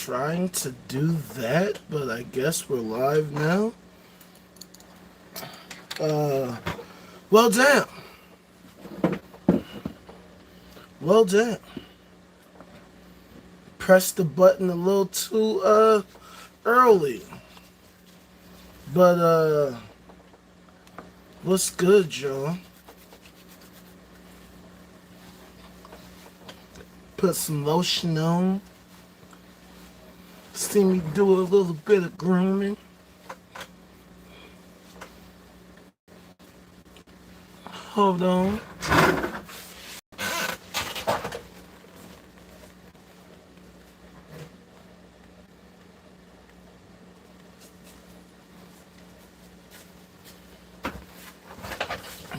trying to do that, but I guess we're live now. Well, damn. Well, damn. Pressed the button a little too, early. But, what's good, Joe? Put some lotion on. See me do a little bit of grooming. Hold on.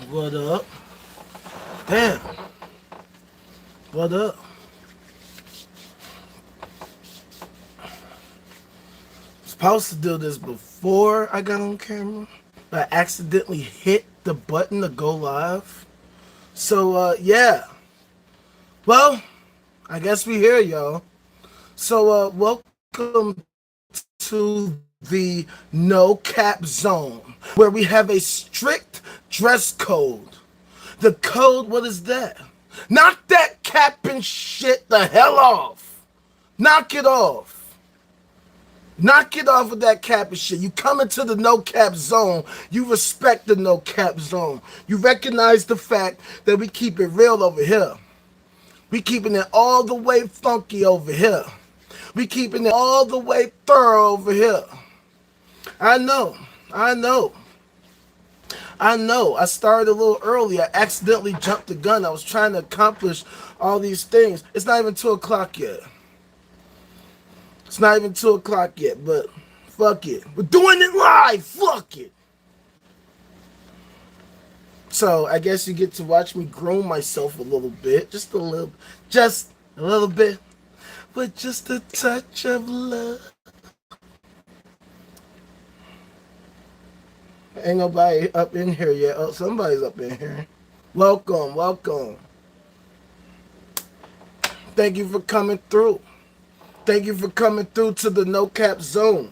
What up? Damn. What up? Supposed to do this before I got on camera, but I accidentally hit the button to go live. So, yeah. Well, I guess we here, y'all. So, welcome to the No Cap Zone, where we have a strict dress code. The code, what is that? Knock that cap and shit the hell off. Knock it off. Knock it off with that cap and shit. You come into the no cap zone. You respect the no cap zone. You recognize the fact that we keep it real over here. We keeping it all the way funky over here. We keeping it all the way thorough over here. I know. I started a little early. I accidentally jumped the gun. I was trying to accomplish all these things. It's not even 2 o'clock yet. It's not even 2 o'clock yet, but fuck it. We're doing it live. Fuck it. So I guess you get to watch me groom myself a little bit. Just a little bit. With just a touch of love. Ain't nobody up in here yet. Oh, somebody's up in here. Welcome. Thank you for coming through. Thank you for coming through to the No Cap Zone.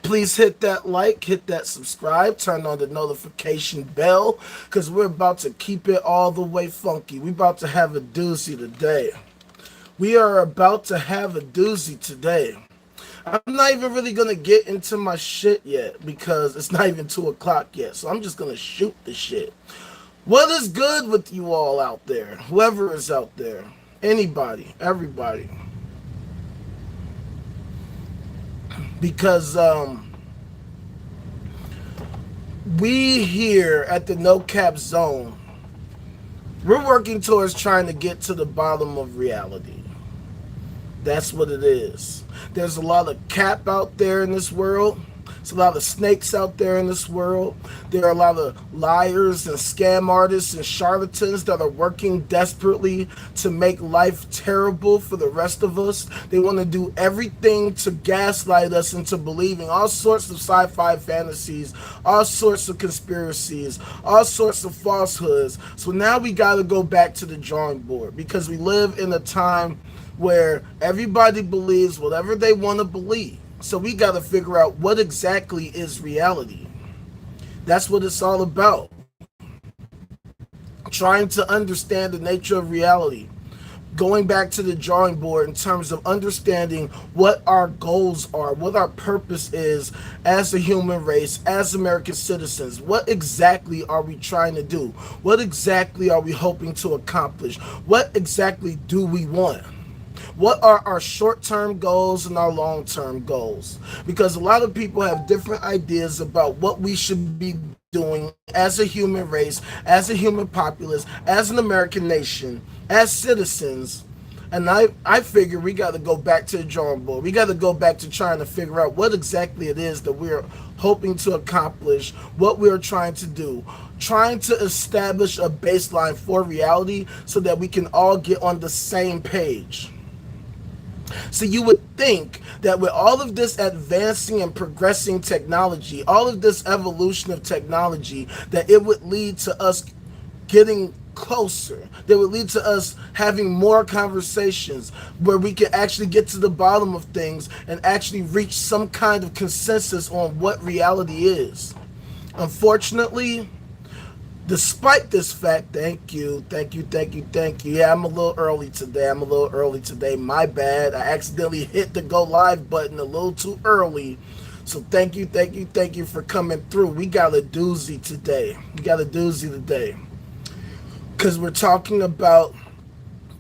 Please hit that like, hit that subscribe, turn on the notification bell, because we're about to keep it all the way funky. We're about to have a doozy today. I'm not even really going to get into my shit yet, because it's not even 2 o'clock yet, so I'm just going to shoot the shit. What is good with you all out there? Whoever is out there. Anybody. Everybody. Because we here at the No Cap Zone, we're working towards trying to get to the bottom of reality. That's what it is. There's a lot of cap out there in this world. There's a lot of snakes out there in this world. There are a lot of liars and scam artists and charlatans that are working desperately to make life terrible for the rest of us. They want to do everything to gaslight us into believing all sorts of sci-fi fantasies, all sorts of conspiracies, all sorts of falsehoods. So now we got to go back to the drawing board, because we live in a time where everybody believes whatever they want to believe. So we got to figure out what exactly is reality. That's what it's all about. Trying to understand the nature of reality. Going back to the drawing board in terms of understanding what our goals are, what our purpose is as a human race, as American citizens. What exactly are we trying to do? What exactly are we hoping to accomplish? What exactly do we want? What are our short-term goals and our long-term goals? Because a lot of people have different ideas about what we should be doing as a human race, as a human populace, as an American nation, as citizens. And I figure we got to go back to the drawing board. We got to go back to trying to figure out what exactly it is that we're hoping to accomplish, what we're trying to do, trying to establish a baseline for reality so that we can all get on the same page. So you would think that with all of this advancing and progressing technology, all of this evolution of technology, that it would lead to us getting closer, that would lead to us having more conversations where we can actually get to the bottom of things and actually reach some kind of consensus on what reality is. Unfortunately, despite this fact, thank you. Yeah, I'm a little early today. My bad. I accidentally hit the go live button a little too early. So thank you for coming through. We got a doozy today. Because we're talking about,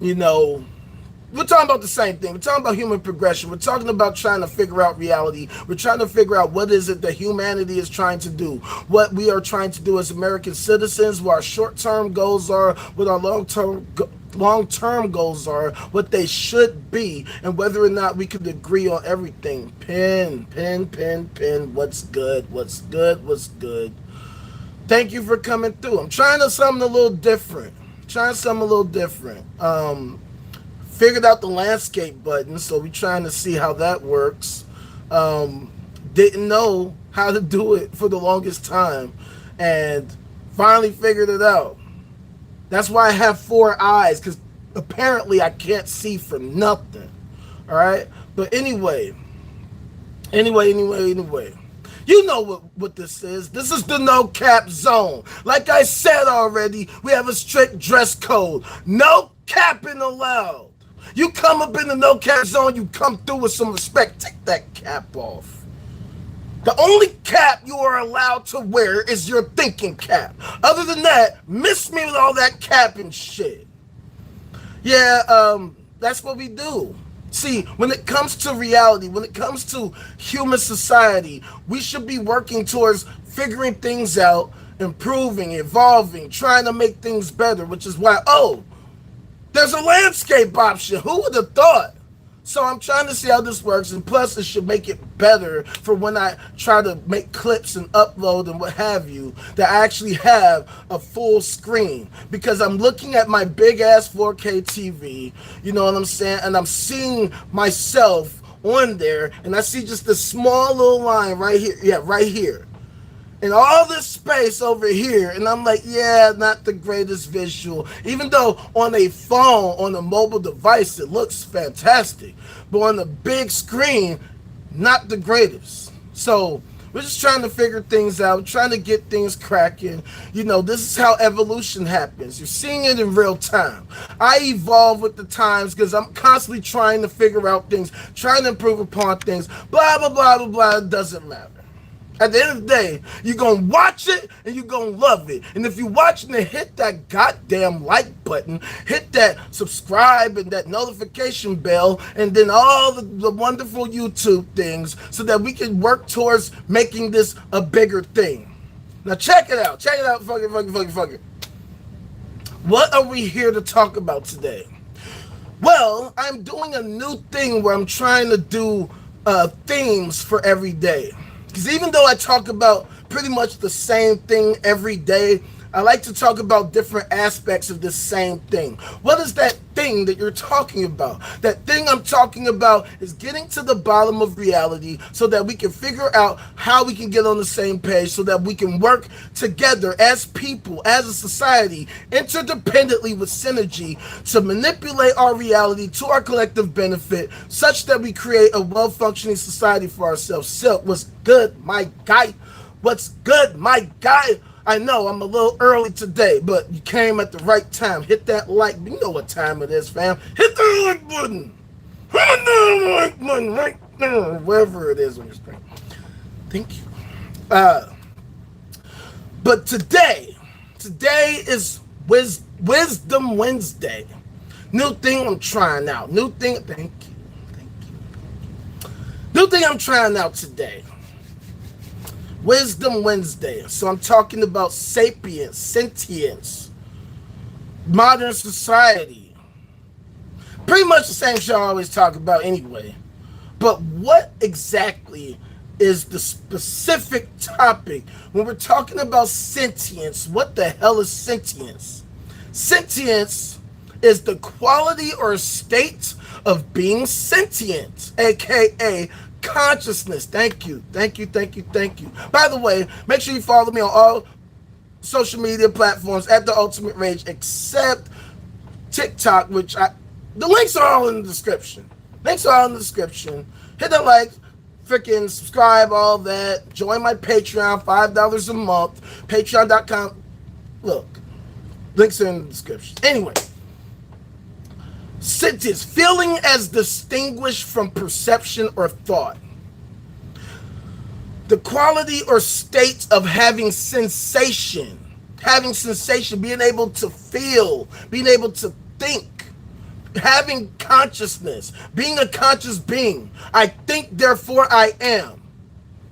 we're talking about the same thing. We're talking about human progression. We're talking about trying to figure out reality. We're trying to figure out what is it that humanity is trying to do, what we are trying to do as American citizens, what our short-term goals are, what our long-term goals are, what they should be, and whether or not we could agree on everything. Pin. What's good? Thank you for coming through. I'm trying something a little different. Figured out the landscape button, so we're trying to see how that works. Didn't know how to do it for the longest time, and finally figured it out. That's why I have 4 eyes, because apparently I can't see for nothing. All right? But anyway. You know what this is. This is the no cap zone. Like I said already, we have a strict dress code. No capping allowed. You come up in the no cap zone, you come through with some respect. Take that cap off. The only cap you are allowed to wear is your thinking cap. Other than that, miss me with all that cap and shit. Yeah, that's what we do. See, when it comes to reality, when it comes to human society, we should be working towards figuring things out, improving, evolving, trying to make things better, which is why, there's a landscape option. Who would have thought? So I'm trying to see how this works, and plus it should make it better for when I try to make clips and upload and what have you, that I actually have a full screen, because I'm looking at my big ass 4K TV, you know what I'm saying, and I'm seeing myself on there, and I see just this small little line right here, and all this space over here, and I'm like, yeah, not the greatest visual. Even though on a phone, on a mobile device, it looks fantastic. But on the big screen, not the greatest. So we're just trying to figure things out, trying to get things cracking. This is how evolution happens. You're seeing it in real time. I evolve with the times because I'm constantly trying to figure out things, trying to improve upon things, blah, blah, blah, blah, blah. It doesn't matter. At the end of the day, you're going to watch it and you're going to love it. And if you're watching it, hit that goddamn like button, hit that subscribe and that notification bell, and then all the wonderful YouTube things, so that we can work towards making this a bigger thing. Now check it out. Fuck it. What are we here to talk about today? Well, I'm doing a new thing where I'm trying to do themes for every day. Because even though I talk about pretty much the same thing every day, I like to talk about different aspects of this same thing. What is that thing that you're talking about? That thing I'm talking about is getting to the bottom of reality so that we can figure out how we can get on the same page, so that we can work together as people, as a society, interdependently with synergy, to manipulate our reality to our collective benefit, such that we create a well-functioning society for ourselves. Silk, what's good, my guy? What's good, my guy? I know I'm a little early today, but you came at the right time. Hit that like. You know what time it is, fam. Hit the like button. Hit the like button right there, wherever it is on your screen. Thank you. But today is Wisdom Wednesday. New thing I'm trying out. Thank you. New thing I'm trying out today. Wisdom Wednesday. So I'm talking about Sapience, Sentience, modern society. Pretty much the same shit I always talk about anyway. But what exactly is the specific topic when we're talking about sentience? What the hell is sentience? Sentience is the quality or state of being sentient, aka consciousness. Thank you. By the way, make sure you follow me on social media platforms at The Ultimate Rage, except TikTok, the links are all in the description. Links are all in the description. Hit the like, freaking subscribe, all that. Join my Patreon, $5 a month. Patreon.com. Look, links are in the description. Anyway, sentience, feeling as distinguished from perception or thought. The quality or state of having sensation, being able to feel, being able to think, having consciousness, being a conscious being. I think, therefore I am.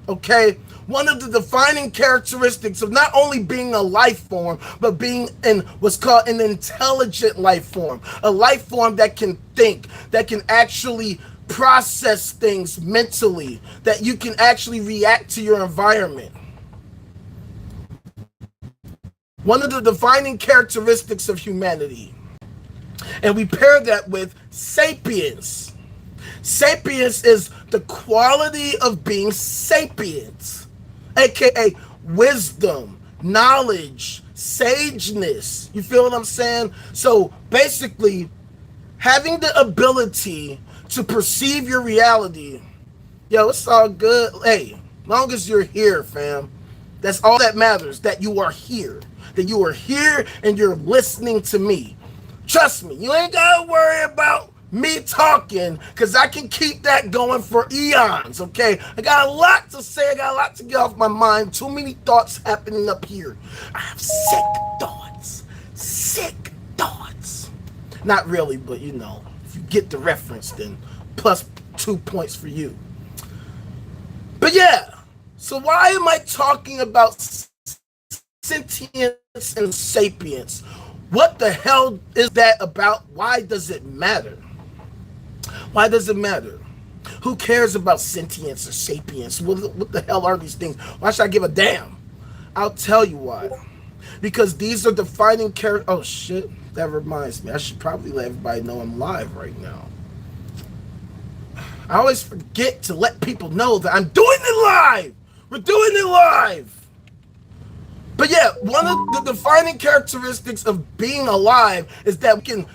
Okay? One of the defining characteristics of not only being a life form, but being in what's called an intelligent life form. A life form that can think, that can actually process things mentally, that you can actually react to your environment. One of the defining characteristics of humanity. And we pair that with sapience. Sapience is the quality of being sapiens, aka wisdom, knowledge, sageness. You feel what I'm saying? So basically, having the ability to perceive your reality. Yo, it's all good. Hey, long as you're here, fam. That's all that matters, that you are here. That you are here and you're listening to me. Trust me, you ain't gotta worry about me talking, because I can keep that going for eons, okay? I got a lot to say. I got a lot to get off my mind. Too many thoughts happening up here. I have sick thoughts. Sick thoughts. Not really, but you know, if you get the reference, then plus 2 points for you. But yeah, so why am I talking about sentience and sapience? What the hell is that about? Why does it matter? Why does it matter? Who cares about sentience or sapience? What the hell are these things? Why should I give a damn? I'll tell you why. Because these are defining characters. Oh shit, that reminds me. I should probably let everybody know I'm live right now. I always forget to let people know that I'm doing it live. We're doing it live. But yeah, one of the defining characteristics of being alive is that we can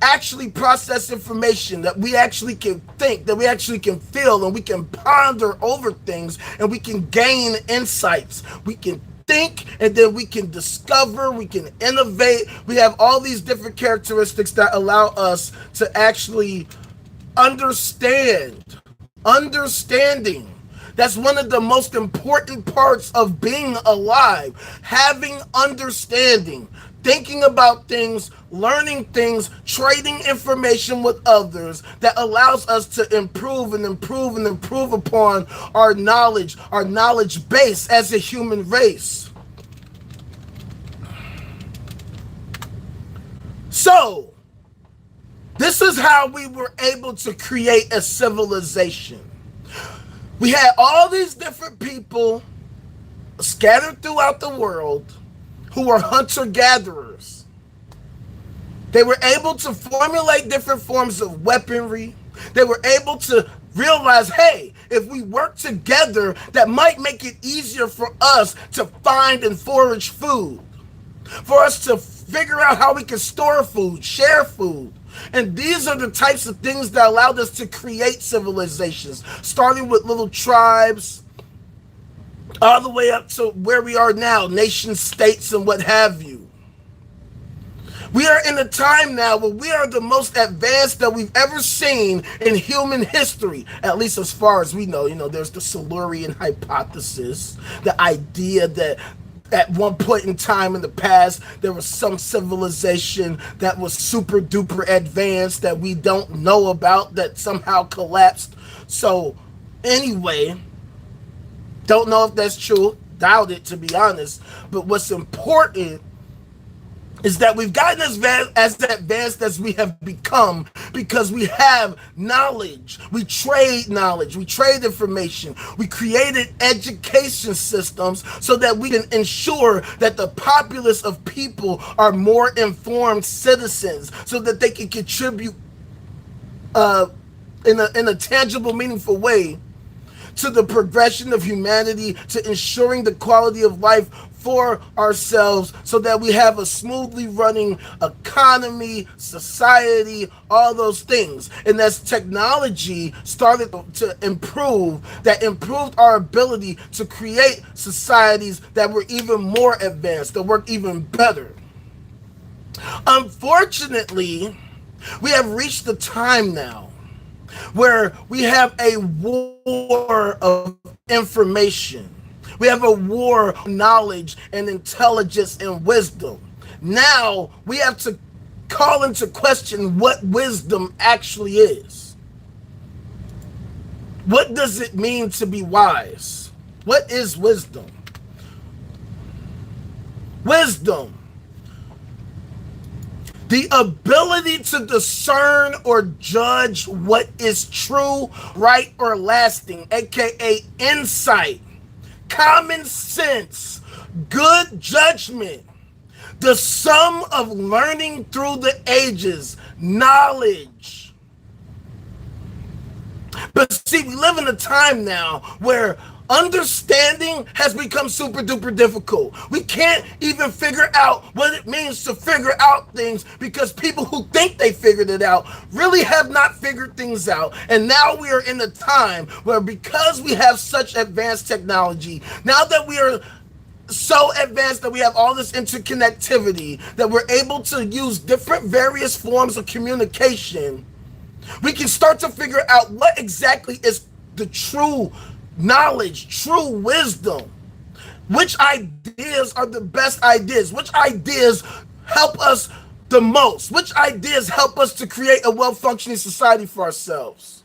actually process information, that we actually can think, that we actually can feel, and we can ponder over things, and we can gain insights. We can think, and then we can discover, we can innovate. We have all these different characteristics that allow us to actually understanding. That's one of the most important parts of being alive. Having understanding, thinking about things, learning things, trading information with others that allows us to improve upon our knowledge base as a human race. So, this is how we were able to create a civilization. We had all these different people scattered throughout the world who were hunter-gatherers. They were able to formulate different forms of weaponry. They were able to realize, hey, if we work together, that might make it easier for us to find and forage food, for us to figure out how we can store food, share food. And these are the types of things that allowed us to create civilizations, starting with little tribes, all the way up to where we are now, nation states and what have you. We are in a time now where we are the most advanced that we've ever seen in human history, at least as far as we know. You know, there's the Silurian hypothesis, the idea that at one point in time in the past, there was some civilization that was super duper advanced that we don't know about, that somehow collapsed. So anyway, don't know if that's true, doubt it, to be honest. But what's important is that we've gotten as advanced as we have become because we have knowledge. We trade knowledge. We trade information. We created education systems so that we can ensure that the populace of people are more informed citizens, so that they can contribute in a tangible, meaningful way to the progression of humanity, to ensuring the quality of life for ourselves so that we have a smoothly running economy, society, all those things. And as technology started to improve, that improved our ability to create societies that were even more advanced, that work even better. Unfortunately, we have reached the time now where we have a war of information. We have a war of knowledge and intelligence and wisdom. Now we have to call into question what wisdom actually is. What does it mean to be wise? What is wisdom? Wisdom, the ability to discern or judge what is true, right, or lasting, aka insight, common sense, good judgment, the sum of learning through the ages, knowledge. But see, we live in a time now where understanding has become super duper difficult. We can't even figure out what it means to figure out things because people who think they figured it out really have not figured things out. And now we are in a time where, because we have such advanced technology, now that we are so advanced that we have all this interconnectivity, that we're able to use different various forms of communication, we can start to figure out what exactly is the true knowledge, true wisdom. Which ideas are the best ideas? Which ideas help us the most? Which ideas help us to create a well-functioning society for ourselves?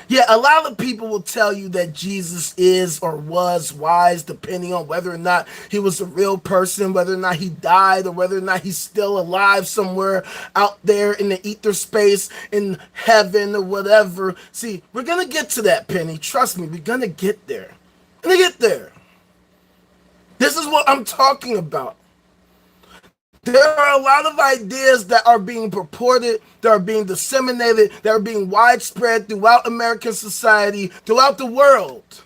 Yeah, a lot of people will tell you that Jesus is or was wise, depending on whether or not he was a real person, whether or not he died, or whether or not he's still alive somewhere out there in the ether space, in heaven, or whatever. See, we're going to get to that, Penny. Trust me, we're going to get there. We're going to get there. This is what I'm talking about. There are a lot of ideas that are being purported, that are being disseminated, that are being widespread throughout American society, throughout the world.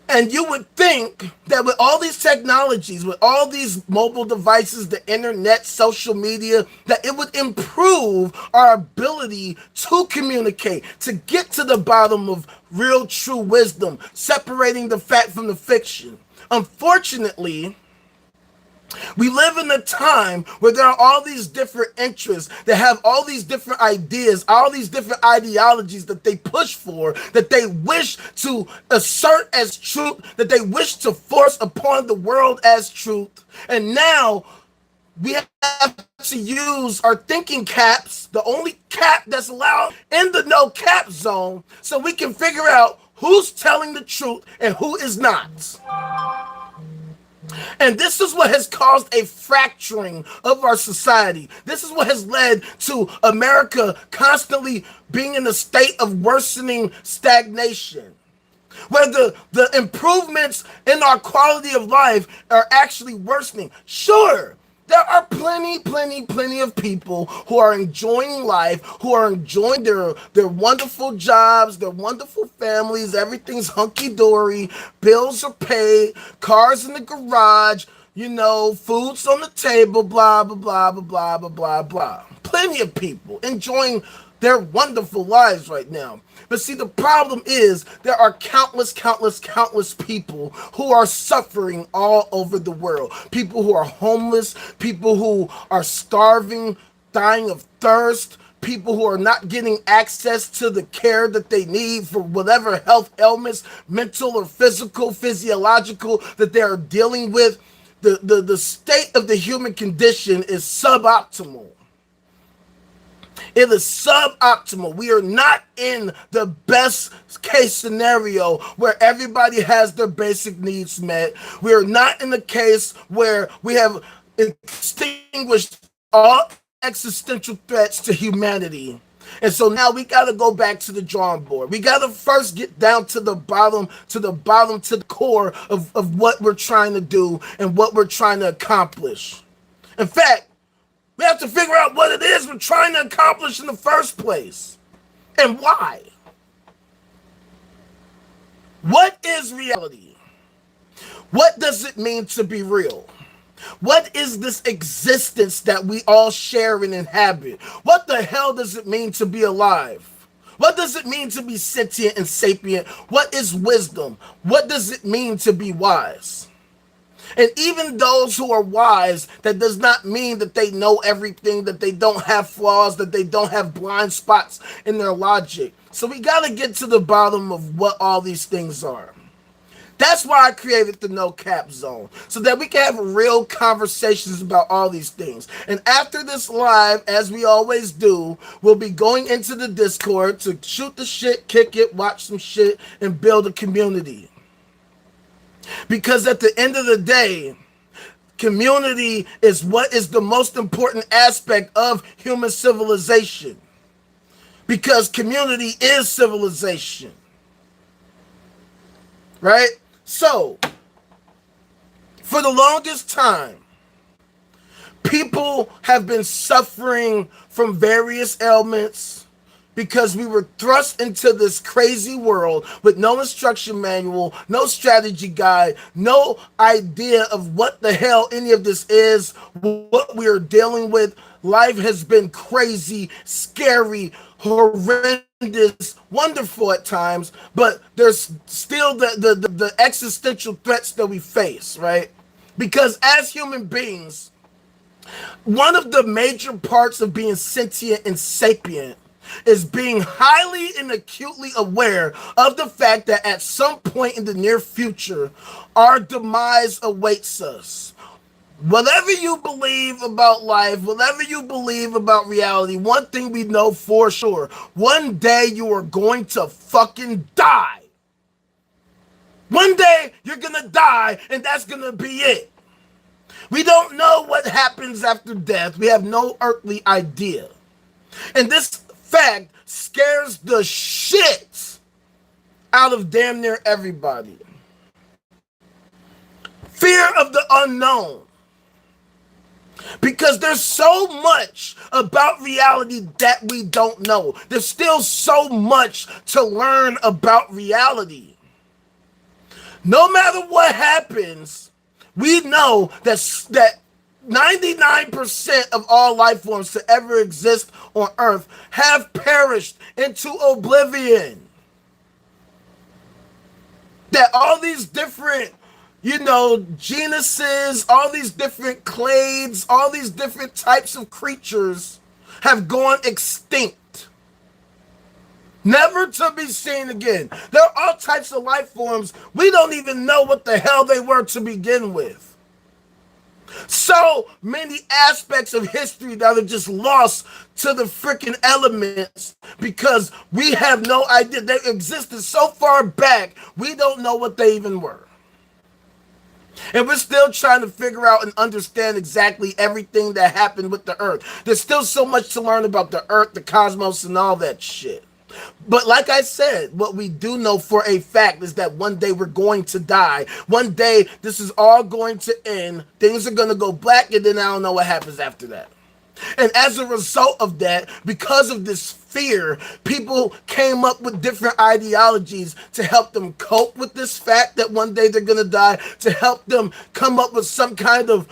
And you would think that with all these technologies, with all these mobile devices, the internet, social media, that it would improve our ability to communicate, to get to the bottom of real, true wisdom, separating the fact from the fiction. Unfortunately, we live in a time where there are all these different interests that have all these different ideas, all these different ideologies that they push for, that they wish to assert as truth, that they wish to force upon the world as truth. And now we have to use our thinking caps, the only cap that's allowed in the no cap zone, so we can figure out who's telling the truth and who is not. And this is what has caused a fracturing of our society. This is what has led to America constantly being in a state of worsening stagnation, where the improvements in our quality of life are actually worsening. Sure, there are plenty of people who are enjoying life, who are enjoying their wonderful jobs, their wonderful families, everything's hunky-dory, bills are paid, cars in the garage, food's on the table, blah, blah, blah, blah, blah, blah, blah, blah. Plenty of people enjoying their wonderful lives right now. But see, the problem is there are countless people who are suffering all over the world. People who are homeless, people who are starving, dying of thirst, people who are not getting access to the care that they need for whatever health ailments, mental or physical, physiological, that they are dealing with. The state of the human condition is suboptimal. It is suboptimal. We are not in the best case scenario where everybody has their basic needs met. We are not in the case where we have extinguished all existential threats to humanity. And so now we got to go back to the drawing board. We got to first get down to the bottom, to the core of what we're trying to do and what we're trying to accomplish. In fact, we have to figure out what it is we're trying to accomplish in the first place and why. What is reality? What does it mean to be real? What is this existence that we all share and inhabit? What the hell does it mean to be alive? What does it mean to be sentient and sapient? What is wisdom? What does it mean to be wise? And even those who are wise, that does not mean that they know everything, that they don't have flaws, that they don't have blind spots in their logic. So we got to get to the bottom of what all these things are. That's why I created the No Cap Zone, so that we can have real conversations about all these things. And after this live, as we always do, we'll be going into the Discord to shoot the shit, kick it, watch some shit, and build a community. Because at the end of the day, community is what is the most important aspect of human civilization. Because community is civilization. Right? So, for the longest time, people have been suffering from various ailments because we were thrust into this crazy world with no instruction manual, no strategy guide, no idea of what the hell any of this is, what we are dealing with. Life has been crazy, scary, horrendous, wonderful at times, but there's still the existential threats that we face, right? Because as human beings, one of the major parts of being sentient and sapient is being highly and acutely aware of the fact that at some point in the near future, our demise awaits us. Whatever you believe about life, whatever you believe about reality, one thing we know for sure, one day you are going to fucking die. One day you're gonna die, and that's gonna be it. We don't know what happens after death. We have no earthly idea. And this fact scares the shit out of damn near everybody. Fear of the unknown. Because there's so much about reality that we don't know. There's still so much to learn about reality. No matter what happens, we know that 99% of all life forms to ever exist on Earth have perished into oblivion. That all these different genuses, all these different clades, all these different types of creatures have gone extinct. Never to be seen again. There are all types of life forms. We don't even know what the hell they were to begin with. So many aspects of history that are just lost to the freaking elements because we have no idea. They existed so far back, we don't know what they even were. And we're still trying to figure out and understand exactly everything that happened with the Earth. There's still so much to learn about the Earth, the cosmos, and all that shit. But like I said, what we do know for a fact is that one day we're going to die. One day this is all going to end. Things are going to go black, and then I don't know what happens after that. And as a result of that, because of this fear, people came up with different ideologies to help them cope with this fact that one day they're going to die, to help them come up with some kind of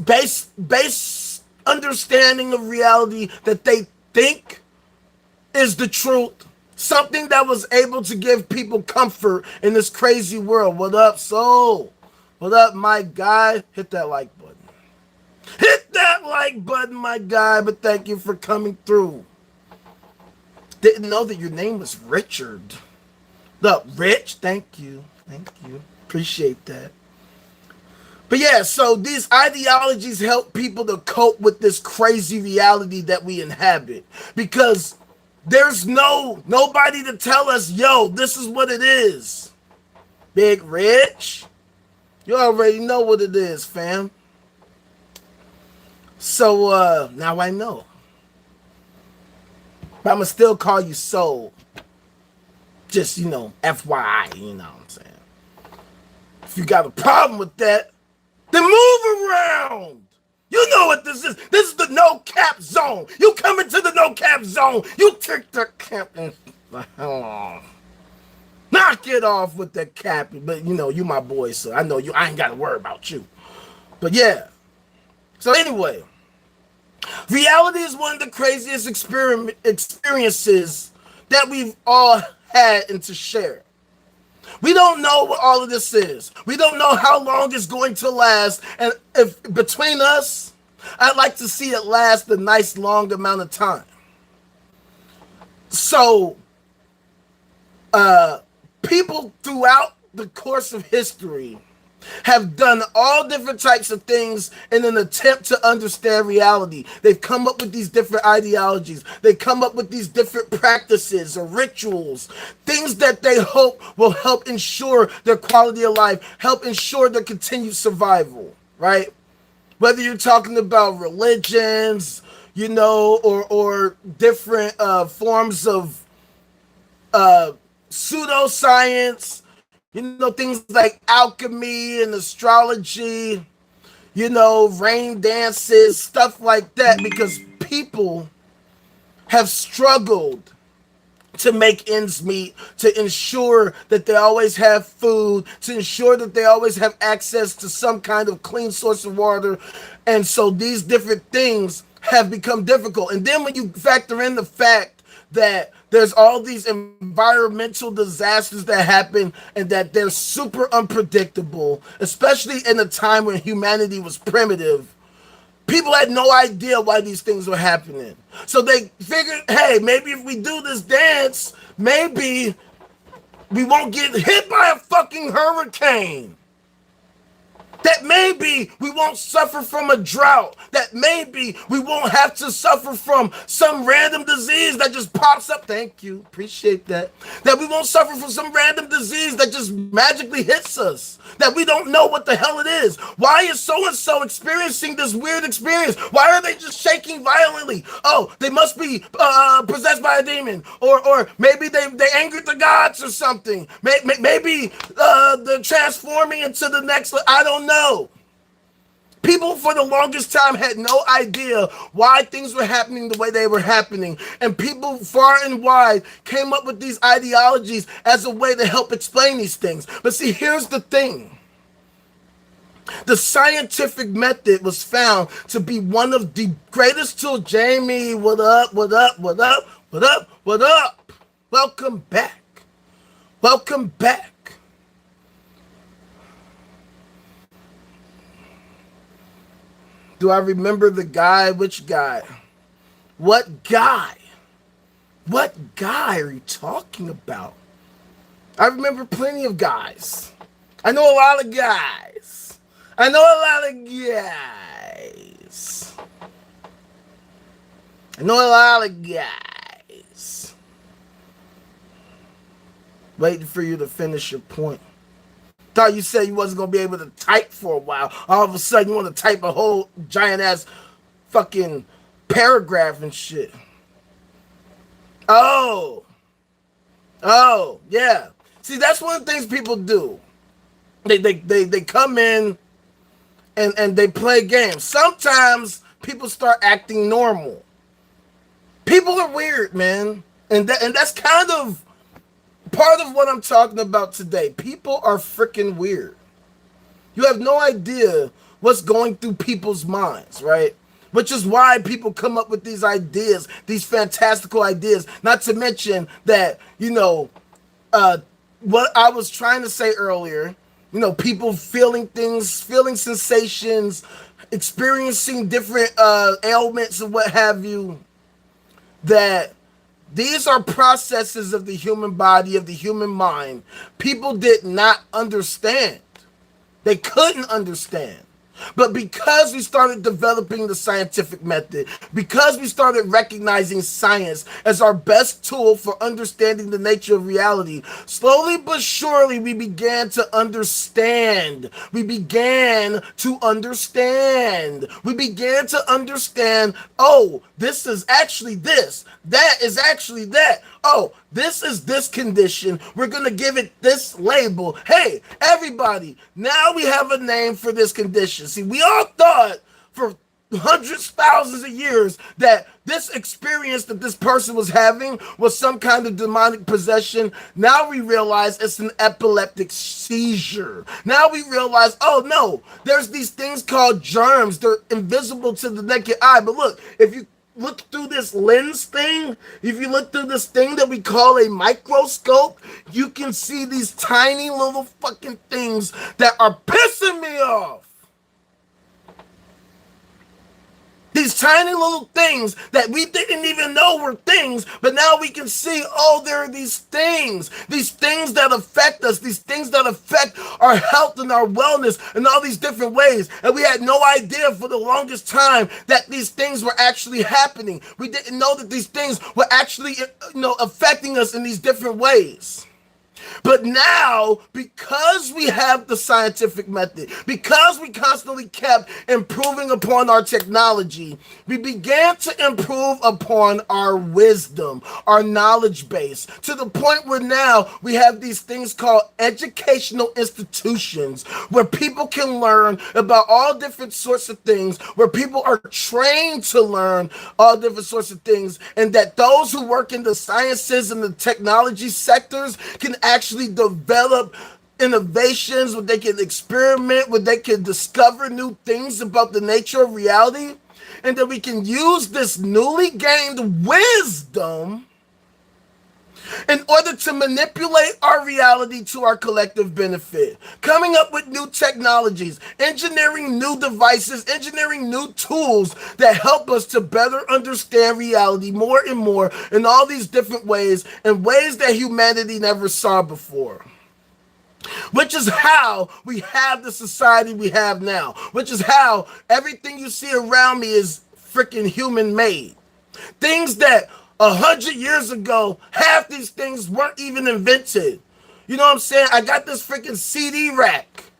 base understanding of reality that they think is the truth. Something that was able to give people comfort in this crazy world. What up, soul? What up, my guy? Hit that like button. Hit that like button, my guy, but thank you for coming through. Didn't know that your name was Richard. Look, Rich, thank you. Thank you. Appreciate that. But yeah, so these ideologies help people to cope with this crazy reality that we inhabit. Because there's nobody to tell us, yo, this is what it is. Big Rich. You already know what it is, fam. So, now I know. But I'm going to still call you Soul. Just, FYI, you know what I'm saying? If you got a problem with that, then move around. You know what this is. This is the No Cap Zone. You come into the No Cap Zone. You take the cap. Now knock it off with that Cappy. But you know, you my boy, so I know you. I ain't got to worry about you. But yeah. So anyway, reality is one of the craziest experiences that we've all had and to share. We don't know what all of this is. We don't know how long it's going to last. And if between us, I'd like to see it last a nice long amount of time. So, people throughout the course of history have done all different types of things in an attempt to understand reality. They've come up with these different ideologies. They come up with these different practices or rituals, things that they hope will help ensure their quality of life, help ensure their continued survival, right? Whether you're talking about religions, you know, or different forms of pseudoscience, you know, things like alchemy and astrology, you know, rain dances, stuff like that, because people have struggled to make ends meet, to ensure that they always have food, to ensure that they always have access to some kind of clean source of water. And so these different things have become difficult. And then when you factor in the fact that there's all these environmental disasters that happen and that they're super unpredictable, especially in a time when humanity was primitive, people had no idea why these things were happening. So they figured, hey, maybe if we do this dance, maybe we won't get hit by a fucking hurricane. That maybe we won't suffer from a drought. That maybe we won't have to suffer from some random disease that just pops up. Thank you. Appreciate that. That we won't suffer from some random disease that just magically hits us. That we don't know what the hell it is. Why is so-and-so experiencing this weird experience? Why are they just shaking violently? Oh, they must be possessed by a demon. Or maybe they angered the gods or something. Maybe they're transforming into the next... I don't know. People for the longest time had no idea why things were happening the way they were happening. And people far and wide came up with these ideologies as a way to help explain these things. But see, here's the thing. The scientific method was found to be one of the greatest tools. Jamie, what up, what up, what up, what up, what up? Welcome back. Welcome back. Do I remember the guy? Which guy? What guy? What guy are you talking about? I remember plenty of guys. I know a lot of guys. I know a lot of guys. I know a lot of guys. Waiting for you to finish your point. Thought you said you wasn't going to be able to type for a while. All of a sudden, you want to type a whole giant-ass fucking paragraph and shit. Oh, yeah. See, that's one of the things people do. They come in and they play games. Sometimes people start acting normal. People are weird, man. And that's kind of part of what I'm talking about today. People are freaking weird. You have no idea what's going through people's minds, right? Which is why people come up with these ideas, these fantastical ideas. Not to mention that, you know, what I was trying to say earlier, you know, people feeling things, feeling sensations, experiencing different ailments and what have you, that these are processes of the human body, of the human mind. People did not understand. They couldn't understand. But because we started developing the scientific method, because we started recognizing science as our best tool for understanding the nature of reality, slowly but surely we began to understand. We began to understand. We began to understand, oh, this is actually this. That is actually that. Oh, this is this condition. We're going to give it this label. Hey, everybody, now we have a name for this condition. See, we all thought for hundreds, thousands of years that this experience that this person was having was some kind of demonic possession. Now we realize it's an epileptic seizure. Now we realize, oh no, there's these things called germs. They're invisible to the naked eye. But look, if you look through this lens thing, if you look through this thing that we call a microscope, you can see these tiny little fucking things that are pissing me off. These tiny little things that we didn't even know were things, but now we can see, oh, there are these things that affect us, these things that affect our health and our wellness in all these different ways. And we had no idea for the longest time that these things were actually happening. We didn't know that these things were actually, affecting us in these different ways. But now, because we have the scientific method, because we constantly kept improving upon our technology, we began to improve upon our wisdom, our knowledge base, to the point where now we have these things called educational institutions where people can learn about all different sorts of things, where people are trained to learn all different sorts of things, and that those who work in the sciences and the technology sectors can actually develop innovations, where they can experiment, where they can discover new things about the nature of reality, and that we can use this newly gained wisdom in order to manipulate our reality to our collective benefit, coming up with new technologies, engineering new devices, engineering new tools that help us to better understand reality more and more in all these different ways, in ways that humanity never saw before. Which is how we have the society we have now, which is how everything you see around me is freaking human made. Things that 100 years ago, half these things weren't even invented. You know what I'm saying? I got this freaking CD rack.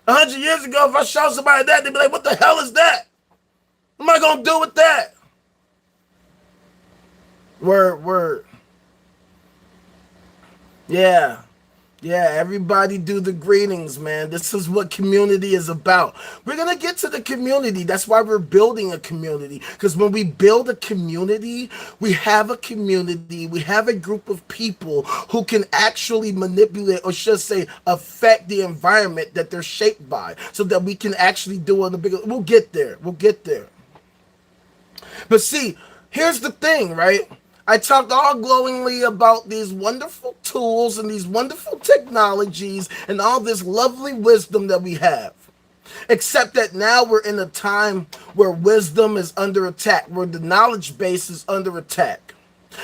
100 years ago, if I show somebody that, they'd be like, what the hell is that? What am I going to do with that? Word. Yeah, everybody do the greetings, man. This is what community is about. We're going to get to the community. That's why we're building a community. Because when we build a community, we have a group of people who can actually manipulate, or should say, affect the environment that they're shaped by, so that we can actually do it. We'll get there. But see, here's the thing, right? I talked all glowingly about these wonderful tools and these wonderful technologies and all this lovely wisdom that we have. Except that now we're in a time where wisdom is under attack, where the knowledge base is under attack.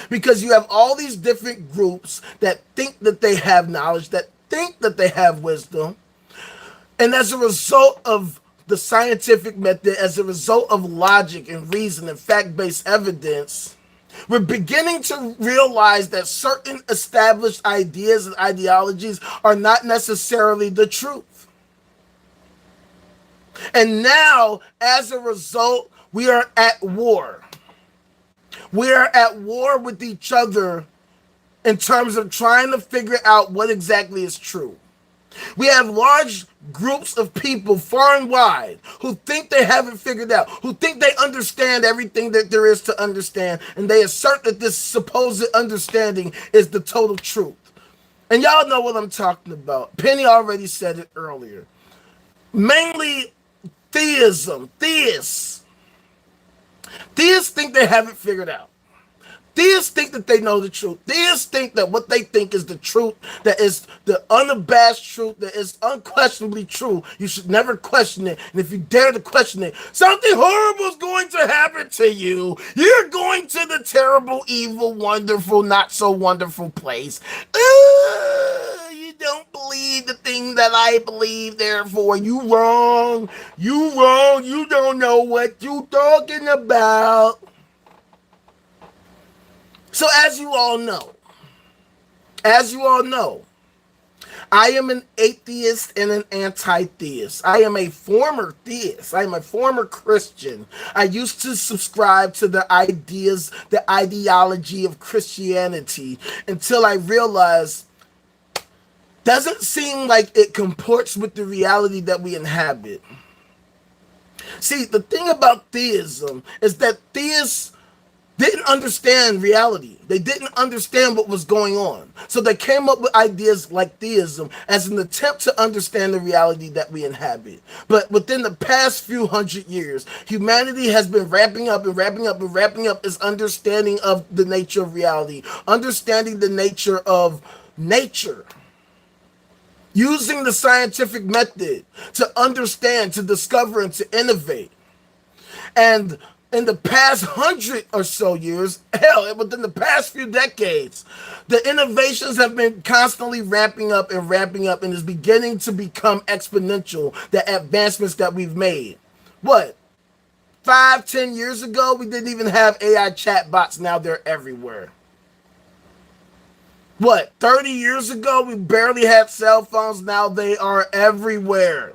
Because you have all these different groups that think that they have knowledge, that think that they have wisdom. And as a result of the scientific method, as a result of logic and reason and fact-based evidence, we're beginning to realize that certain established ideas and ideologies are not necessarily the truth. And now, as a result, we are at war. We are at war with each other in terms of trying to figure out what exactly is true. We have large groups of people far and wide who think they have it figured out, who think they understand everything that there is to understand, and they assert that this supposed understanding is the total truth. And y'all know what I'm talking about. Penny already said it earlier. Mainly theism. Theists think they have it figured out. Theists think that they know the truth. Theists think that what they think is the truth, that is the unabashed truth, that is unquestionably true. You should never question it. And if you dare to question it, something horrible is going to happen to you. You're going to the terrible, evil, wonderful, not so wonderful place. You don't believe the thing that I believe, therefore you wrong. You wrong. You don't know what you talking about. So as you all know, I am an atheist and an anti-theist. I am a former theist. I am a former Christian. I used to subscribe to the ideology of Christianity until I realized doesn't seem like it comports with the reality that we inhabit. See, the thing about theism is that theists didn't understand reality. They didn't understand what was going on. So they came up with ideas like theism as an attempt to understand the reality that we inhabit. But within the past few hundred years, humanity has been ramping up and ramping up and ramping up its understanding of the nature of reality, understanding the nature of nature, using the scientific method to understand, to discover, and to innovate. And in the past 100 or so years, hell, within the past few decades, the innovations have been constantly ramping up and is beginning to become exponential, the advancements that we've made. What? 5, 10 years ago, we didn't even have AI chatbots. Now they're everywhere. What? 30 years ago, we barely had cell phones. Now they are everywhere.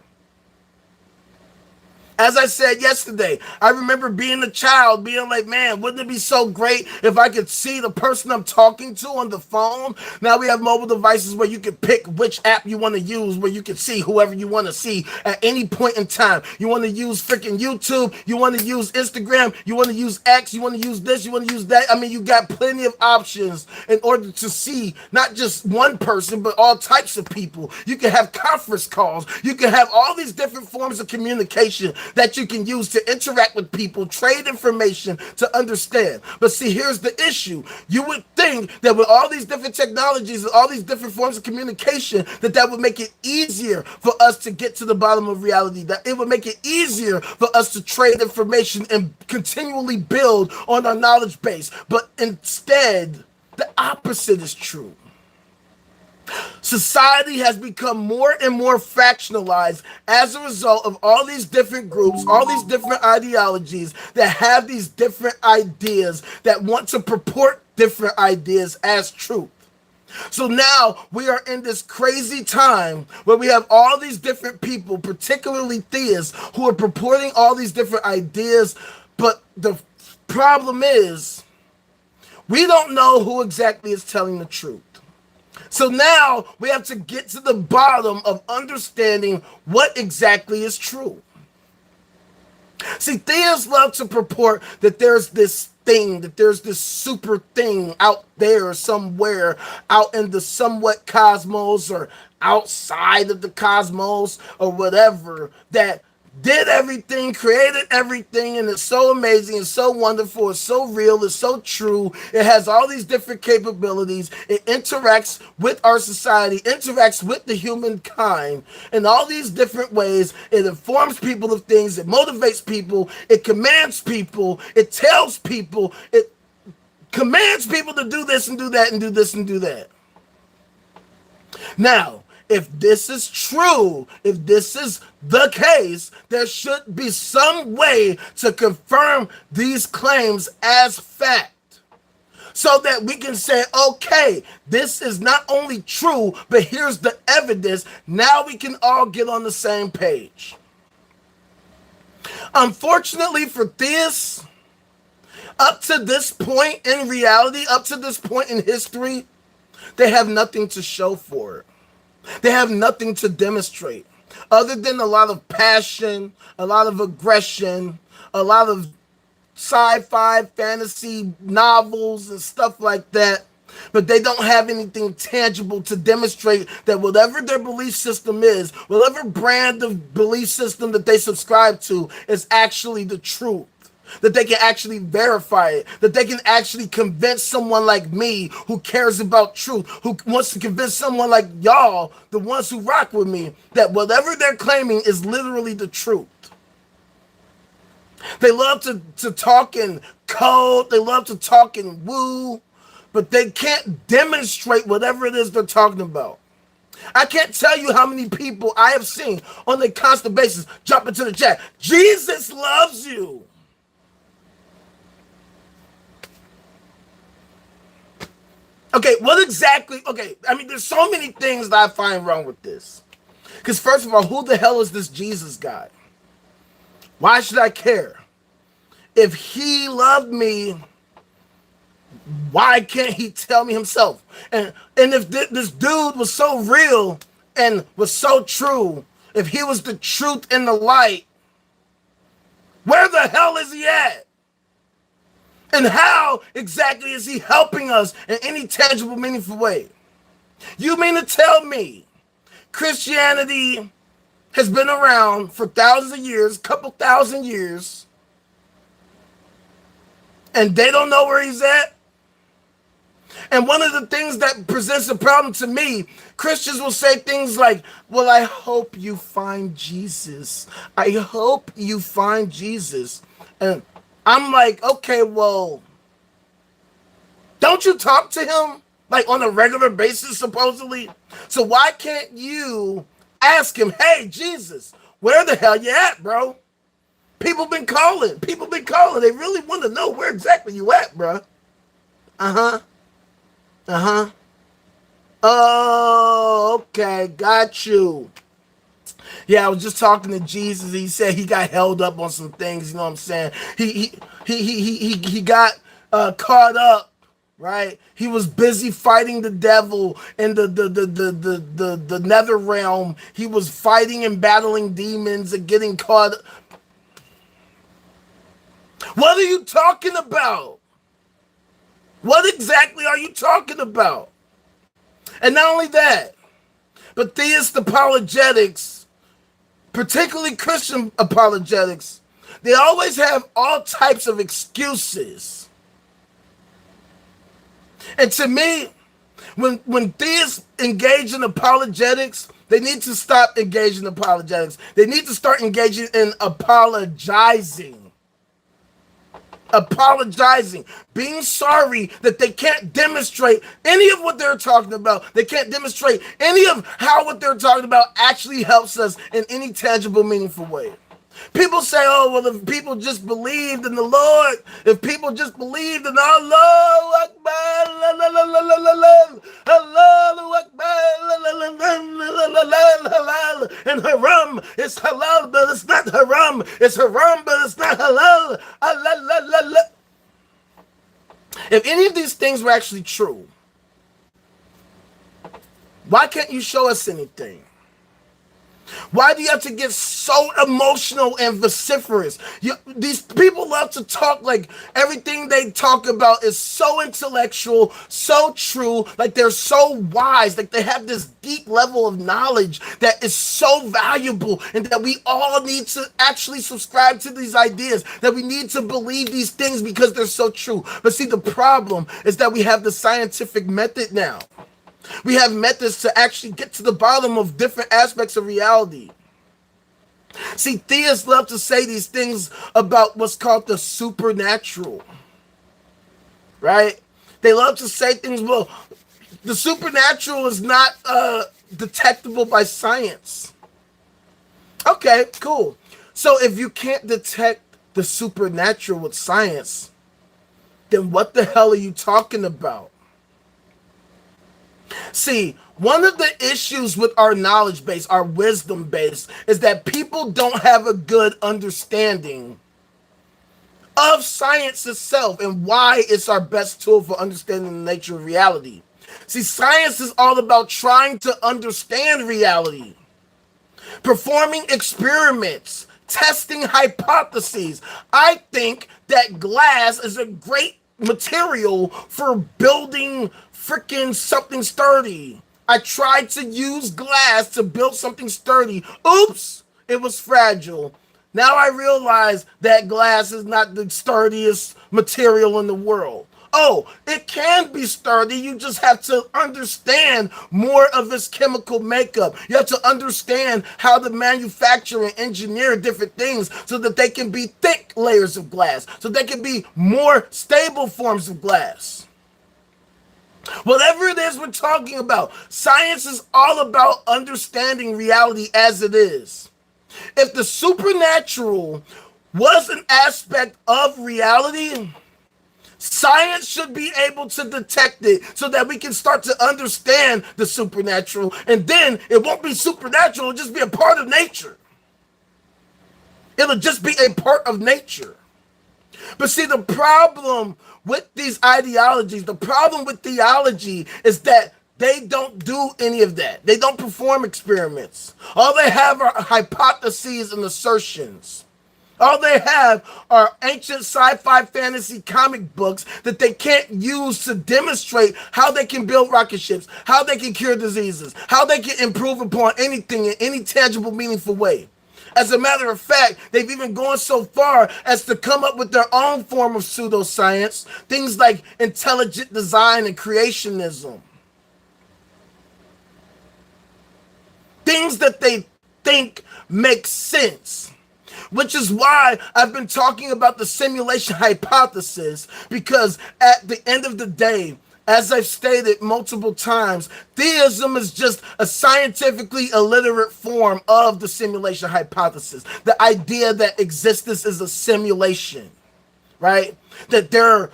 As I said yesterday, I remember being a child, being like, man, wouldn't it be so great if I could see the person I'm talking to on the phone? Now we have mobile devices where you can pick which app you want to use, where you can see whoever you want to see at any point in time. You want to use freaking YouTube, you want to use Instagram, you want to use X, you want to use this, you want to use that. I mean, you got plenty of options in order to see not just one person, but all types of people. You can have conference calls. You can have all these different forms of communication that you can use to interact with people, trade information, to understand. But see, here's the issue. You would think that with all these different technologies and all these different forms of communication, that would make it easier for us to get to the bottom of reality, that it would make it easier for us to trade information and continually build on our knowledge base. But instead, the opposite is true. Society has become more and more factionalized as a result of all these different groups, all these different ideologies that have these different ideas that want to purport different ideas as truth. So now we are in this crazy time where we have all these different people, particularly theists, who are purporting all these different ideas. But the problem is, we don't know who exactly is telling the truth. So now we have to get to the bottom of understanding what exactly is true. See, theists love to purport that there's this thing, that there's this super thing out there somewhere, out in the somewhat cosmos or outside of the cosmos or whatever, that did everything, created everything, and it's so amazing, it's so wonderful, it's so real, it's so true. It has all these different capabilities. It interacts with our society, interacts with the humankind in all these different ways. It informs people of things, it motivates people, it commands people, it tells people, it commands people to do this and do that and do this and do that. Now, if this is true, if this is the case, there should be some way to confirm these claims as fact, so that we can say, okay, this is not only true, but here's the evidence. Now we can all get on the same page. Unfortunately for theists, up to this point in reality, up to this point in history, they have nothing to show for it. They have nothing to demonstrate other than a lot of passion, a lot of aggression, a lot of sci-fi fantasy novels and stuff like that. But they don't have anything tangible to demonstrate that whatever their belief system is, whatever brand of belief system that they subscribe to, is actually the truth. That they can actually verify it, that they can actually convince someone like me who cares about truth, who wants to convince someone like y'all, the ones who rock with me, that whatever they're claiming is literally the truth. They love to talk in code, they love to talk in woo, but they can't demonstrate whatever it is they're talking about. I can't tell you how many people I have seen on a constant basis jump into the chat. Jesus loves you. Okay, what exactly? Okay, I mean, there's so many things that I find wrong with this. Because first of all, who the hell is this Jesus guy? Why should I care? If he loved me, why can't he tell me himself? And if this dude was so real and was so true, if he was the truth and the light, Where the hell is he at? And how exactly is he helping us in any tangible, meaningful way? You mean to tell me Christianity has been around for thousands of years, couple thousand years, and they don't know where he's at? And one of the things that presents a problem to me, Christians will say things like, well, I hope you find Jesus. I hope you find Jesus. And I'm like, okay, well, don't you talk to him like on a regular basis, supposedly? So why can't you ask him, hey, Jesus, where the hell you at, bro? People been calling. They really want to know where exactly you at, bro. Oh, okay, got you. Yeah, I was just talking to Jesus. He said he got held up on some things. You know what I'm saying? He got caught up, right? He was busy fighting the devil in the nether realm. He was fighting and battling demons and getting caught. What are you talking about? What exactly are you talking about? And not only that, but theist apologetics, particularly Christian apologetics, they always have all types of excuses. And to me, when theists engage in apologetics, they need to stop engaging in apologetics. They need to start engaging in apologizing, being sorry that they can't demonstrate any of what they're talking about. They can't demonstrate any of how what they're talking about actually helps us in any tangible, meaningful way. People say, oh, well, if people just believed in the Lord, if people just believed in Allah Akbar, Allah Akbar, and haram is halal, but it's not haram. It's haram, but it's not halal. If any of these things were actually true, why can't you show us anything? Why do you have to get so emotional and vociferous? These people love to talk like everything they talk about is so intellectual, so true, like they're so wise, like they have this deep level of knowledge that is so valuable, and that we all need to actually subscribe to these ideas, that we need to believe these things because they're so true. But see, the problem is that we have the scientific method now. We have methods to actually get to the bottom of different aspects of reality. See, theists love to say these things about what's called the supernatural, right? They love to say things, well, the supernatural is not detectable by science. Okay, cool. So if you can't detect the supernatural with science, then what the hell are you talking about? See, one of the issues with our knowledge base, our wisdom base, is that people don't have a good understanding of science itself and why it's our best tool for understanding the nature of reality. See, science is all about trying to understand reality, performing experiments, testing hypotheses. I think that glass is a great material for building freaking something sturdy. I tried to use glass to build something sturdy. Oops, it was fragile. Now I realize that glass is not the sturdiest material in the world. Oh, it can be sturdy. You just have to understand more of its chemical makeup. You have to understand how to manufacture and engineer different things so that they can be thick layers of glass, so they can be more stable forms of glass. Whatever it is we're talking about, science is all about understanding reality as it is. If the supernatural was an aspect of reality, science should be able to detect it so that we can start to understand the supernatural, and then it won't be supernatural, it'll just be a part of nature. It'll just be a part of nature. But see, the problem with these ideologies, the problem with theology is that they don't do any of that. They don't perform experiments. All they have are hypotheses and assertions. All they have are ancient sci-fi fantasy comic books that they can't use to demonstrate how they can build rocket ships, how they can cure diseases, how they can improve upon anything in any tangible, meaningful way. As a matter of fact, they've even gone so far as to come up with their own form of pseudoscience, things like intelligent design and creationism. Things that they think make sense. Which is why I've been talking about the simulation hypothesis, because at the end of the day, as I've stated multiple times, theism is just a scientifically illiterate form of the simulation hypothesis. The idea that existence is a simulation, right? That there are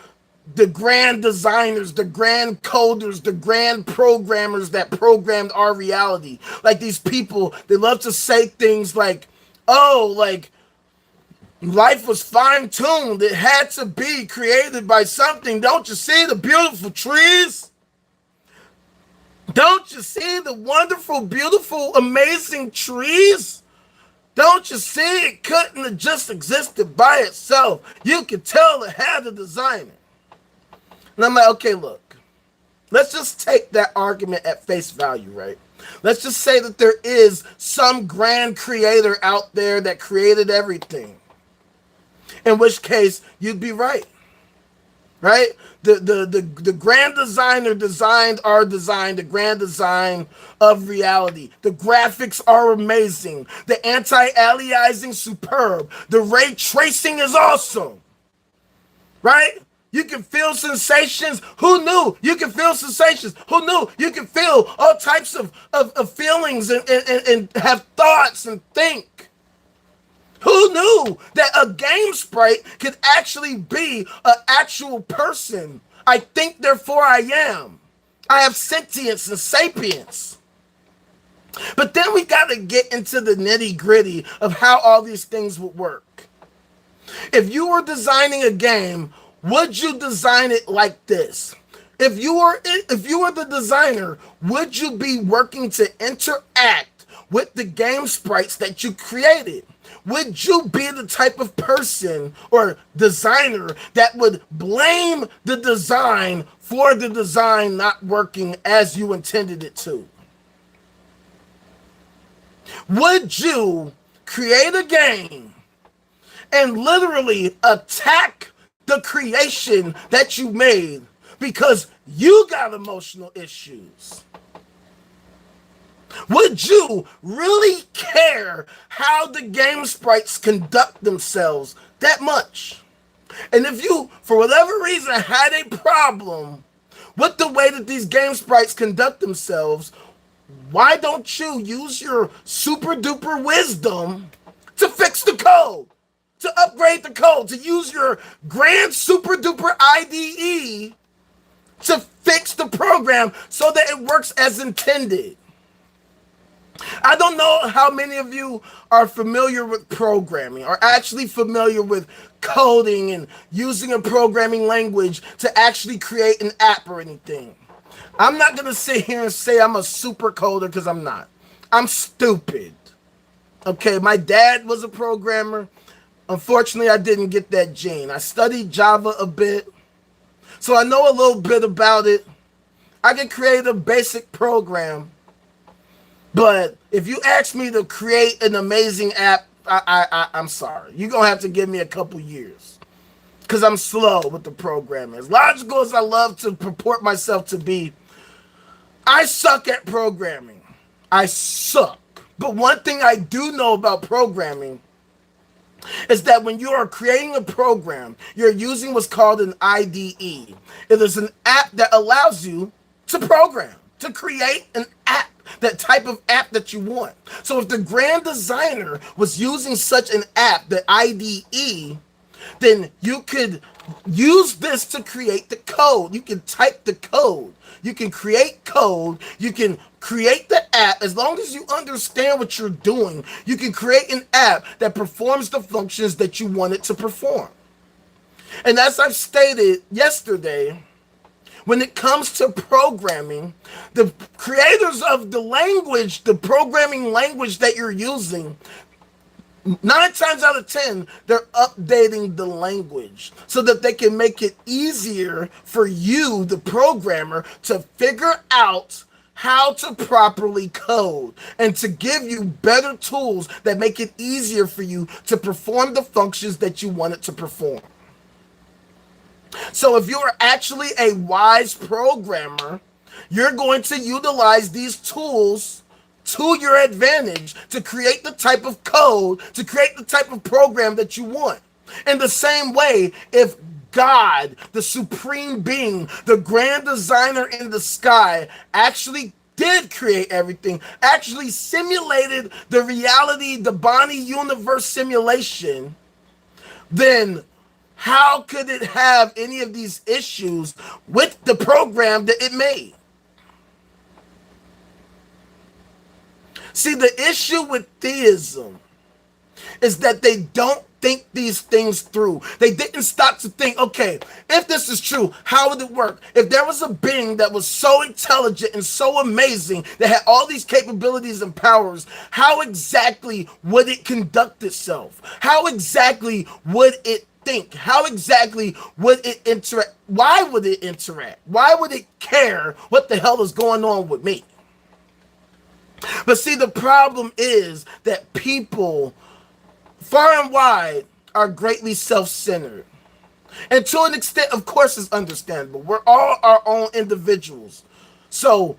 the grand designers, the grand coders, the grand programmers that programmed our reality. Like these people, they love to say things like, oh, like, life was fine-tuned. It had to be created by something. Don't you see the beautiful trees? Don't you see the wonderful, beautiful, amazing trees? Don't you see it couldn't have just existed by itself? You could tell it had a designer. And I'm like, okay, look. Let's just take that argument at face value, right? Let's just say that there is some grand creator out there that created everything. In which case, you'd be right. Right? The grand designer designed our design, the grand design of reality. The graphics are amazing. The anti-aliasing superb. The ray tracing is awesome. Right? You can feel sensations. Who knew you can feel sensations? Who knew you can feel all types of feelings and have thoughts and think? Who knew that a game sprite could actually be an actual person? I think, therefore I am. I have sentience and sapience. But then we got to get into the nitty gritty of how all these things would work. If you were designing a game, would you design it like this? If you were the designer, would you be working to interact with the game sprites that you created? Would you be the type of person or designer that would blame the design for the design not working as you intended it to? Would you create a game and literally attack the creation that you made because you got emotional issues? Would you really care how the game sprites conduct themselves that much? And if you, for whatever reason, had a problem with the way that these game sprites conduct themselves, why don't you use your super duper wisdom to fix the code, to upgrade the code, to use your grand super duper IDE to fix the program so that it works as intended? I don't know how many of you are familiar with programming, or actually familiar with coding and using a programming language to actually create an app or anything. I'm not going to sit here and say I'm a super coder, because I'm not. I'm stupid. Okay, my dad was a programmer. Unfortunately, I didn't get that gene. I studied Java a bit, so I know a little bit about it. I can create a basic program. But if you ask me to create an amazing app, I'm sorry. You're going to have to give me a couple years, because I'm slow with the programming. As logical as I love to purport myself to be, I suck at programming. I suck. But one thing I do know about programming is that when you are creating a program, you're using what's called an IDE. It is an app that allows you to program, to create an app. That type of app that you want. So if the grand designer was using such an app, the IDE, then you could use this to create the code. You can type the code. You can create code. You can create the app. As long as you understand what you're doing, you can create an app that performs the functions that you want it to perform. And as I've stated yesterday, when it comes to programming, the creators of the language, the programming language that you're using, Nine times out of 10, they're updating the language so that they can make it easier for you, the programmer, to figure out how to properly code and to give you better tools that make it easier for you to perform the functions that you want it to perform. So if you're actually a wise programmer, you're going to utilize these tools to your advantage to create the type of code, to create the type of program that you want. In the same way, if God, the supreme being, the grand designer in the sky, actually did create everything, actually simulated the reality, the Bonnie universe simulation, then how could it have any of these issues with the program that it made? See, the issue with theism is that they don't think these things through. They didn't stop to think, okay, if this is true, how would it work? If there was a being that was so intelligent and so amazing, that had all these capabilities and powers, how exactly would it conduct itself? How exactly would it think? How exactly would it interact? Why would it interact? Why would it care what the hell is going on with me? But see, the problem is that people far and wide are greatly self-centered. And to an extent, of course, it's understandable. We're all our own individuals. So,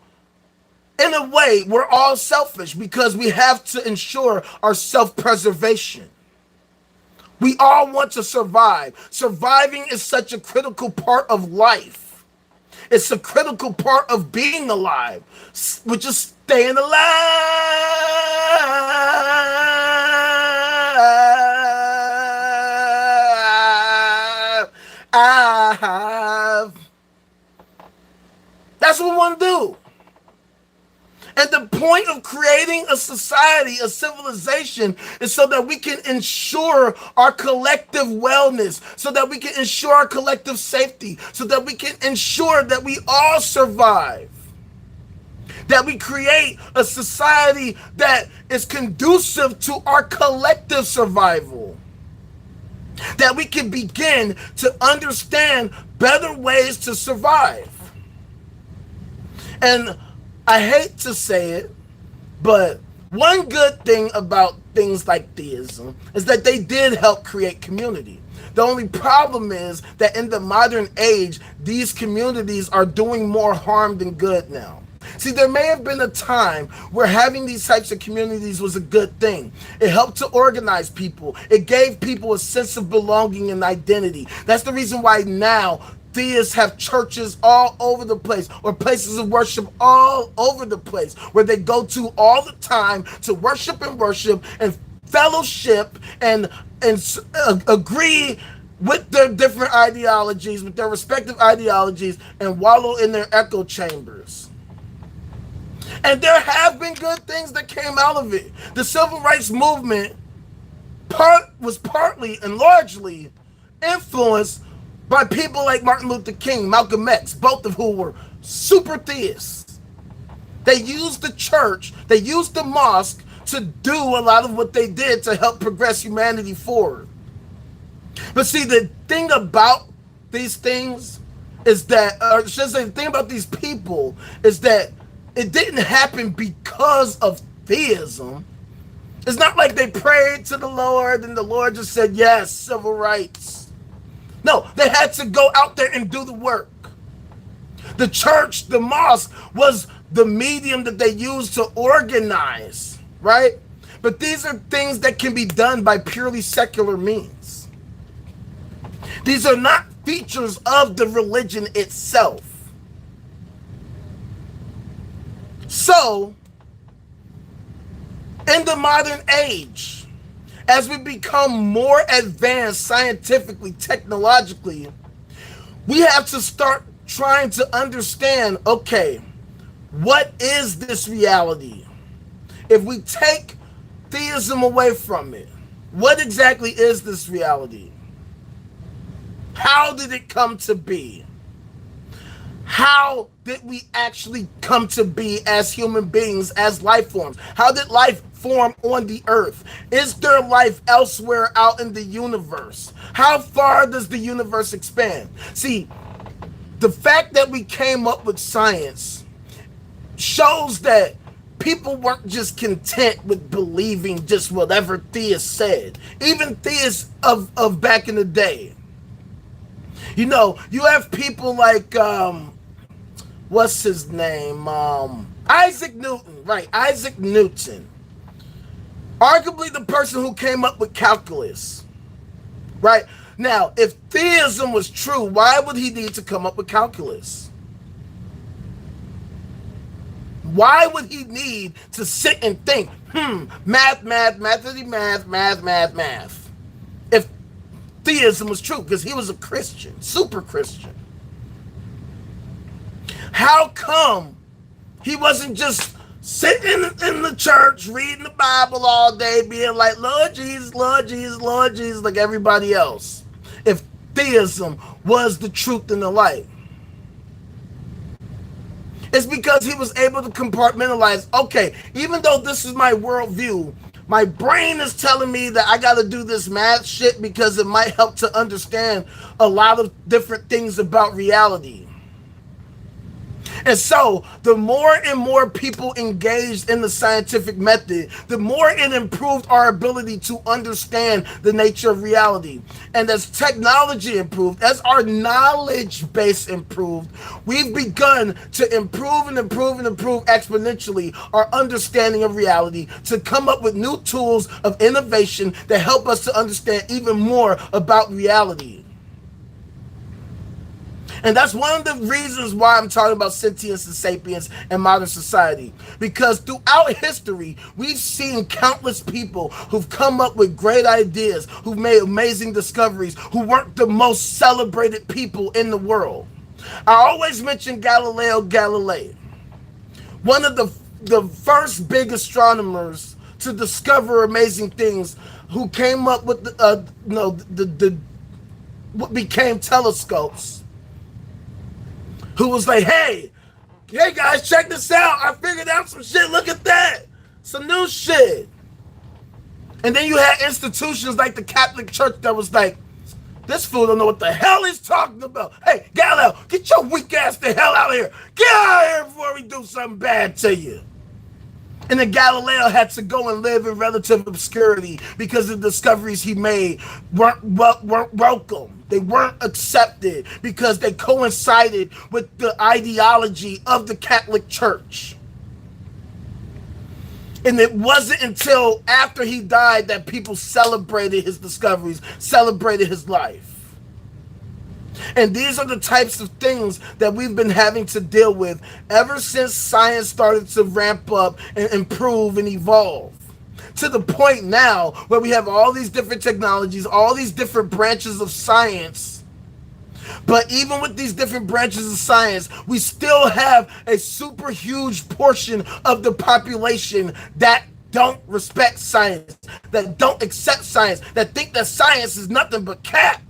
in a way, we're all selfish because we have to ensure our self-preservation. We all want to survive. Surviving is such a critical part of life. It's a critical part of being alive, which is staying alive. That's what we want to do. And the point of creating a society, a civilization, is so that we can ensure our collective wellness, so that we can ensure our collective safety, so that we can ensure that we all survive. That we create a society that is conducive to our collective survival. That we can begin to understand better ways to survive. And I hate to say it, but one good thing about things like theism is that they did help create community. The only problem is that in the modern age, these communities are doing more harm than good now. See, there may have been a time where having these types of communities was a good thing. It helped to organize people. It gave people a sense of belonging and identity. That's the reason why now theists have churches all over the place, or places of worship all over the place, where they go to all the time to worship and fellowship and agree with their different ideologies, with their respective ideologies, and wallow in their echo chambers. And there have been good things that came out of it. The civil rights movement was partly and largely influenced by people like Martin Luther King, Malcolm X, both of who were super theists. They used the church, they used the mosque to do a lot of what they did to help progress humanity forward. But see, the thing about these things is that, or should I say, the thing about these people is that it didn't happen because of theism. It's not like they prayed to the Lord and the Lord just said, yes, civil rights. No, they had to go out there and do the work. The church, the mosque, was the medium that they used to organize, right? But these are things that can be done by purely secular means. These are not features of the religion itself. So, in the modern age, as we become more advanced scientifically, technologically, we have to start trying to understand, okay, what is this reality? If we take theism away from it, what exactly is this reality? How did it come to be? How did we actually come to be as human beings, as life forms? How did life form on the earth? Is there life elsewhere out in the universe? How far does the universe expand? See, the fact that we came up with science shows that people weren't just content with believing just whatever theists said. Even theists of back in the day. You know, you have people like, what's his name? Isaac Newton, right? Isaac Newton. Arguably the person who came up with calculus, right? Now, if theism was true, why would he need to come up with calculus? Why would he need to sit and think, math, if theism was true? Because he was a Christian, super Christian. How come he wasn't just sitting in the church reading the Bible all day being like, Lord Jesus, Lord Jesus, Lord Jesus, like everybody else, if theism was the truth and the light? It's because he was able to compartmentalize, okay, even though this is my worldview, my brain is telling me that I got to do this math shit because it might help to understand a lot of different things about reality. And so the more and more people engaged in the scientific method, the more it improved our ability to understand the nature of reality. And as technology improved, as our knowledge base improved, we've begun to improve exponentially our understanding of reality, to come up with new tools of innovation that help us to understand even more about reality. And that's one of the reasons why I'm talking about sentience and sapience in modern society. Because throughout history, we've seen countless people who've come up with great ideas, who've made amazing discoveries, who weren't the most celebrated people in the world. I always mention Galileo Galilei, one of the first big astronomers to discover amazing things, who came up with what became telescopes. Who was like, hey guys, check this out. I figured out some shit. Look at that. Some new shit. And then you had institutions like the Catholic Church that was like, this fool don't know what the hell he's talking about. Hey, Galileo, get your weak ass the hell out of here. Get out of here before we do something bad to you. And then Galileo had to go and live in relative obscurity because the discoveries he made weren't welcome. They weren't accepted because they coincided with the ideology of the Catholic Church. And it wasn't until after he died that people celebrated his discoveries, celebrated his life. And these are the types of things that we've been having to deal with ever since science started to ramp up and improve and evolve. To the point now where we have all these different technologies, all these different branches of science. But even with these different branches of science, we still have a super huge portion of the population that don't respect science, that don't accept science, that think that science is nothing but cap.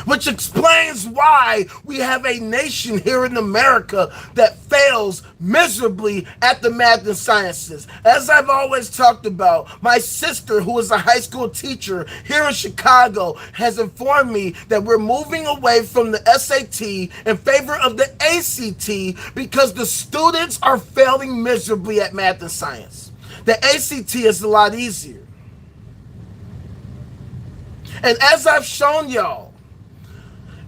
Which explains why we have a nation here in America that fails miserably at the math and sciences. As I've always talked about, my sister, who is a high school teacher here in Chicago, has informed me that we're moving away from the SAT in favor of the ACT because the students are failing miserably at math and science. The ACT is a lot easier. And as I've shown y'all,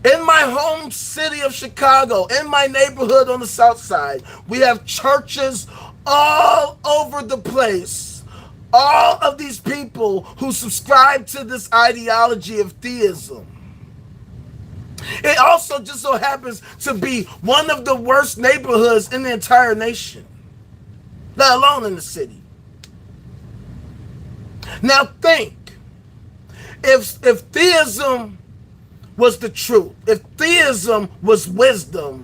in my home city of Chicago, in my neighborhood on the south side, we have churches all over the place. All of these people who subscribe to this ideology of theism. It also just so happens to be one of the worst neighborhoods in the entire nation, let alone in the city. Now think, if theism was the truth, if theism was wisdom,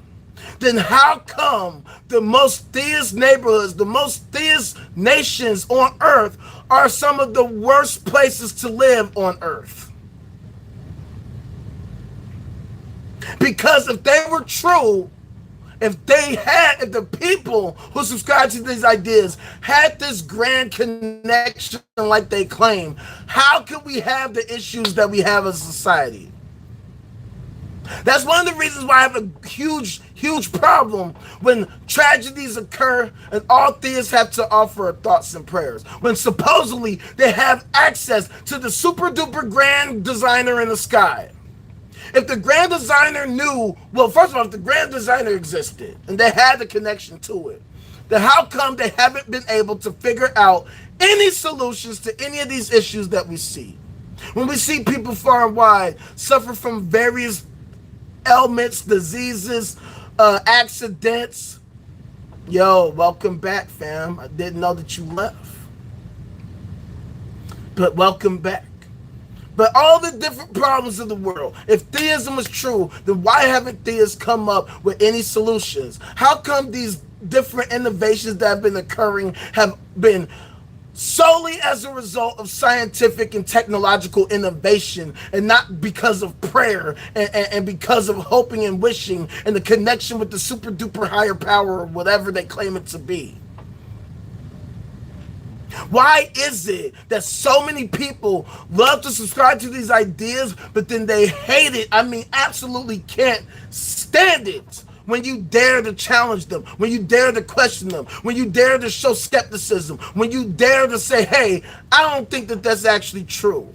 then how come the most theist neighborhoods, the most theist nations on earth are some of the worst places to live on earth? Because if they were true, if the people who subscribe to these ideas had this grand connection like they claim, how could we have the issues that we have as a society? That's one of the reasons why I have a huge problem when tragedies occur and all theists have to offer thoughts and prayers, when supposedly they have access to the super duper grand designer in the sky. If the grand designer knew, well, first of all, if the grand designer existed and they had the connection to it, then how come they haven't been able to figure out any solutions to any of these issues that we see? When we see people far and wide suffer from various ailments, diseases, accidents. Yo, welcome back, fam. I didn't know that you left, but welcome back. But all the different problems of the world, if theism is true, then why haven't theists come up with any solutions? How come these different innovations that have been occurring have been solely as a result of scientific and technological innovation, and not because of prayer and because of hoping and wishing and the connection with the super duper higher power or whatever they claim it to be? Why is it that so many people love to subscribe to these ideas, but then they hate it? I mean, absolutely can't stand it when you dare to challenge them, when you dare to question them, when you dare to show skepticism, when you dare to say, hey, I don't think that that's actually true.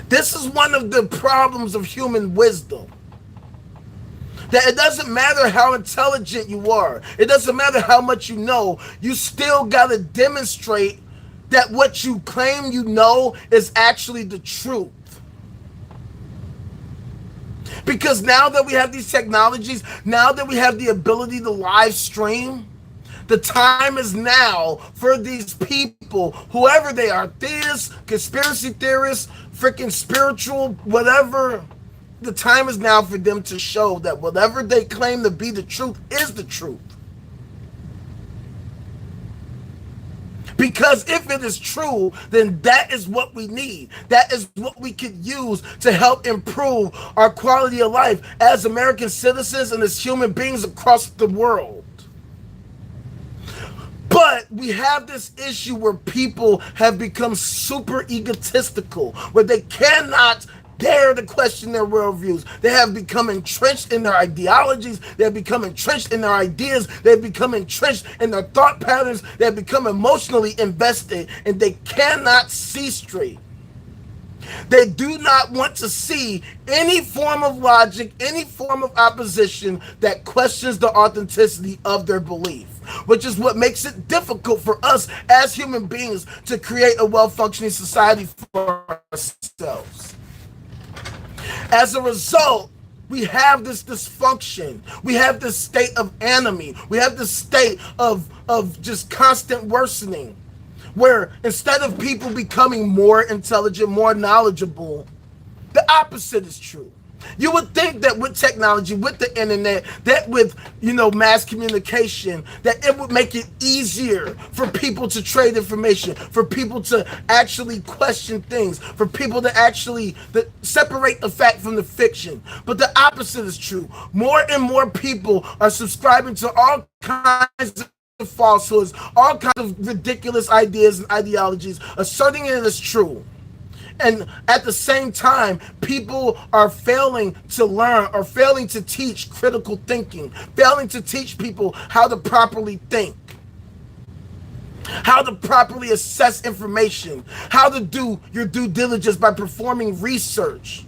This is one of the problems of human wisdom. That it doesn't matter how intelligent you are. It doesn't matter how much you know. You still got to demonstrate that what you claim you know is actually the truth. Because now that we have these technologies, now that we have the ability to live stream, the time is now for these people, whoever they are, theists, conspiracy theorists, freaking spiritual, whatever. The time is now for them to show that whatever they claim to be the truth is the truth. Because if it is true, then that is what we need. That is what we could use to help improve our quality of life as American citizens and as human beings across the world. But we have this issue where people have become super egotistical, where they cannot dare to question their worldviews. They have become entrenched in their ideologies. They have become entrenched in their ideas. They have become entrenched in their thought patterns. They have become emotionally invested, and they cannot see straight. They do not want to see any form of logic, any form of opposition that questions the authenticity of their belief, which is what makes it difficult for us as human beings to create a well-functioning society for ourselves. As a result, we have this dysfunction. We have this state of anomie. We have this state of just constant worsening, where instead of people becoming more intelligent, more knowledgeable, the opposite is true. You would think that with technology, with the internet, that with, mass communication, that it would make it easier for people to trade information, for people to actually question things, for people to actually separate the fact from the fiction. But the opposite is true. More and more people are subscribing to all kinds of falsehoods, all kinds of ridiculous ideas and ideologies, asserting it as true. And at the same time, people are failing to learn or failing to teach critical thinking, failing to teach people how to properly think, how to properly assess information, how to do your due diligence by performing research,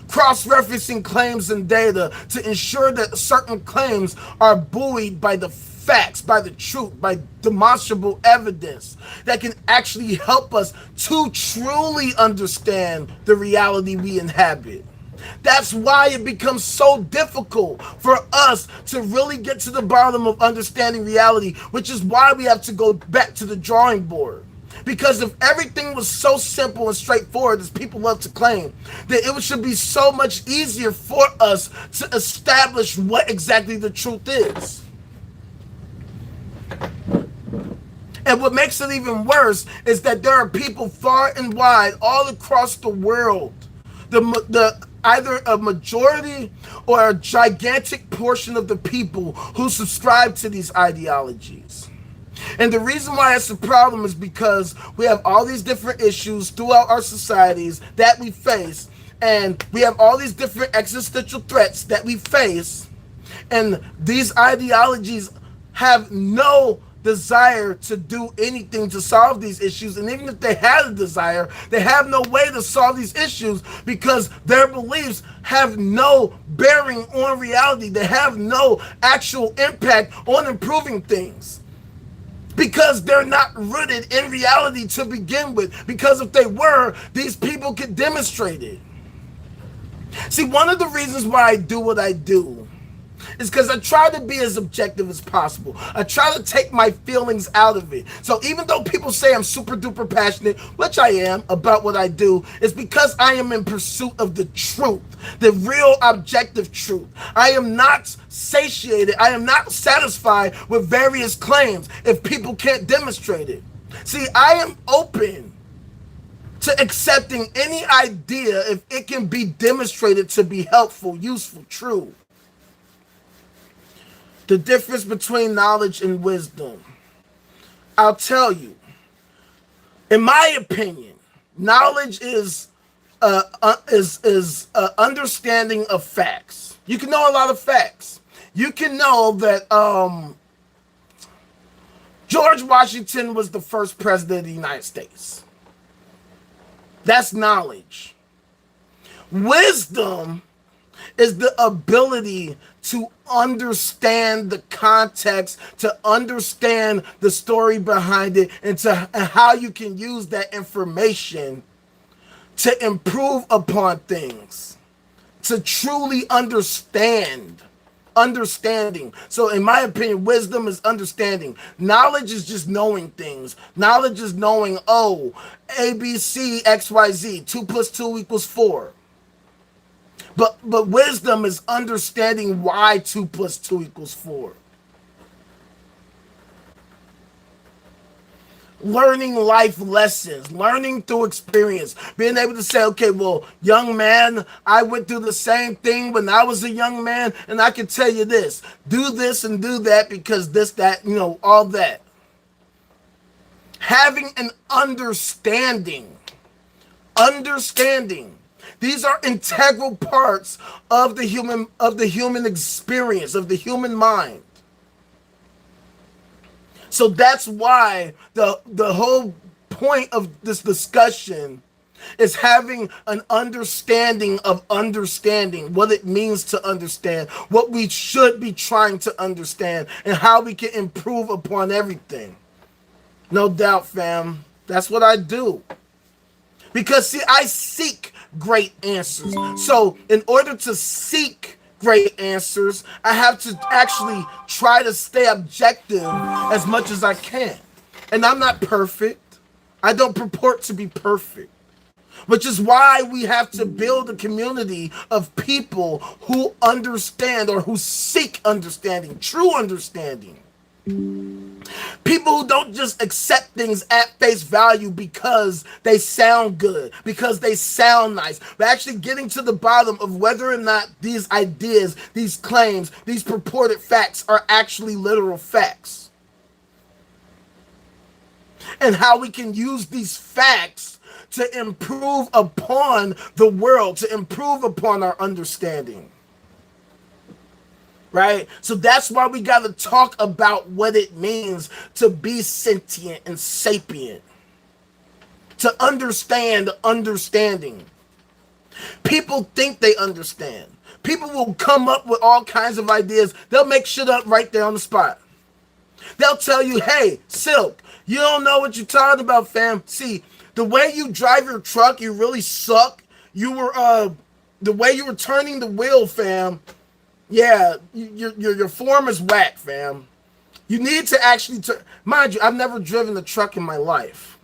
cross-referencing claims and data to ensure that certain claims are buoyed by the facts, by the truth, by demonstrable evidence that can actually help us to truly understand the reality we inhabit. That's why it becomes so difficult for us to really get to the bottom of understanding reality, which is why we have to go back to the drawing board. Because if everything was so simple and straightforward, as people love to claim, then it should be so much easier for us to establish what exactly the truth is. And what makes it even worse is that there are people far and wide, all across the world, the either a majority or a gigantic portion of the people who subscribe to these ideologies. And the reason why it's a problem is because we have all these different issues throughout our societies that we face, and we have all these different existential threats that we face, and these ideologies have no desire to do anything to solve these issues. And even if they had a desire, they have no way to solve these issues because their beliefs have no bearing on reality. They have no actual impact on improving things because they're not rooted in reality to begin with. Because if they were, these people could demonstrate it. See, one of the reasons why I do what I do is because I try to be as objective as possible. I try to take my feelings out of it. So even though people say I'm super duper passionate, which I am about what I do, it's because I am in pursuit of the truth, the real objective truth. I am not satiated. I am not satisfied with various claims if people can't demonstrate it. See, I am open to accepting any idea if it can be demonstrated to be helpful, useful, true. The difference between knowledge and wisdom. I'll tell you. In my opinion, knowledge is understanding of facts. You can know a lot of facts. You can know that George Washington was the first president of the United States. That's knowledge. Wisdom is the ability to understand the context, to understand the story behind it, and how you can use that information to improve upon things, to truly understanding. So in my opinion, wisdom is understanding. Knowledge is just knowing things. Knowledge is knowing, A, B, C, X, Y, Z, 2 + 2 = 4. But wisdom is understanding why 2 + 2 = 4. Learning life lessons, learning through experience, being able to say, okay, well, young man, I went through the same thing when I was a young man, and I can tell you this, do this and do that because this, that, all that. Having an understanding. These are integral parts of the human experience, of the human mind. So that's why the whole point of this discussion is having an understanding of understanding, what it means to understand, what we should be trying to understand, and how we can improve upon everything. No doubt, fam. That's what I do. Because, see, I seek great answers. So in order to seek great answers, I have to actually try to stay objective as much as I can. And I'm not perfect. I don't purport to be perfect. Which is why we have to build a community of people who understand or who seek understanding, true understanding. People who don't just accept things at face value because they sound good, because they sound nice, but actually getting to the bottom of whether or not these ideas, these claims, these purported facts are actually literal facts. And how we can use these facts to improve upon the world, to improve upon our understanding. Right? So that's why we got to talk about what it means to be sentient and sapient. To understand understanding. People think they understand. People will come up with all kinds of ideas. They'll make shit up right there on the spot. They'll tell you, hey, Silk, you don't know what you're talking about, fam. See, the way you drive your truck, you really suck. The way you were turning the wheel, fam, yeah, your form is whack, fam. You need to actually mind you, I've never driven a truck in my life,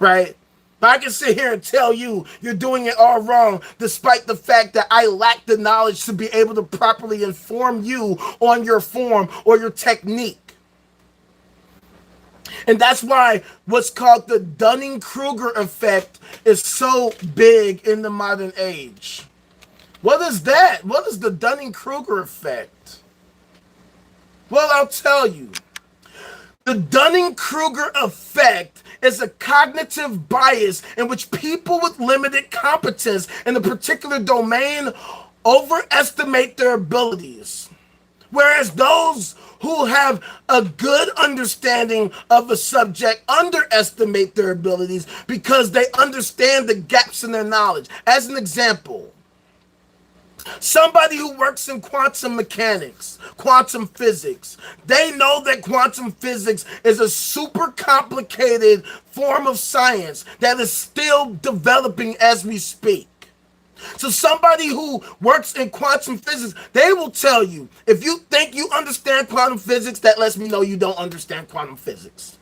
right? But I can sit here and tell you you're doing it all wrong, despite the fact that I lack the knowledge to be able to properly inform you on your form or your technique. And that's why what's called the Dunning-Kruger effect is so big in the modern age. What is that? What is the Dunning-Kruger effect? Well, I'll tell you. The Dunning-Kruger effect is a cognitive bias in which people with limited competence in a particular domain overestimate their abilities, whereas those who have a good understanding of a subject underestimate their abilities because they understand the gaps in their knowledge. As an example, somebody who works in quantum mechanics, quantum physics, they know that quantum physics is a super complicated form of science that is still developing as we speak. So somebody who works in quantum physics, they will tell you, if you think you understand quantum physics, that lets me know you don't understand quantum physics.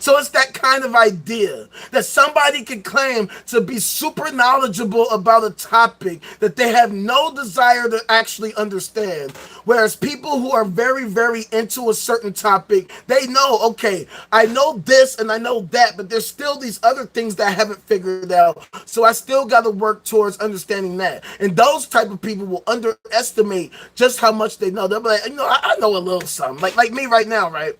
So it's that kind of idea that somebody can claim to be super knowledgeable about a topic that they have no desire to actually understand. Whereas people who are very, very into a certain topic, they know, okay, I know this and I know that, but there's still these other things that I haven't figured out. So I still got to work towards understanding that. And those type of people will underestimate just how much they know. They'll be like, I know a little something. Like me right now, right?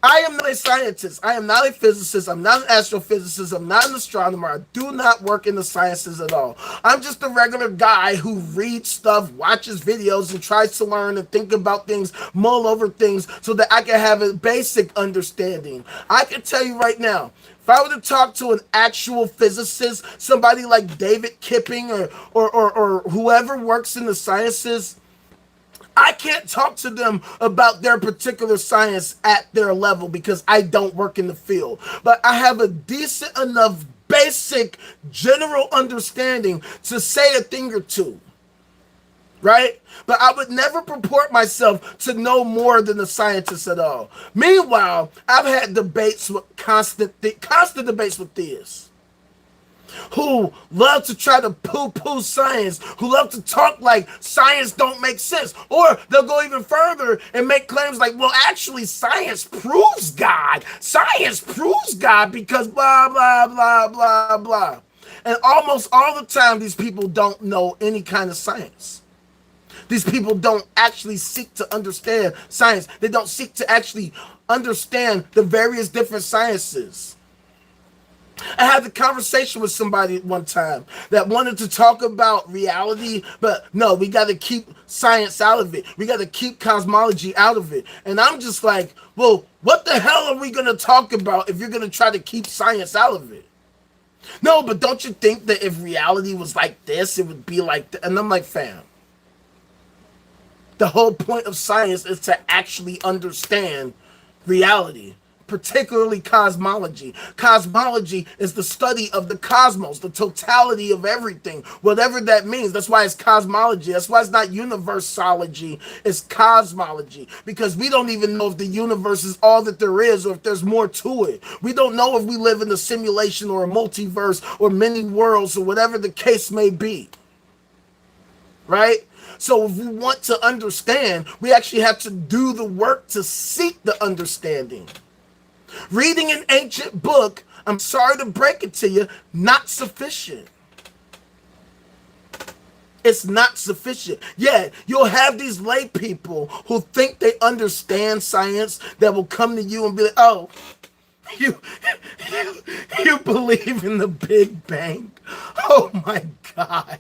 I am not a scientist. I am not a physicist. I'm not an astrophysicist. I'm not an astronomer. I do not work in the sciences at all. I'm just a regular guy who reads stuff, watches videos, and tries to learn and think about things, mull over things so that I can have a basic understanding. I can tell you right now, if I were to talk to an actual physicist, somebody like David Kipping or whoever works in the sciences, I can't talk to them about their particular science at their level because I don't work in the field. But I have a decent enough basic general understanding to say a thing or two, right? But I would never purport myself to know more than a scientist at all. Meanwhile, I've had debates with constant debates with theists who love to try to poo-poo science, who love to talk like science don't make sense. Or they'll go even further and make claims like, well, actually, science proves God. Science proves God because blah, blah, blah, blah, blah. And almost all the time, these people don't know any kind of science. These people don't actually seek to understand science. They don't seek to actually understand the various different sciences. I had a conversation with somebody one time that wanted to talk about reality, but no, we got to keep science out of it. We got to keep cosmology out of it. And I'm just like, well, what the hell are we going to talk about if you're going to try to keep science out of it? No, but don't you think that if reality was like this, it would be like that? And I'm like, fam, the whole point of science is to actually understand reality, particularly cosmology. Cosmology is the study of the cosmos, the totality of everything, whatever that means. That's why it's cosmology. That's why it's not universology, it's cosmology, because we don't even know if the universe is all that there is or if there's more to it. We don't know if we live in a simulation or a multiverse or many worlds or whatever the case may be, right? So if we want to understand, we actually have to do the work to seek the understanding. Reading an ancient book, I'm sorry to break it to you, not sufficient. It's not sufficient. Yeah, you'll have these lay people who think they understand science that will come to you and be like, oh, you believe in the Big Bang? Oh my God.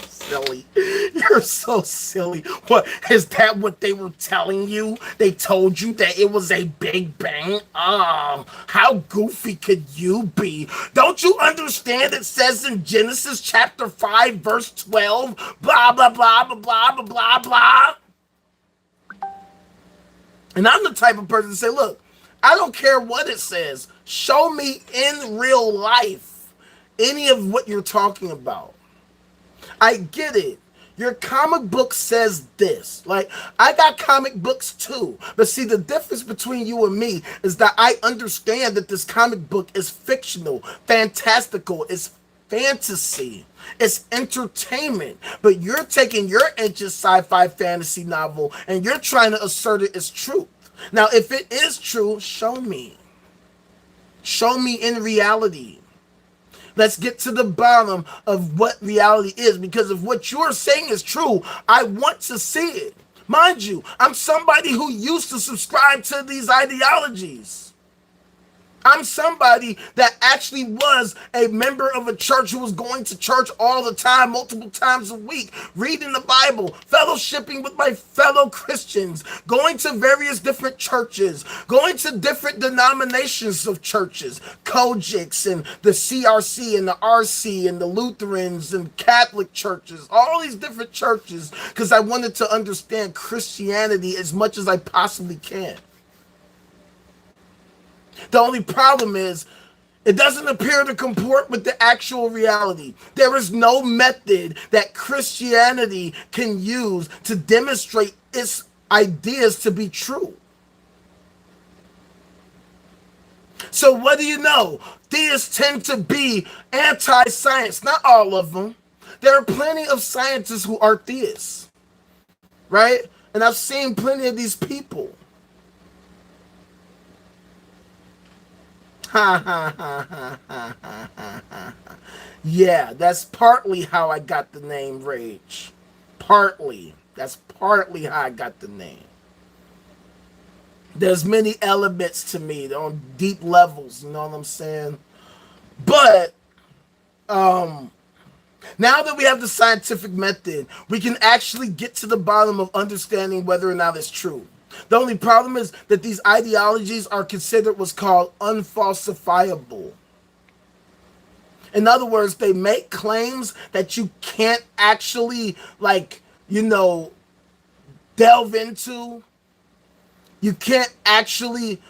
Silly. You're so silly. What, is that what they were telling you? They told you that it was a Big Bang? Oh, how goofy could you be? Don't you understand it says in Genesis chapter 5 verse 12 blah blah blah blah blah blah blah blah? And I'm the type of person to say, look, I don't care what it says. Show me in real life any of what you're talking about. I get it. Your comic book says this. Like, I got comic books too. But see, the difference between you and me is that I understand that this comic book is fictional, fantastical, it's fantasy, it's entertainment. But you're taking your ancient sci-fi fantasy novel and you're trying to assert it as truth. Now, if it is true, show me. Show me in reality. Let's get to the bottom of what reality is, because if what you're saying is true, I want to see it. Mind you, I'm somebody who used to subscribe to these ideologies. I'm somebody that actually was a member of a church who was going to church all the time, multiple times a week, reading the Bible, fellowshipping with my fellow Christians, going to various different churches, going to different denominations of churches, Kojics and the CRC and the RC and the Lutherans and Catholic churches, all these different churches, because I wanted to understand Christianity as much as I possibly can. The only problem is it doesn't appear to comport with the actual reality. There is no method that Christianity can use to demonstrate its ideas to be true. So what do you know? Theists tend to be anti-science. Not all of them. There are plenty of scientists who are theists, right? And I've seen plenty of these people. Yeah, that's partly how I got the name Rage. Partly. That's partly how I got the name. There's many elements to me on deep levels, you know what I'm saying? But now that we have the scientific method, we can actually get to the bottom of understanding whether or not it's true. The only problem is that these ideologies are considered what's called unfalsifiable. In other words, they make claims that you can't actually, delve into. You can't actually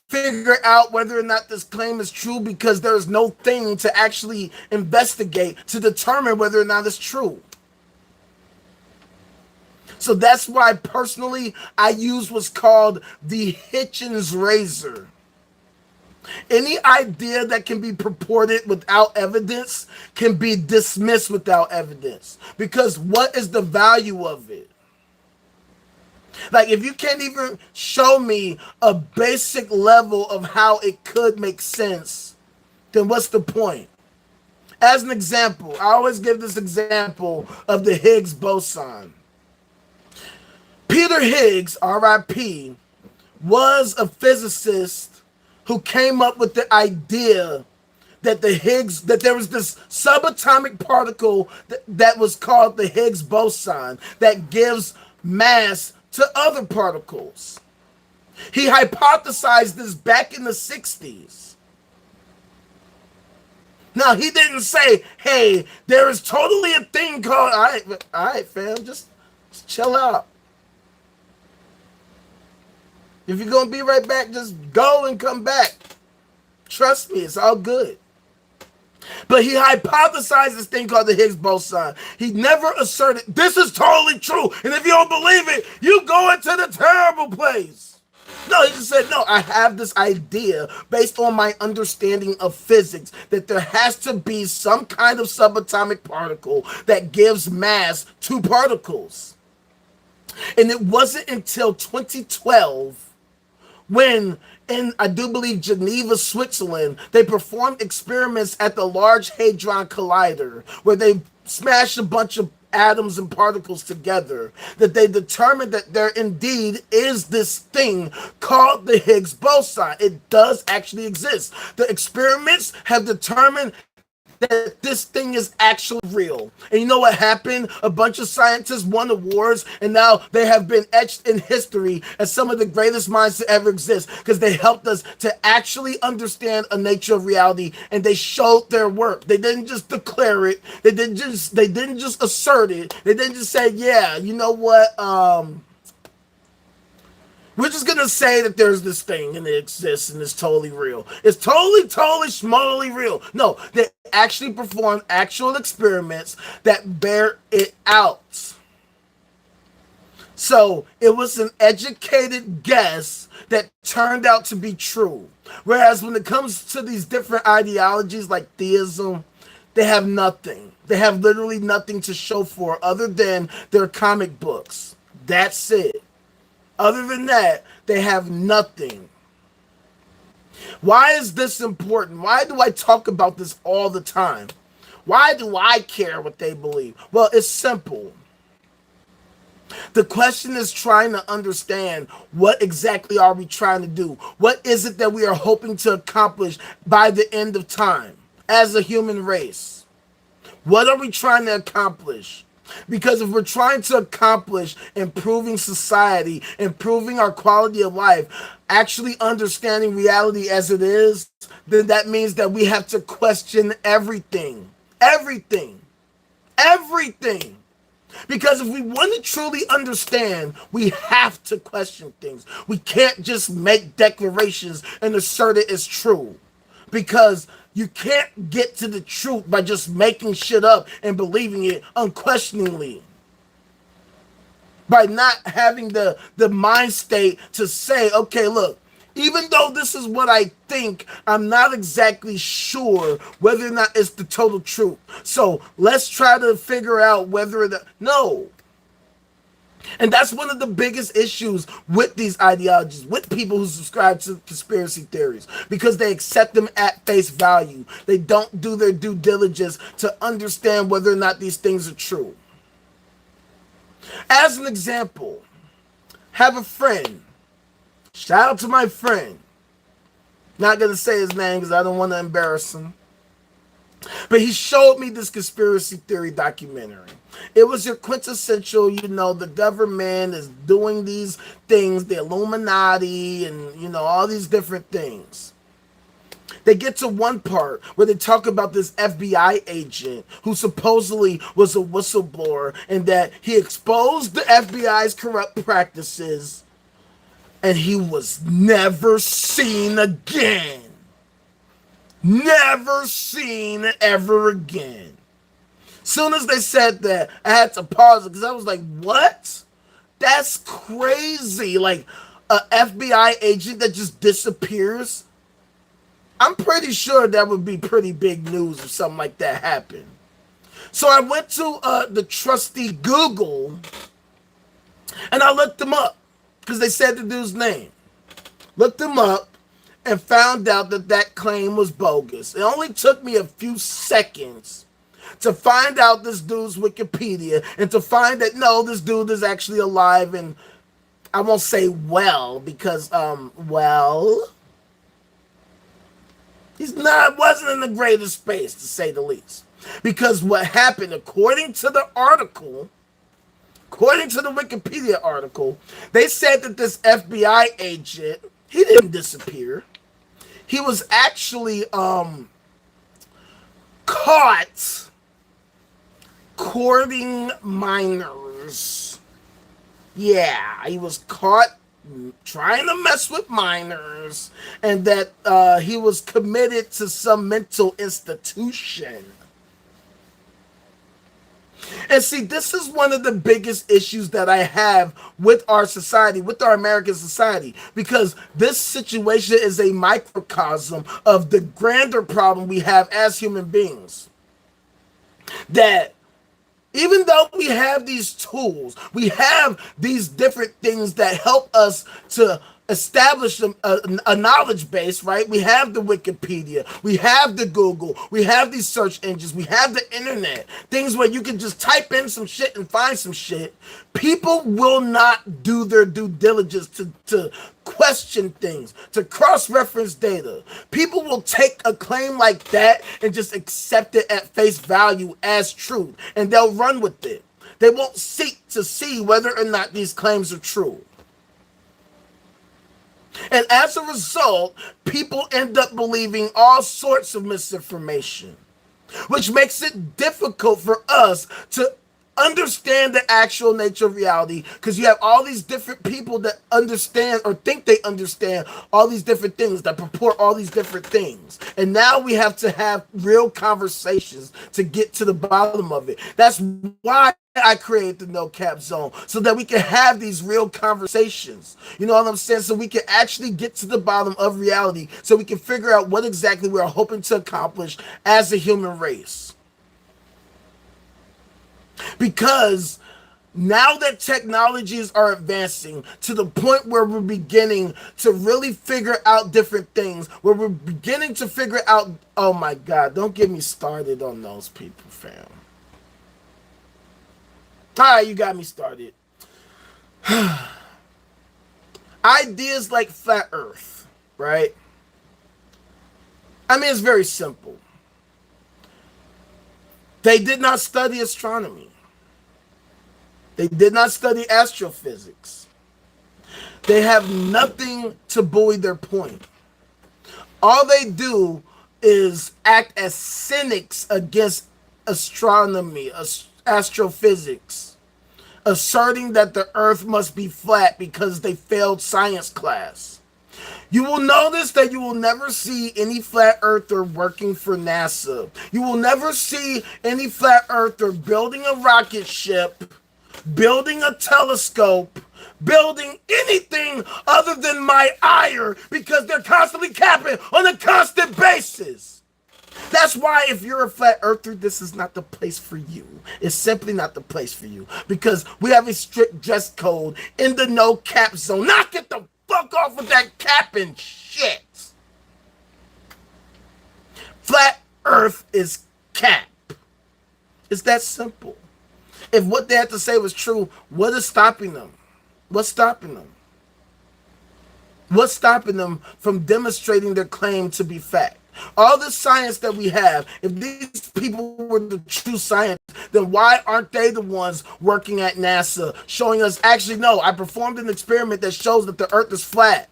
figure out whether or not this claim is true because there's no thing to actually investigate to determine whether or not it's true. So that's why personally I use what's called the Hitchens razor. Any idea that can be purported without evidence can be dismissed without evidence. Because what is the value of it? Like, if you can't even show me a basic level of how it could make sense, then what's the point? As an example, I always give this example of the Higgs boson. Peter Higgs, R.I.P., was a physicist who came up with the idea that there was this subatomic particle that was called the Higgs boson that gives mass to other particles. He hypothesized this back in the 60s. Now, he didn't say, hey, there is totally a thing called, all right, fam, just chill out. If you're going to be right back, just go and come back. Trust me, it's all good. But he hypothesized this thing called the Higgs boson. He never asserted, this is totally true. And if you don't believe it, you go into the terrible place. No, he just said, no, I have this idea based on my understanding of physics that there has to be some kind of subatomic particle that gives mass to particles. And it wasn't until 2012 when, in, I do believe, Geneva, Switzerland, they performed experiments at the Large Hadron Collider where they smashed a bunch of atoms and particles together, that they determined that there indeed is this thing called the Higgs boson. It does actually exist. The experiments have determined that this thing is actually real. And you know what happened? A bunch of scientists won awards, and now they have been etched in history as some of the greatest minds to ever exist because they helped us to actually understand a nature of reality, and they showed their work. They didn't just declare it. They didn't just assert it. They didn't just say, yeah, you know what? We're just going to say that there's this thing and it exists and it's totally real. It's totally real. No, they actually performed actual experiments that bear it out. So it was an educated guess that turned out to be true. Whereas when it comes to these different ideologies like theism, they have nothing. They have literally nothing to show for other than their comic books. That's it. Other than that, they have nothing. Why is this important? Why do I talk about this all the time? Why do I care what they believe? Well, it's simple. The question is trying to understand, what exactly are we trying to do? What is it that we are hoping to accomplish by the end of time as a human race? What are we trying to accomplish? Because if we're trying to accomplish improving society, improving our quality of life, actually understanding reality as it is, then that means that we have to question everything. Everything. Everything. Because if we want to truly understand, we have to question things. We can't just make declarations and assert it as true. Because you can't get to the truth by just making shit up and believing it unquestioningly. By not having the mind state to say, okay, look, even though this is what I think, I'm not exactly sure whether or not it's the total truth. So let's try to figure out whether no. And that's one of the biggest issues with these ideologies, with people who subscribe to conspiracy theories, because they accept them at face value. They don't do their due diligence to understand whether or not these things are true. As an example, have a friend. Shout out to my friend. Not going to say his name because I don't want to embarrass him. But he showed me this conspiracy theory documentary. It was your quintessential, the government is doing these things, the Illuminati and, all these different things. They get to one part where they talk about this FBI agent who supposedly was a whistleblower and that he exposed the FBI's corrupt practices and he was never seen again. Never seen ever again. Soon as they said that, I had to pause it because I was like, what? That's crazy. Like, a FBI agent that just disappears? I'm pretty sure that would be pretty big news if something like that happened. So I went to the trusty Google and I looked him up because they said the dude's name. Looked him up and found out that claim was bogus. It only took me a few seconds to find out this dude's Wikipedia and to find that, no, this dude is actually alive and I won't say well because, wasn't in the greatest space, to say the least. Because what happened, according to the Wikipedia article, they said that this FBI agent, he didn't disappear. He was actually caught courting minors. Yeah, he was caught trying to mess with minors, and that he was committed to some mental institution. And see, this is one of the biggest issues that I have with our society, with our American society, because this situation is a microcosm of the grander problem we have as human beings. That even though we have these tools, we have these different things that help us to establish a knowledge base, right? We have the Wikipedia, we have the Google, we have these search engines, we have the internet, things where you can just type in some shit and find some shit. People will not do their due diligence to question things, to cross-reference data. People will take a claim like that and just accept it at face value as truth, and they'll run with it. They won't seek to see whether or not these claims are true. And as a result, people end up believing all sorts of misinformation, which makes it difficult for us to understand the actual nature of reality, because you have all these different people that understand or think they understand all these different things, that purport all these different things. And now we have to have real conversations to get to the bottom of it. That's why I created the No Cap Zone, so that we can have these real conversations. You know what I'm saying? So we can actually get to the bottom of reality, so we can figure out what exactly we're hoping to accomplish as a human race. Because Now that technologies are advancing to the point where we're beginning to really figure out different things, where we're beginning to figure out, oh my God, don't get me started on those people, fam. All right, you got me started. Ideas like flat Earth, right? I mean, it's very simple. They did not study astronomy. They did not study astrophysics. They have nothing to buoy their point. All they do is act as cynics against astronomy, astrophysics, asserting that the earth must be flat because they failed science class. You will notice that you will never see any flat earther working for NASA. You will never see any flat earther building a rocket ship, building a telescope, building anything other than my ire, because they're constantly capping on a constant basis. That's why if you're a flat earther, this is not the place for you. It's simply not the place for you, because we have a strict dress code in the no cap zone. Knock it the fuck off with that capping shit. Flat earth is cap. It's that simple. If what they had to say was true, what is stopping them? What's stopping them? What's stopping them from demonstrating their claim to be fact? All the science that we have, if these people were the true science, then why aren't they the ones working at NASA showing us, actually, no, I performed an experiment that shows that the earth is flat.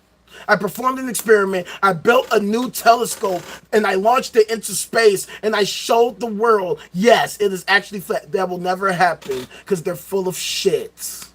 I performed an experiment, I built a new telescope, and I launched it into space, and I showed the world, yes, it is actually flat. That will never happen, because they're full of shit.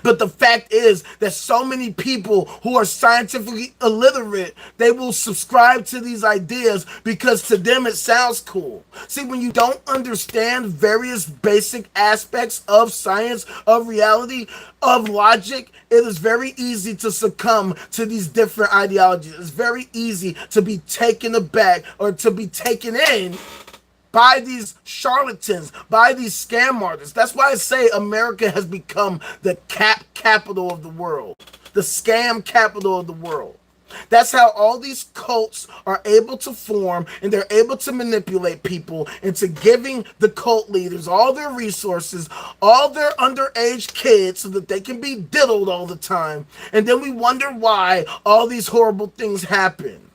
But the fact is that so many people who are scientifically illiterate, they will subscribe to these ideas because to them it sounds cool. See, when you don't understand various basic aspects of science, of reality, of logic, it is very easy to succumb to these different ideologies. It's very easy to be taken aback or to be taken in by these charlatans, by these scam artists. That's why I say America has become the capital of the world, the scam capital of the world. That's how all these cults are able to form, and they're able to manipulate people into giving the cult leaders all their resources, all their underage kids, so that they can be diddled all the time. And then we wonder why all these horrible things happen.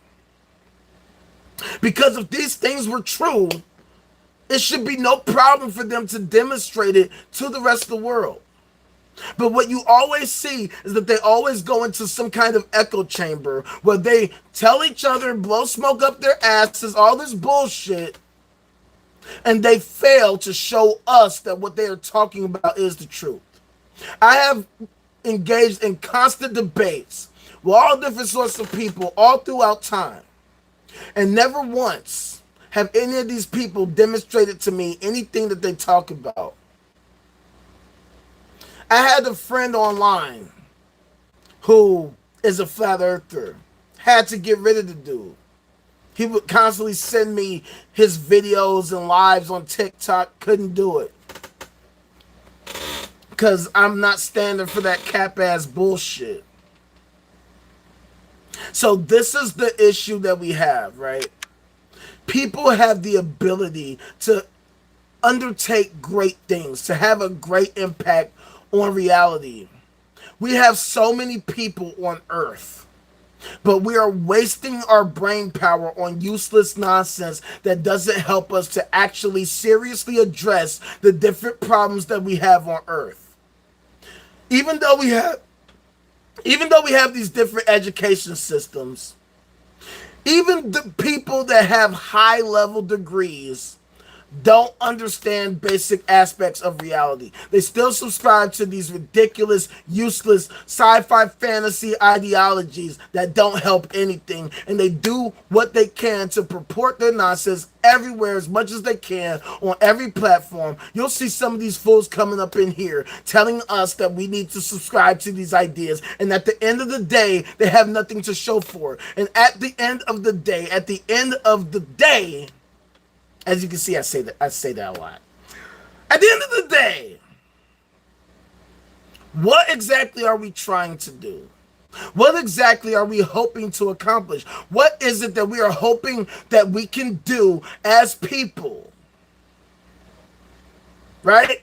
Because if these things were true, it should be no problem for them to demonstrate it to the rest of the world. But what you always see is that they always go into some kind of echo chamber where they tell each other, blow smoke up their asses, all this bullshit, and they fail to show us that what they are talking about is the truth. I have engaged in constant debates with all different sorts of people all throughout time, and never once have any of these people demonstrated to me anything that they talk about. I had a friend online who is a flat earther. Had to get rid of the dude. He would constantly send me his videos and lives on TikTok. Couldn't do it. Because I'm not standing for that cap-ass bullshit. So this is the issue that we have, right? People have the ability to undertake great things, to have a great impact on reality. We have so many people on Earth, but we are wasting our brain power on useless nonsense that doesn't help us to actually seriously address the different problems that we have on Earth. Even though we have these different education systems, even the people that have high-level degrees don't understand basic aspects of reality. They still subscribe to these ridiculous, useless sci-fi fantasy ideologies that don't help anything, and they do what they can to purport their nonsense everywhere as much as they can on every platform. You'll see some of these fools coming up in here telling us that we need to subscribe to these ideas, and at the end of the day, they have nothing to show for it. And at the end of the day, as you can see, I say that a lot. At the end of the day, what exactly are we trying to do? What exactly are we hoping to accomplish? What is it that we are hoping that we can do as people? Right?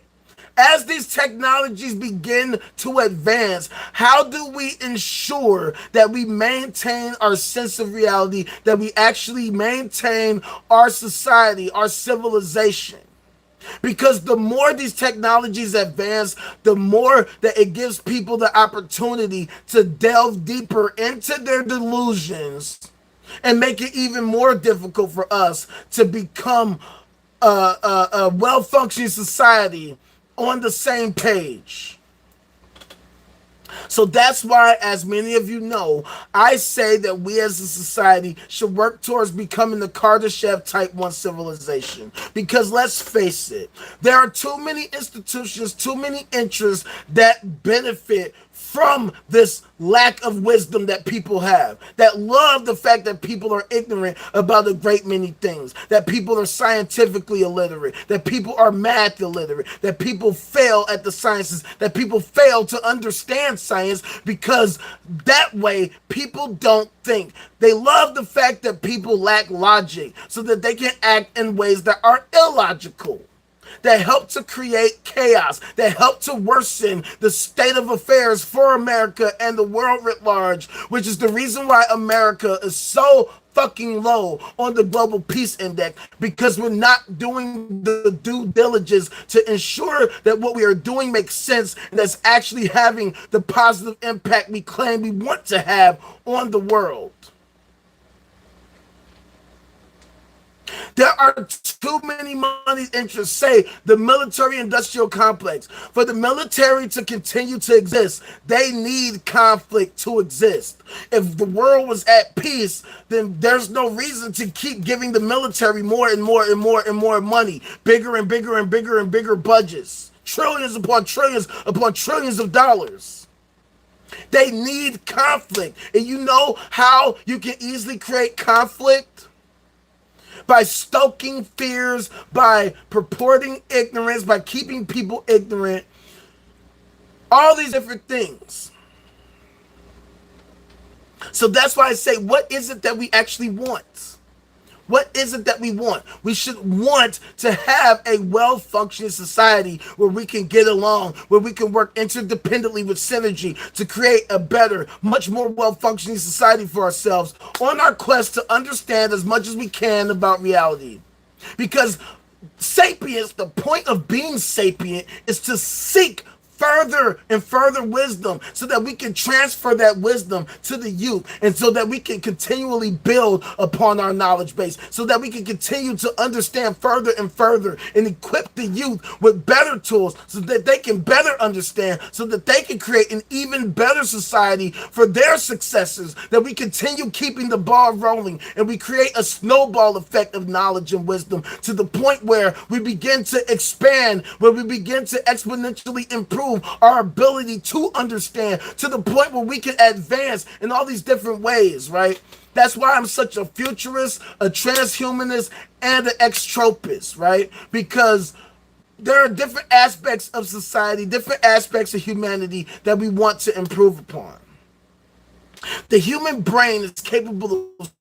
As these technologies begin to advance, how do we ensure that we maintain our sense of reality, that we actually maintain our society, our civilization? Because the more these technologies advance, the more that it gives people the opportunity to delve deeper into their delusions and make it even more difficult for us to become a well-functioning society on the same page. So that's why, as many of you know, I say that we as a society should work towards becoming the Kardashev Type 1 civilization. Because let's face it, there are too many institutions, too many interests that benefit from this lack of wisdom that people have, that love the fact that people are ignorant about a great many things, that people are scientifically illiterate, that people are math illiterate, that people fail at the sciences, that people fail to understand science, because that way people don't think. They love the fact that people lack logic so that they can act in ways that are illogical, that help to create chaos, that help to worsen the state of affairs for America and the world writ large, which is the reason why America is so fucking low on the global peace index, because we're not doing the due diligence to ensure that what we are doing makes sense and that's actually having the positive impact we claim we want to have on the world. There are too many money interests, say the military-industrial complex. For the military to continue to exist, they need conflict to exist. If the world was at peace, then there's no reason to keep giving the military more and more and more and more money, bigger and bigger and bigger and bigger budgets, trillions upon trillions of dollars. They need conflict. And you know how you can easily create conflict? By stoking fears, by purporting ignorance, by keeping people ignorant, all these different things. So that's why I say, what is it that we actually want? What is it that we want? We should want to have a well-functioning society where we can get along, where we can work interdependently with synergy to create a better, much more well-functioning society for ourselves on our quest to understand as much as we can about reality. Because sapience, the point of being sapient, is to seek further and further wisdom so that we can transfer that wisdom to the youth, and so that we can continually build upon our knowledge base, so that we can continue to understand further and further and equip the youth with better tools so that they can better understand, so that they can create an even better society for their successors, that we continue keeping the ball rolling and we create a snowball effect of knowledge and wisdom to the point where we begin to expand, where we begin to exponentially improve our ability to understand, to the point where we can advance in all these different ways, right? That's why I'm such a futurist, a transhumanist, and an extropist, right? Because there are different aspects of society, different aspects of humanity that we want to improve upon. The human brain is capable of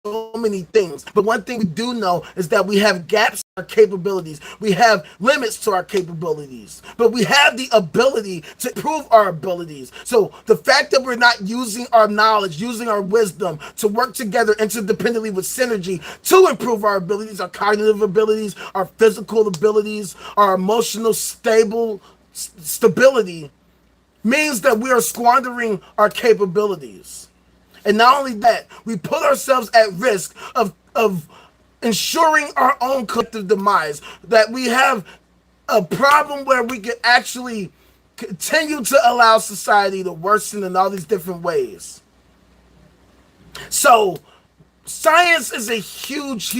so many things, but one thing we do know is that we have gaps in our capabilities. We have limits to our capabilities, but we have the ability to improve our abilities. So the fact that we're not using our knowledge, using our wisdom to work together interdependently with synergy to improve our abilities, our cognitive abilities, our physical abilities, our emotional stability, means that we are squandering our capabilities. And not only that, we put ourselves at risk of ensuring our own collective demise, that we have a problem where we can actually continue to allow society to worsen in all these different ways. So science is a huge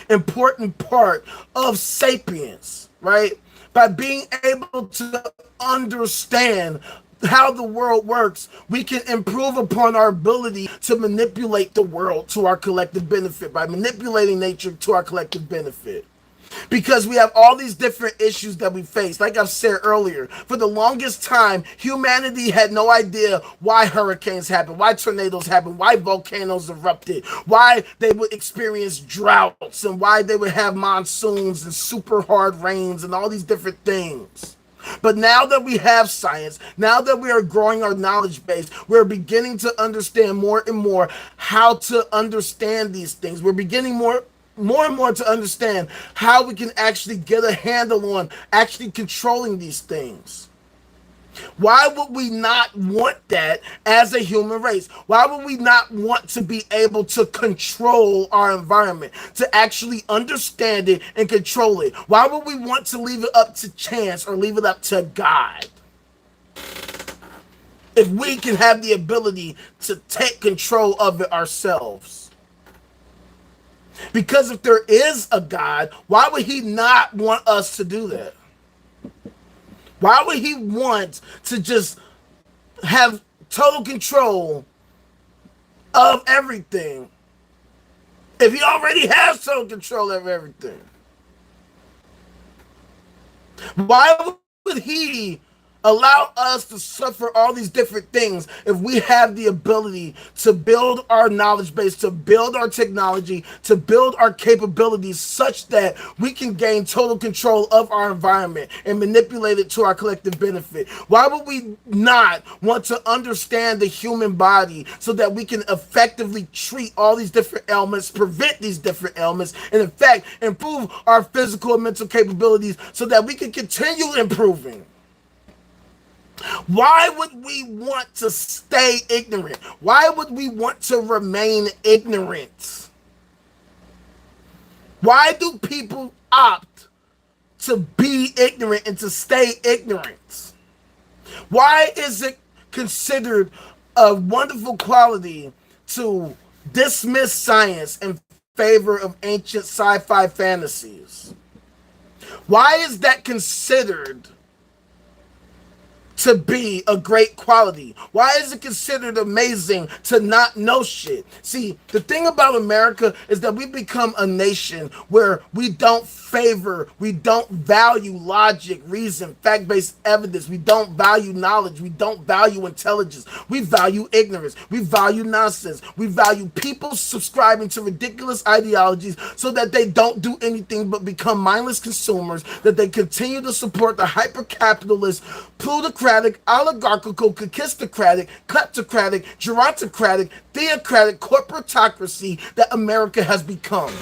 important part of sapience, right? By being able to understand how the world works, we can improve upon our ability to manipulate the world to our collective benefit, by manipulating nature to our collective benefit. because we have all these different issues that we face. Like I've said earlier, for the longest time, humanity had no idea why hurricanes happen, why tornadoes happen, why volcanoes erupted, why they would experience droughts, and why they would have monsoons and super hard rains and all these different things. But now that we have science, now that we are growing our knowledge base, we're beginning to understand more and more how to understand these things. We're beginning more and more to understand how we can actually get a handle on actually controlling these things. Why would we not want that as a human race? Why would we not want to be able to control our environment, to actually understand it and control it? Why would we want to leave it up to chance or leave it up to God? If we can have the ability to take control of it ourselves. Because if there is a God, why would he not want us to do that? Why would he want to just have total control of everything if he already has total control of everything? Why would he allow us to suffer all these different things if we have the ability to build our knowledge base, to build our technology, to build our capabilities such that we can gain total control of our environment and manipulate it to our collective benefit? Why would we not want to understand the human body so that we can effectively treat all these different ailments, prevent these different ailments, and in fact improve our physical and mental capabilities so that we can continue improving? Why would we want to stay ignorant? Why would we want to remain ignorant? Why do people opt to be ignorant and to stay ignorant? Why is it considered a wonderful quality to dismiss science in favor of ancient sci-fi fantasies? Why is that considered to be a great quality? Why is it considered amazing to not know shit? See, the thing about America is that we become a nation where we don't value logic, reason, fact-based evidence. We don't value knowledge. We don't value intelligence. We value ignorance. We value nonsense. We value people subscribing to ridiculous ideologies so that they don't do anything but become mindless consumers, that they continue to support the hyper-capitalist, plutocratic, oligarchical, conquistocratic, kleptocratic, gerontocratic, theocratic corporatocracy that America has become.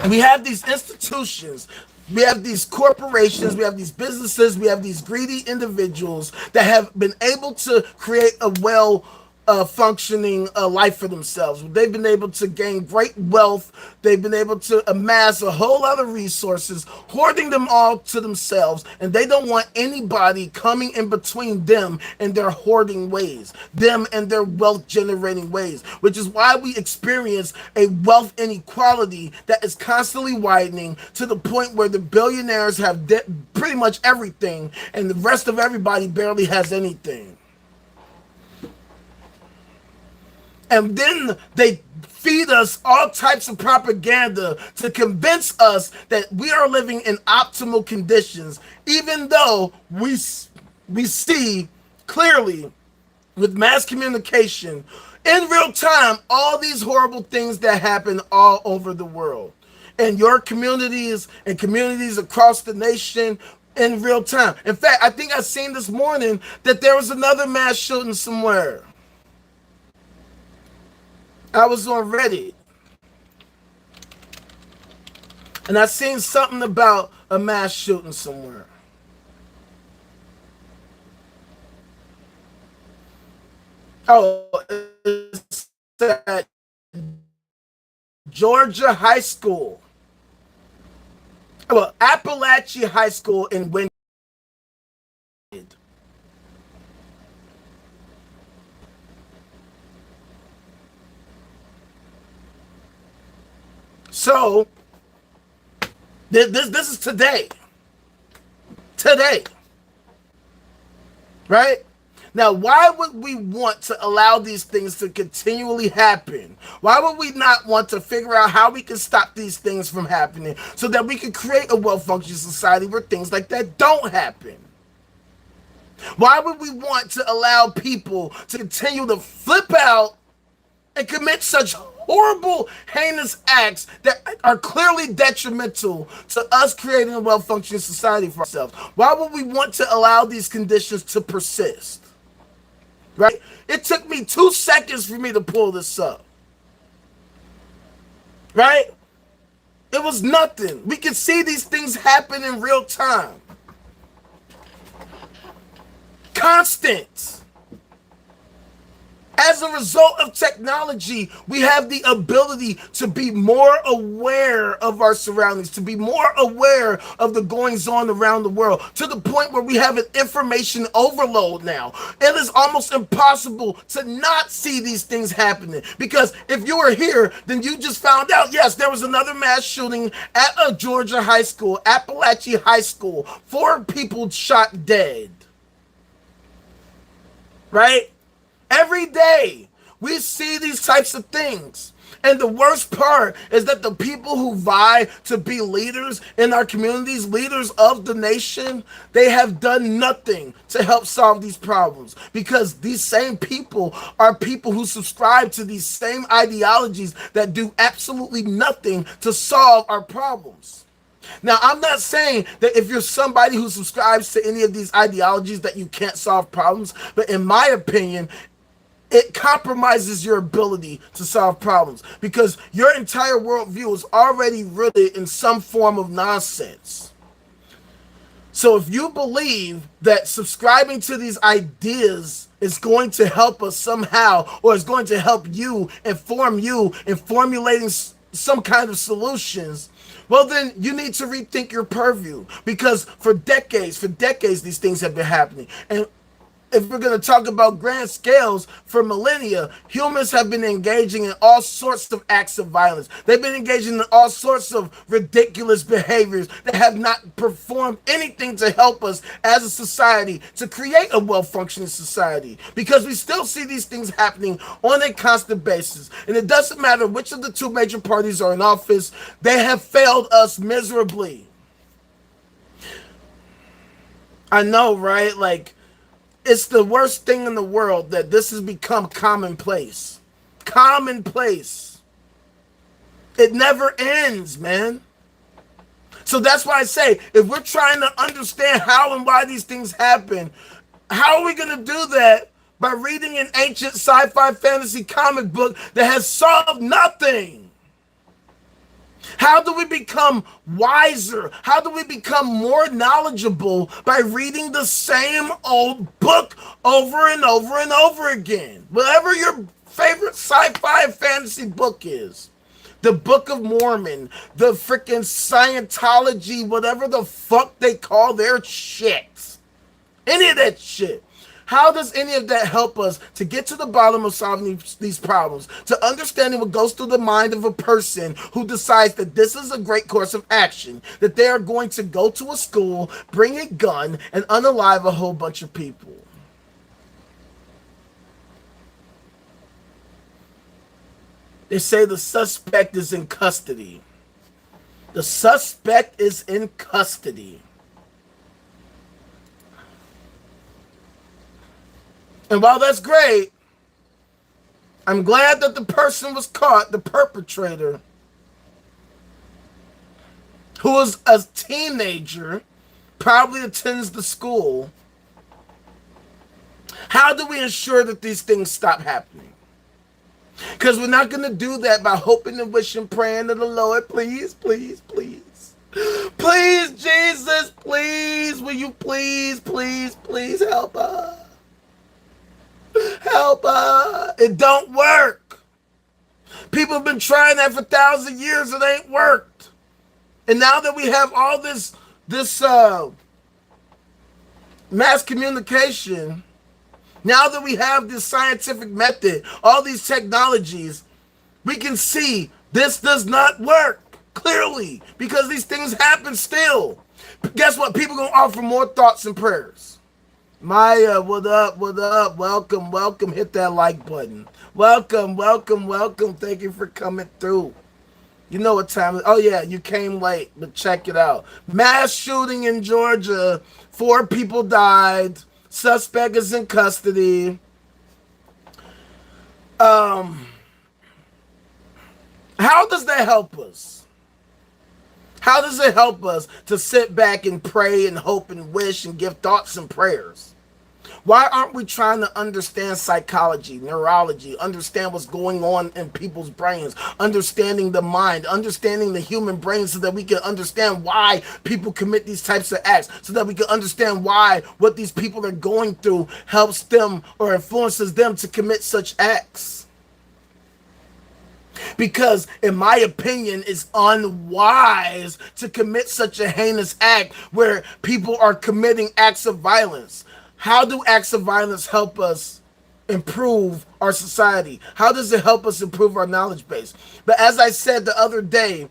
We have these institutions, we have these corporations, we have these businesses, we have these greedy individuals that have been able to create a functioning life for themselves. They've been able to gain great wealth. They've been able to amass a whole lot of resources, hoarding them all to themselves, and they don't want anybody coming in between them and their hoarding ways, them and their wealth generating ways, which is why we experience a wealth inequality that is constantly widening to the point where the billionaires have pretty much everything and the rest of everybody barely has anything. And then they feed us all types of propaganda to convince us that we are living in optimal conditions, even though we see clearly with mass communication in real time all these horrible things that happen all over the world, in your communities and communities across the nation in real time. In fact, I think I seen this morning that there was another mass shooting somewhere. I was on Reddit, and I seen something about a mass shooting somewhere. Oh, it's at Georgia High School. Well, Appalachia High School in Wind. So, this is today. Right? Now, why would we want to allow these things to continually happen? Why would we not want to figure out how we can stop these things from happening so that we can create a well-functioning society where things like that don't happen? Why would we want to allow people to continue to flip out and commit such horrible, heinous acts that are clearly detrimental to us creating a well-functioning society for ourselves? Why would we want to allow these conditions to persist? Right? It took me 2 seconds for me to pull this up. Right? It was nothing. We can see these things happen in real time. Constant. As a result of technology, we have the ability to be more aware of our surroundings, to be more aware of the goings on around the world, to the point where we have an information overload now. It is almost impossible to not see these things happening, because if you were here, then you just found out, yes, there was another mass shooting at a Georgia high school, Appalachia High School, 4 people shot dead. Right? Every day, we see these types of things. And the worst part is that the people who vie to be leaders in our communities, leaders of the nation, they have done nothing to help solve these problems. Because these same people are people who subscribe to these same ideologies that do absolutely nothing to solve our problems. Now, I'm not saying that if you're somebody who subscribes to any of these ideologies that you can't solve problems, but in my opinion, it compromises your ability to solve problems, because your entire worldview is already rooted in some form of nonsense. So if you believe that subscribing to these ideas is going to help us somehow, or is going to help you in formulating some kind of solutions, well, then you need to rethink your purview, because for decades, these things have been happening. And if we're going to talk about grand scales, for millennia, humans have been engaging in all sorts of acts of violence. They've been engaging in all sorts of ridiculous behaviors that have not performed anything to help us as a society to create a well-functioning society, because we still see these things happening on a constant basis. And it doesn't matter which of the 2 major parties are in office, they have failed us miserably. I know, right? Like, it's the worst thing in the world that this has become commonplace. Commonplace. It never ends, man. So that's why I say, if we're trying to understand how and why these things happen, how are we going to do that? By reading an ancient sci-fi fantasy comic book that has solved nothing. How do we become wiser? How do we become more knowledgeable? By reading the same old book over and over and over again. Whatever your favorite sci-fi fantasy book is. The Book of Mormon, the freaking Scientology, whatever the fuck they call their shit. Any of that shit. How does any of that help us to get to the bottom of solving these problems? To understanding what goes through the mind of a person who decides that this is a great course of action, that they are going to go to a school, bring a gun, and unalive a whole bunch of people. They say the suspect is in custody. The suspect is in custody. And while that's great, I'm glad that the person was caught, the perpetrator, who was a teenager, probably attends the school. How do we ensure that these things stop happening? Because we're not going to do that by hoping and wishing, praying to the Lord, please, please, please. Please, Jesus, please, will you please, please, please help us? Help us. It don't work. People have been trying that for thousands of years. It ain't worked. And now that we have all this mass communication, now that we have this scientific method, all these technologies, we can see this does not work clearly, because these things happen still. But guess what? People are going to offer more thoughts and prayers. Maya, what up? What up? Welcome, welcome. Hit that like button. Welcome, welcome, welcome. Thank you for coming through. You know what time it is. Oh, yeah, you came late, but check it out. Mass shooting in Georgia. 4 people died. Suspect is in custody. Um, how does that help us? How does it help us to sit back and pray and hope and wish and give thoughts and prayers? Why aren't we trying to understand psychology, neurology, understand what's going on in people's brains, understanding the mind, understanding the human brain so that we can understand why people commit these types of acts, so that we can understand why what these people are going through helps them or influences them to commit such acts? Because, in my opinion, it's unwise to commit such a heinous act where people are committing acts of violence. How do acts of violence help us improve our society? How does it help us improve our knowledge base? But as I said the other day,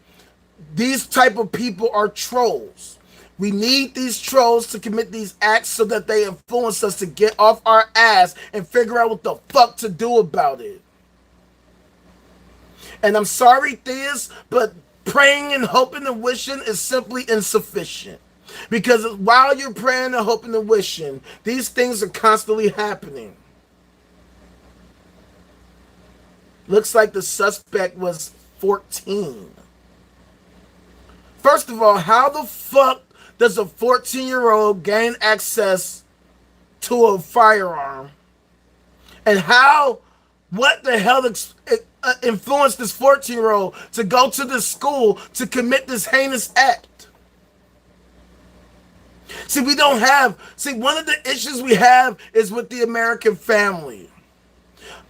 these type of people are trolls. We need these trolls to commit these acts so that they influence us to get off our ass and figure out what the fuck to do about it. And I'm sorry, theists, but praying and hoping and wishing is simply insufficient. Because while you're praying and hoping and wishing, these things are constantly happening. Looks like the suspect was 14. First of all, how the fuck does a 14-year-old gain access to a firearm? And what the hell influenced this 14-year-old to go to this school to commit this heinous act? See, one of the issues we have is with the American family.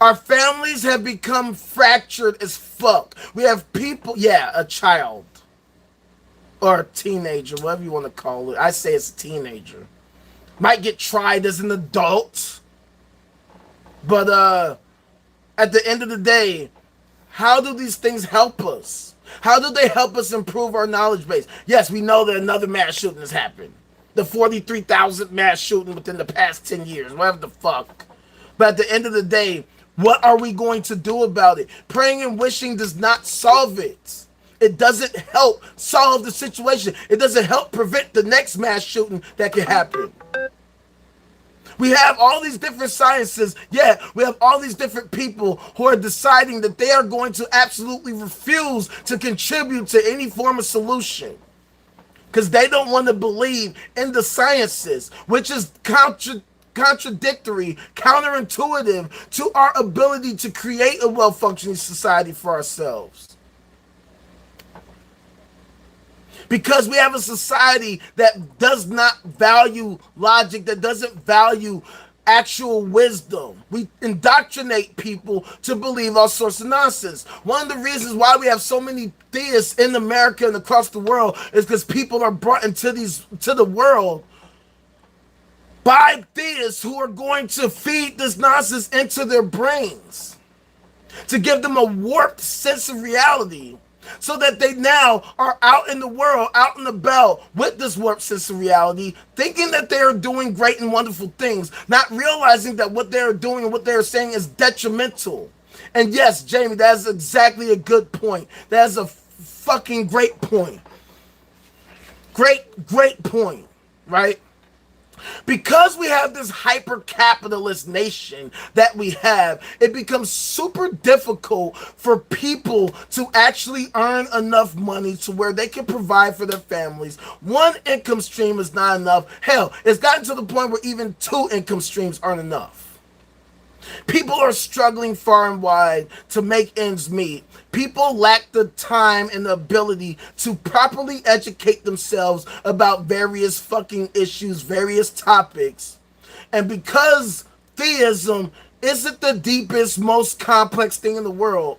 Our families have become fractured as fuck. We have people, a child. Or a teenager, whatever you want to call it. I say it's a teenager. Might get tried as an adult. But, at the end of the day, how do these things help us? How do they help us improve our knowledge base? Yes, we know that another mass shooting has happened. The 43,000th mass shooting within the past 10 years, whatever the fuck. But at the end of the day, what are we going to do about it? Praying and wishing does not solve it. It doesn't help solve the situation. It doesn't help prevent the next mass shooting that can happen. We have all these different sciences. Yeah, we have all these different people who are deciding that they are going to absolutely refuse to contribute to any form of solution. Because they don't want to believe in the sciences, which is contradictory, counterintuitive to our ability to create a well-functioning society for ourselves. Because we have a society that does not value logic, that doesn't value actual wisdom. We indoctrinate people to believe all sorts of nonsense. One of the reasons why we have so many theists in America and across the world is because people are brought into the world by theists who are going to feed this nonsense into their brains to give them a warped sense of reality, so that they now are out in the world, out and about with this warped sense of reality, thinking that they are doing great and wonderful things, not realizing that what they're doing and what they're saying is detrimental. And yes, Jamie, that's exactly a good point. That's a fucking great point. Great point, right? Because we have this hyper-capitalist nation that we have, it becomes super difficult for people to actually earn enough money to where they can provide for their families. One income stream is not enough. Hell, it's gotten to the point where even 2 income streams aren't enough. People are struggling far and wide to make ends meet. People lack the time and the ability to properly educate themselves about various fucking issues, various topics. And because theism isn't the deepest, most complex thing in the world,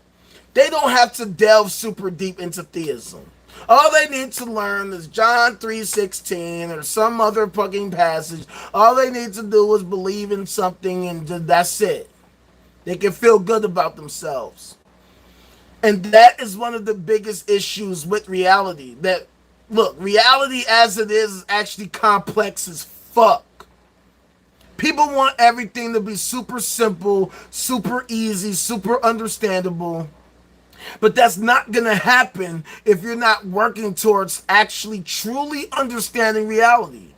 they don't have to delve super deep into theism. All they need to learn is John 3:16 or some other fucking passage. All they need to do is believe in something and that's it. They can feel good about themselves. And that is one of the biggest issues with reality. That, look, reality as it is actually complex as fuck. People want everything to be super simple, super easy, super understandable. But that's not going to happen if you're not working towards actually truly understanding reality.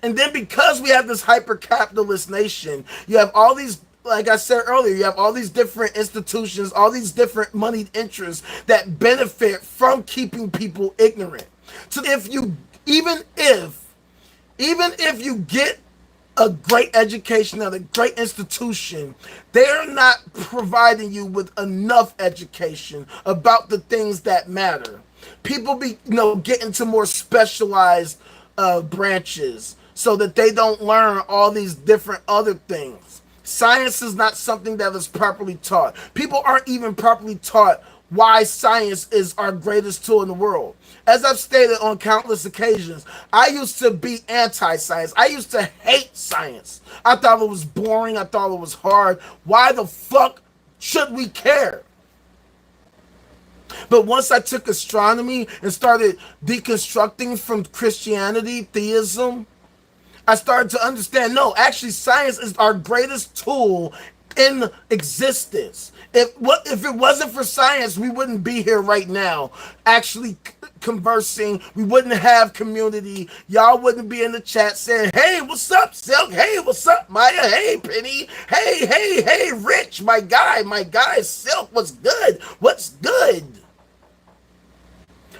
And then because we have this hyper-capitalist nation, you have all these, like I said earlier, you have all these different institutions, all these different moneyed interests that benefit from keeping people ignorant. So if you, even if you get a great education at a great institution, they're not providing you with enough education about the things that matter. People get into more specialized branches so that they don't learn all these different other things. Science is not something that is properly taught. People aren't even properly taught why science is our greatest tool in the world. As I've stated on countless occasions, I used to be anti-science. I used to hate science. I thought it was boring. I thought it was hard. Why the fuck should we care? But once I took astronomy and started deconstructing from Christianity, theism, I started to understand, no, actually science is our greatest tool in existence. If it wasn't for science, we wouldn't be here right now actually conversing. We wouldn't have community. Y'all wouldn't be in the chat saying, hey, what's up, Silk? Hey, what's up, Maya? Hey, Penny. Hey, Rich, my guy, Silk, what's good? What's good?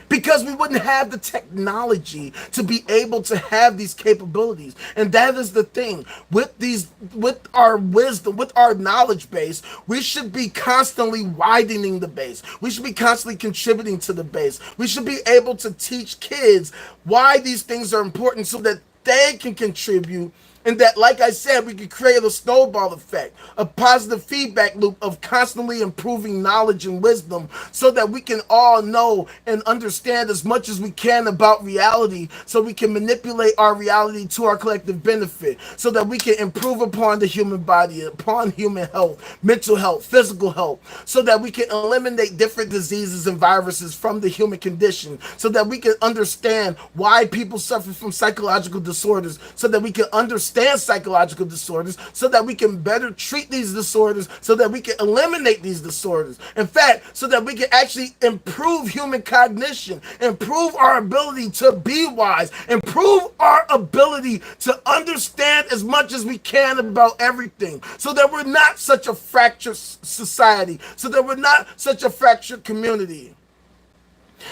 Because we wouldn't have the technology to be able to have these capabilities. And that is the thing. With our wisdom, with our knowledge base, we should be constantly widening the base. We should be constantly contributing to the base. We should be able to teach kids why these things are important so that they can contribute. And that, like I said, we could create a snowball effect, a positive feedback loop of constantly improving knowledge and wisdom so that we can all know and understand as much as we can about reality so we can manipulate our reality to our collective benefit so that we can improve upon the human body, upon human health, mental health, physical health, so that we can eliminate different diseases and viruses from the human condition, so that we can understand why people suffer from psychological disorders, so that we can understand psychological disorders, so that we can better treat these disorders, so that we can eliminate these disorders. In fact, so that we can actually improve human cognition, improve our ability to be wise, improve our ability to understand as much as we can about everything, so that we're not such a fractured society, so that we're not such a fractured community.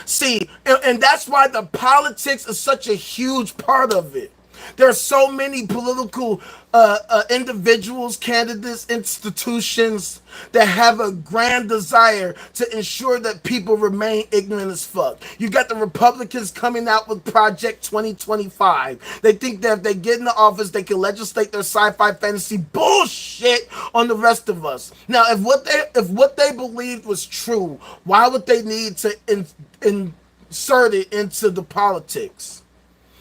See, and that's why the politics is such a huge part of it. There are so many political individuals, candidates, institutions that have a grand desire to ensure that people remain ignorant as fuck. You got the Republicans coming out with Project 2025. They think that if they get in the office, they can legislate their sci-fi fantasy bullshit on the rest of us. Now, if what they believed was true, why would they need to insert it into the politics?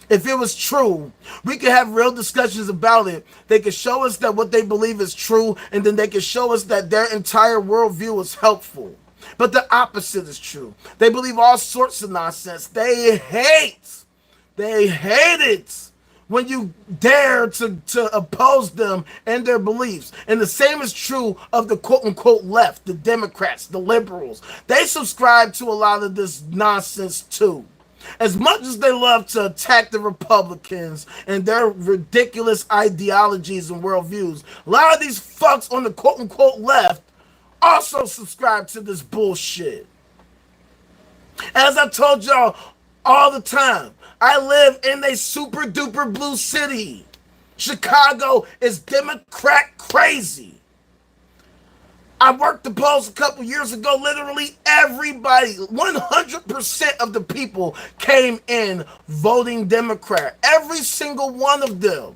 If it was true, we could have real discussions about it. They could show us that what they believe is true, and then they could show us that their entire worldview is helpful. But the opposite is true. They believe all sorts of nonsense. They hate it when you dare to oppose them and their beliefs. And the same is true of the quote-unquote left, the Democrats, the liberals. They subscribe to a lot of this nonsense too. As much as they love to attack the Republicans and their ridiculous ideologies and worldviews, a lot of these fucks on the quote-unquote left also subscribe to this bullshit. As I told y'all all the time, I live in a super-duper blue city. Chicago is Democrat crazy. I worked the polls a couple years ago. Literally everybody, 100% of the people came in voting Democrat. Every single one of them.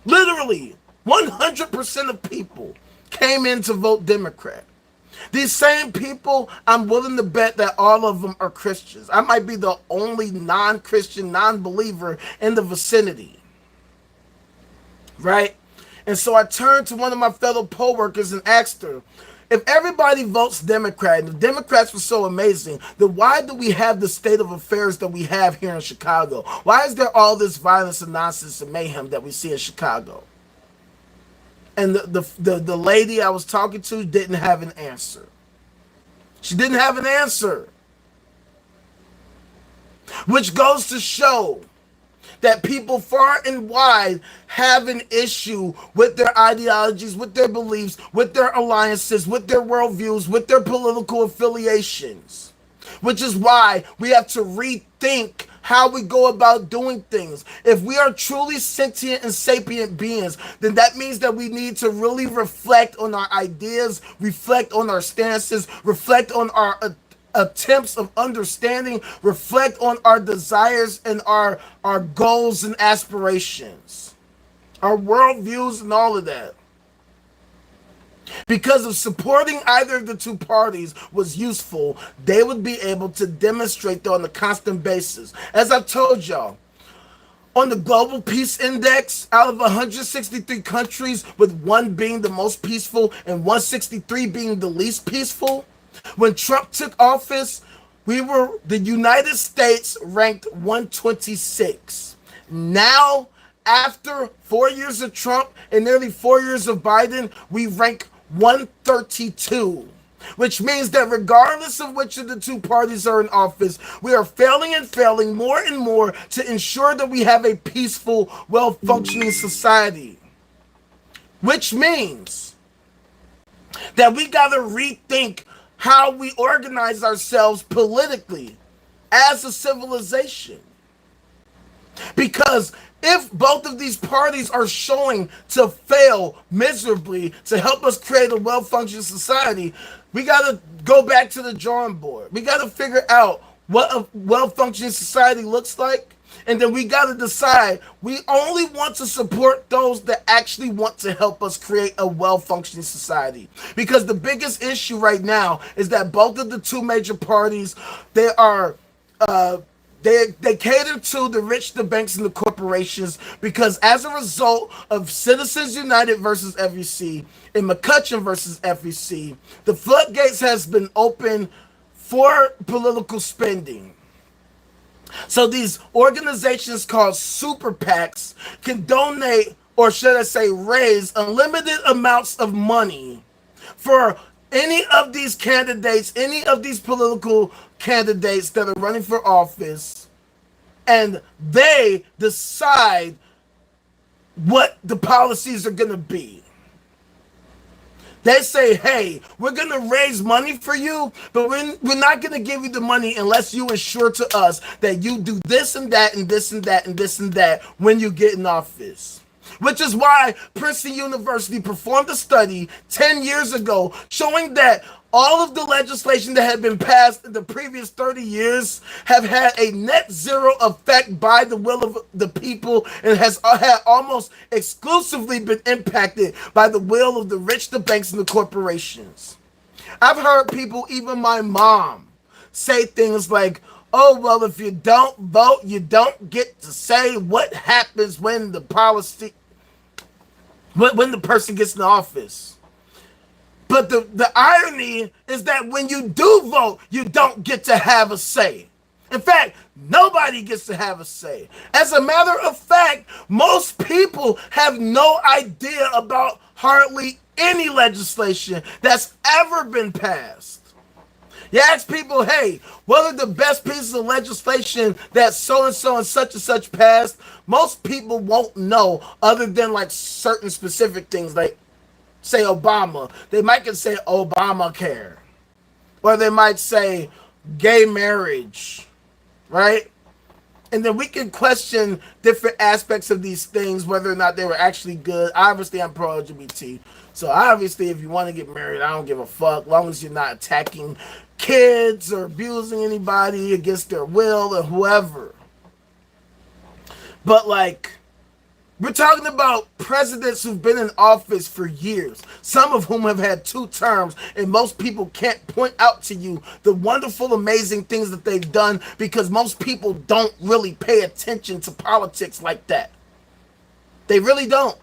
Literally 100% of people came in to vote Democrat. These same people, I'm willing to bet that all of them are Christians. I might be the only non-Christian, non-believer in the vicinity. Right? And so I turned to one of my fellow poll workers and asked her, if everybody votes Democrat, and the Democrats were so amazing, then why do we have the state of affairs that we have here in Chicago? Why is there all this violence and nonsense and mayhem that we see in Chicago? And the lady I was talking to didn't have an answer. She didn't have an answer. Which goes to show that people far and wide have an issue with their ideologies, with their beliefs, with their alliances, with their worldviews, with their political affiliations. Which is why we have to rethink how we go about doing things. If we are truly sentient and sapient beings, then that means that we need to really reflect on our ideas, reflect on our stances, reflect on our attempts of understanding, reflect on our desires and our goals and aspirations, our worldviews and all of that. Because if supporting either of the two parties was useful, they would be able to demonstrate that on a constant basis. As I told y'all, on the Global Peace Index, out of 163 countries, with one being the most peaceful and 163 being the least peaceful, when Trump took office, the United States ranked 126. Now, after 4 years of Trump and nearly 4 years of Biden, we rank 132, which means that regardless of which of the two parties are in office, we are failing and failing more and more to ensure that we have a peaceful, well-functioning society. Which means that we got to rethink how we organize ourselves politically as a civilization. Because if both of these parties are showing to fail miserably to help us create a well-functioning society, we got to go back to the drawing board. We got to figure out what a well-functioning society looks like. And then we got to decide we only want to support those that actually want to help us create a well-functioning society. Because the biggest issue right now is that both of the two major parties, they cater to the rich, the banks, and the corporations, because as a result of Citizens United versus FEC and McCutcheon versus FEC, the floodgates has been open for political spending. So these organizations called super PACs can donate, or should I say raise, unlimited amounts of money for any of these candidates, any of these political candidates that are running for office, and they decide what the policies are going to be. They say, hey, we're going to raise money for you, but we're not going to give you the money unless you assure to us that you do this and that and this and that and this and that when you get in office. Which is why Princeton University performed a study 10 years ago showing that all of the legislation that had been passed in the previous 30 years have had a net zero effect by the will of the people and has had almost exclusively been impacted by the will of the rich, the banks, and the corporations. I've heard people, even my mom, say things like, oh, well, if you don't vote, you don't get to say what happens when the policy, when the person gets in office. But the irony is that when you do vote, you don't get to have a say. In fact, nobody gets to have a say. As a matter of fact, most people have no idea about hardly any legislation that's ever been passed. You ask people, hey, what are the best pieces of legislation that so-and-so and such passed? Most people won't know other than like certain specific things, like say Obama. They might can say Obamacare, or they might say gay marriage, right? And then we can question different aspects of these things, whether or not they were actually good. Obviously, I'm pro-LGBT. So obviously, if you want to get married, I don't give a fuck, as long as you're not attacking kids or abusing anybody against their will or whoever. But like, we're talking about presidents who've been in office for years, some of whom have had 2 terms, and most people can't point out to you the wonderful, amazing things that they've done because most people don't really pay attention to politics like that. They really don't.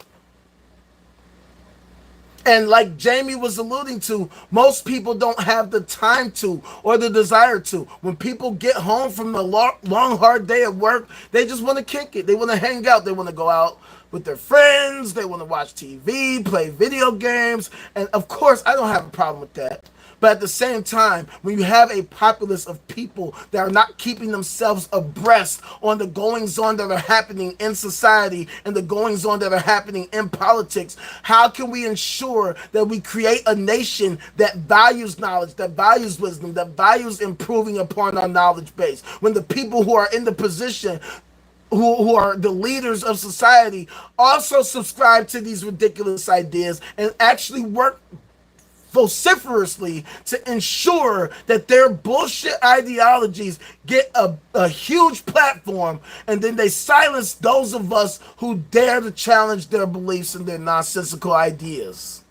And like Jamie was alluding to, most people don't have the time to or the desire to. When people get home from the long hard day at work, they just want to kick it. They want to hang out. They want to go out with their friends. They want to watch TV, play video games. And of course, I don't have a problem with that. But at the same time, when you have a populace of people that are not keeping themselves abreast on the goings on that are happening in society and the goings on that are happening in politics, how can we ensure that we create a nation that values knowledge, that values wisdom, that values improving upon our knowledge base? When the people who are in the position, who are the leaders of society, also subscribe to these ridiculous ideas and actually work vociferously to ensure that their bullshit ideologies get a huge platform, and then they silence those of us who dare to challenge their beliefs and their nonsensical ideas.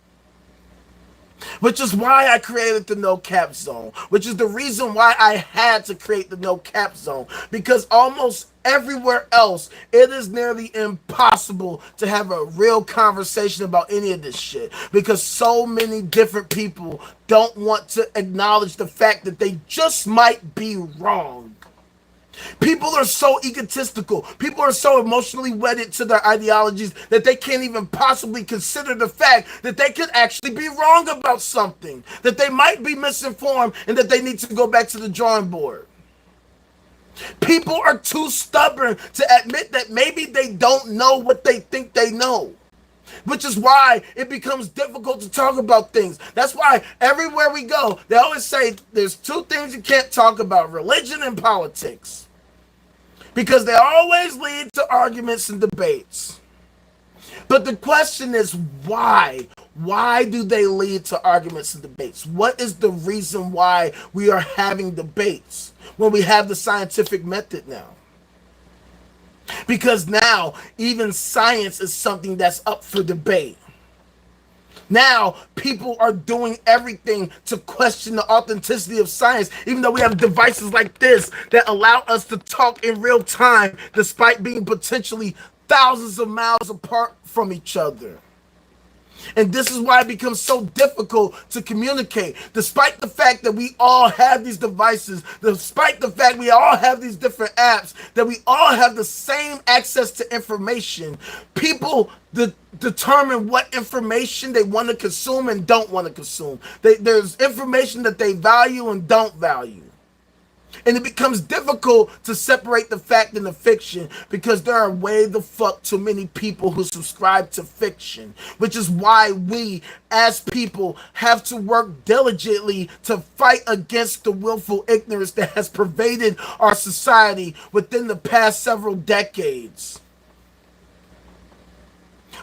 Which is why I created the no cap zone, which is the reason why I had to create the no cap zone, because almost everywhere else it is nearly impossible to have a real conversation about any of this shit, because so many different people don't want to acknowledge the fact that they just might be wrong. People are so egotistical. People are so emotionally wedded to their ideologies that they can't even possibly consider the fact that they could actually be wrong about something, that they might be misinformed, and that they need to go back to the drawing board. People are too stubborn to admit that maybe they don't know what they think they know, which is why it becomes difficult to talk about things. That's why everywhere we go, they always say there's two things you can't talk about: religion and politics. Because they always lead to arguments and debates. But the question is why? Why do they lead to arguments and debates? What is the reason why we are having debates when we have the scientific method now? Because now even science is something that's up for debate. Now, people are doing everything to question the authenticity of science, even though we have devices like this that allow us to talk in real time despite being potentially thousands of miles apart from each other. And this is why it becomes so difficult to communicate, despite the fact that we all have these devices, despite the fact we all have these different apps, that we all have the same access to information. People determine what information they want to consume and don't want to consume. There's information that they value and don't value. And it becomes difficult to separate the fact and the fiction, because there are way the fuck too many people who subscribe to fiction, which is why we as people have to work diligently to fight against the willful ignorance that has pervaded our society within the past several decades.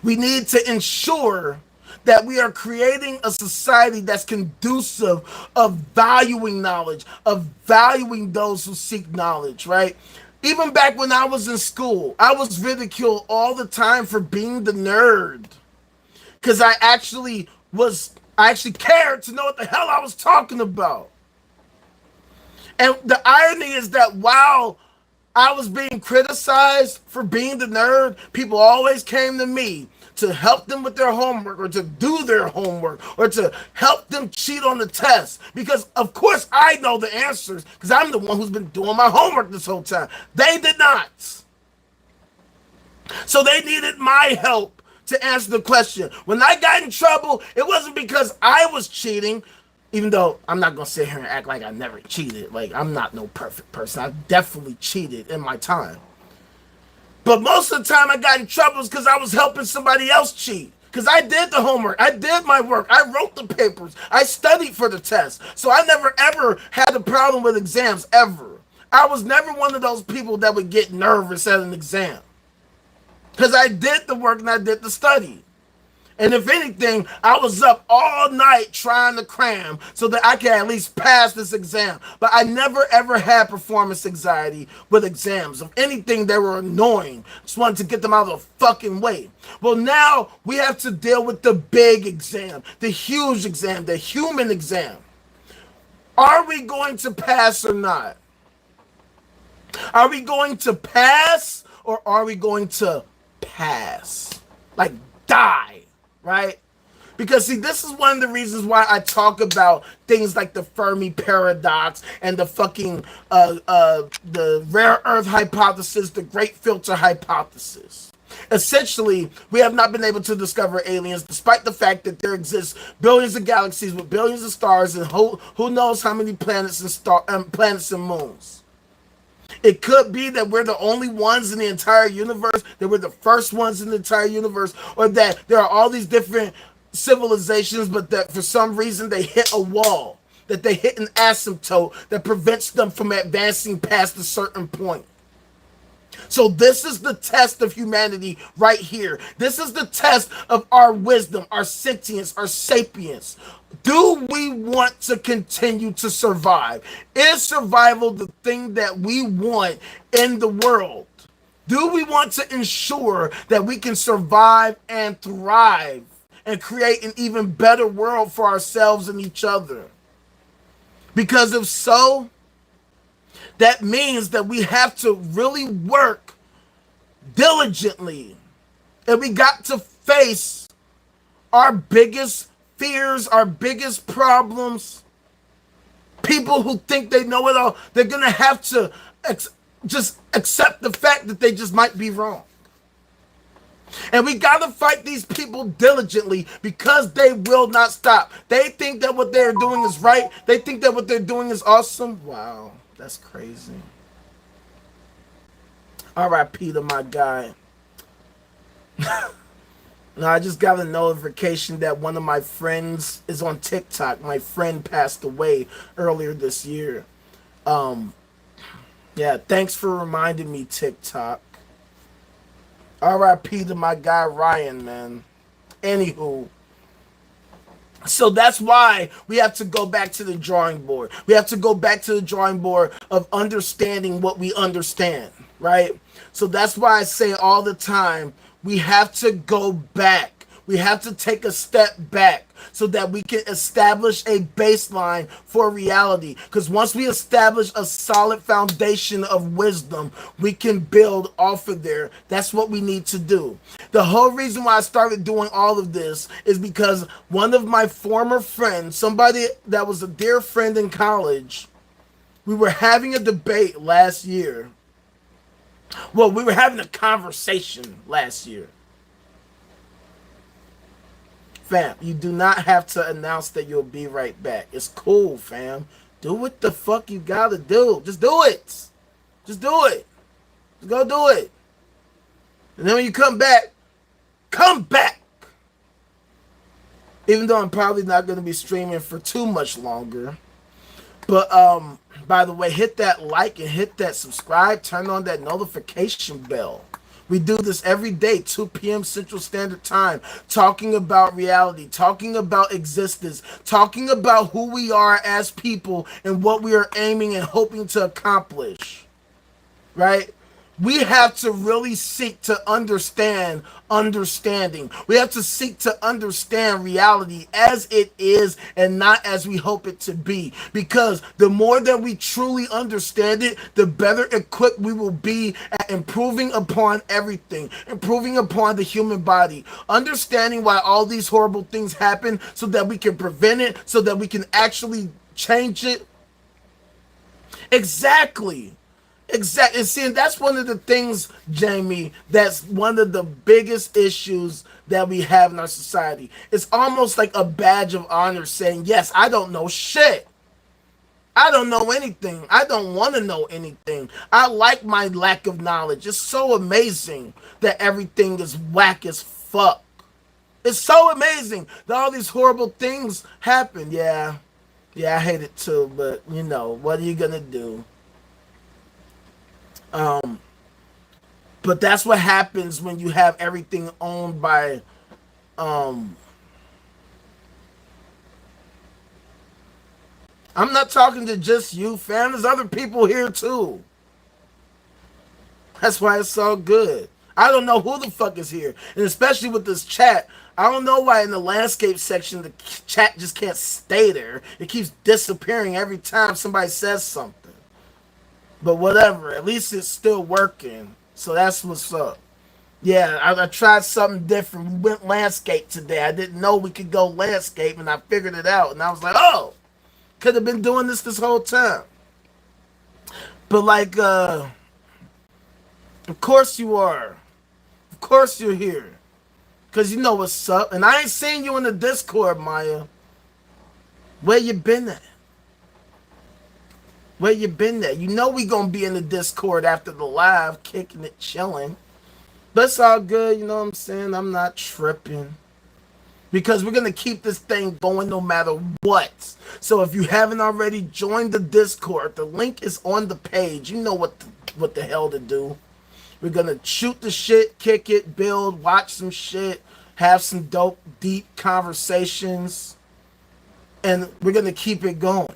We need to ensure that we are creating a society that's conducive of valuing knowledge, of valuing those who seek knowledge, right? Even back when I was in school, I was ridiculed all the time for being the nerd, because I actually cared to know what the hell I was talking about. And the irony is that while I was being criticized for being the nerd, people always came to me to help them with their homework, or to do their homework, or to help them cheat on the test. Because of course I know the answers, because I'm the one who's been doing my homework this whole time. They did not. So they needed my help to answer the question. When I got in trouble, it wasn't because I was cheating, even though I'm not going to sit here and act like I never cheated. Like, I'm not no perfect person. I definitely cheated in my time. But most of the time I got in trouble because I was helping somebody else cheat. Because I did the homework. I did my work. I wrote the papers. I studied for the test. So I never ever had a problem with exams, ever. I was never one of those people that would get nervous at an exam. Because I did the work and I did the study. And if anything, I was up all night trying to cram so that I could at least pass this exam. But I never ever had performance anxiety with exams. If anything, they were annoying. Just wanted to get them out of the fucking way. Well, now we have to deal with the big exam, the huge exam, the human exam. Are we going to pass or not? Are we going to pass, or are we going to pass? Like, die. Right? Because see, this is one of the reasons why I talk about things like the Fermi paradox and the fucking the rare earth hypothesis, the great filter hypothesis. Essentially, we have not been able to discover aliens, despite the fact that there exists billions of galaxies with billions of stars and who knows how many planets and planets and moons. It could be that we're the only ones in the entire universe, that we're the first ones in the entire universe, or that there are all these different civilizations, but that for some reason they hit a wall, that they hit an asymptote that prevents them from advancing past a certain point. So this is the test of humanity right here. This is the test of our wisdom, our sentience, our sapience. Do we want to continue to survive? Is survival the thing that we want in the world? Do we want to ensure that we can survive and thrive and create an even better world for ourselves and each other? Because if so, that means that we have to really work diligently. And we got to face our biggest fears, our biggest problems. People who think they know it all, they're going to have to just accept the fact that they just might be wrong. And we got to fight these people diligently because they will not stop. They think that what they're doing is right. They think that what they're doing is awesome. Wow, that's crazy. R.I.P. to my guy. No, I just got a notification that one of my friends is on TikTok. My friend passed away earlier this year. Yeah, thanks for reminding me, TikTok. R.I.P. to my guy Ryan, man. Anywho. So that's why we have to go back to the drawing board. We have to go back to the drawing board of understanding what we understand, right? So that's why I say all the time, we have to go back. We have to take a step back so that we can establish a baseline for reality. Because once we establish a solid foundation of wisdom, we can build off of there. That's what we need to do. The whole reason why I started doing all of this is because one of my former friends, somebody that was a dear friend in college, we were having a debate last year. Well, we were having a conversation last year. Fam, you do not have to announce that you'll be right back. It's cool, fam. Do what the fuck you gotta do. Just do it. Just do it. Just go do it. And then when you come back, come back. Even though I'm probably not going to be streaming for too much longer. But, by the way, hit that like and hit that subscribe. Turn on that notification bell. We do this every day, 2 p.m. Central Standard Time, talking about reality, talking about existence, talking about who we are as people and what we are aiming and hoping to accomplish, right? We have to really seek to understand understanding. We have to seek to understand reality as it is and not as we hope it to be. Because the more that we truly understand it, the better equipped we will be at improving upon everything, improving upon the human body, understanding why all these horrible things happen so that we can prevent it, so that we can actually change it. Exactly. Exactly. And see, that's one of the things, Jamie, that's one of the biggest issues that we have in our society. It's almost like a badge of honor saying, yes, I don't know shit. I don't know anything. I don't want to know anything. I like my lack of knowledge. It's so amazing that everything is whack as fuck. It's so amazing that all these horrible things happen. Yeah, I hate it too, but you know, what are you gonna do? But that's what happens when you have everything owned by, I'm not talking to just you, fam. There's other people here too. That's why it's so good. I don't know who the fuck is here. And especially with this chat, I don't know why in the landscape section the chat just can't stay there. It keeps disappearing every time somebody says something. But whatever, at least it's still working. So that's what's up. Yeah, I tried something different. We went landscape today. I didn't know we could go landscape, and I figured it out. And I was like, oh, could have been doing this whole time. But like, of course you are. Of course you're here. Cause you know what's up. And I ain't seen you in the Discord, Maya. Where you been at? Where you been at? You know we gonna be in the Discord after the live, kicking it, chilling. But it's all good, you know what I'm saying? I'm not tripping. Because we're gonna keep this thing going no matter what. So if you haven't already joined the Discord, the link is on the page. You know what the hell to do. We're gonna shoot the shit, kick it, build, watch some shit, have some dope, deep conversations, and we're gonna keep it going.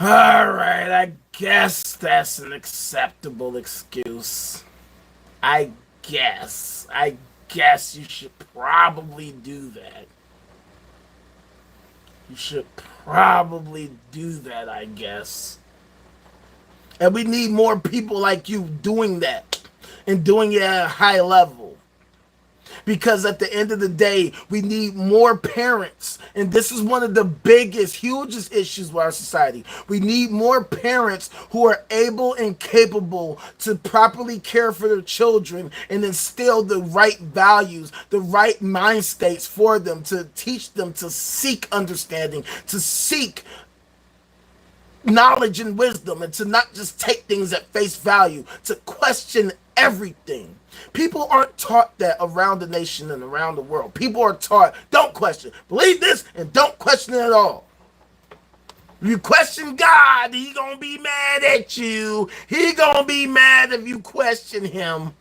Alright, I guess that's an acceptable excuse. I guess you should probably do that. You should probably do that, I guess. And we need more people like you doing that and doing it at a high level. Because at the end of the day, we need more parents. And this is one of the biggest, hugest issues with our society. We need more parents who are able and capable to properly care for their children and instill the right values, the right mind states for them, to teach them to seek understanding, to seek knowledge and wisdom, and to not just take things at face value, to question everything. People aren't taught that around the nation and around the world. People are taught, don't question, believe this, and don't question it at all. If you question God, he gonna be mad at you. He gonna be mad if you question him.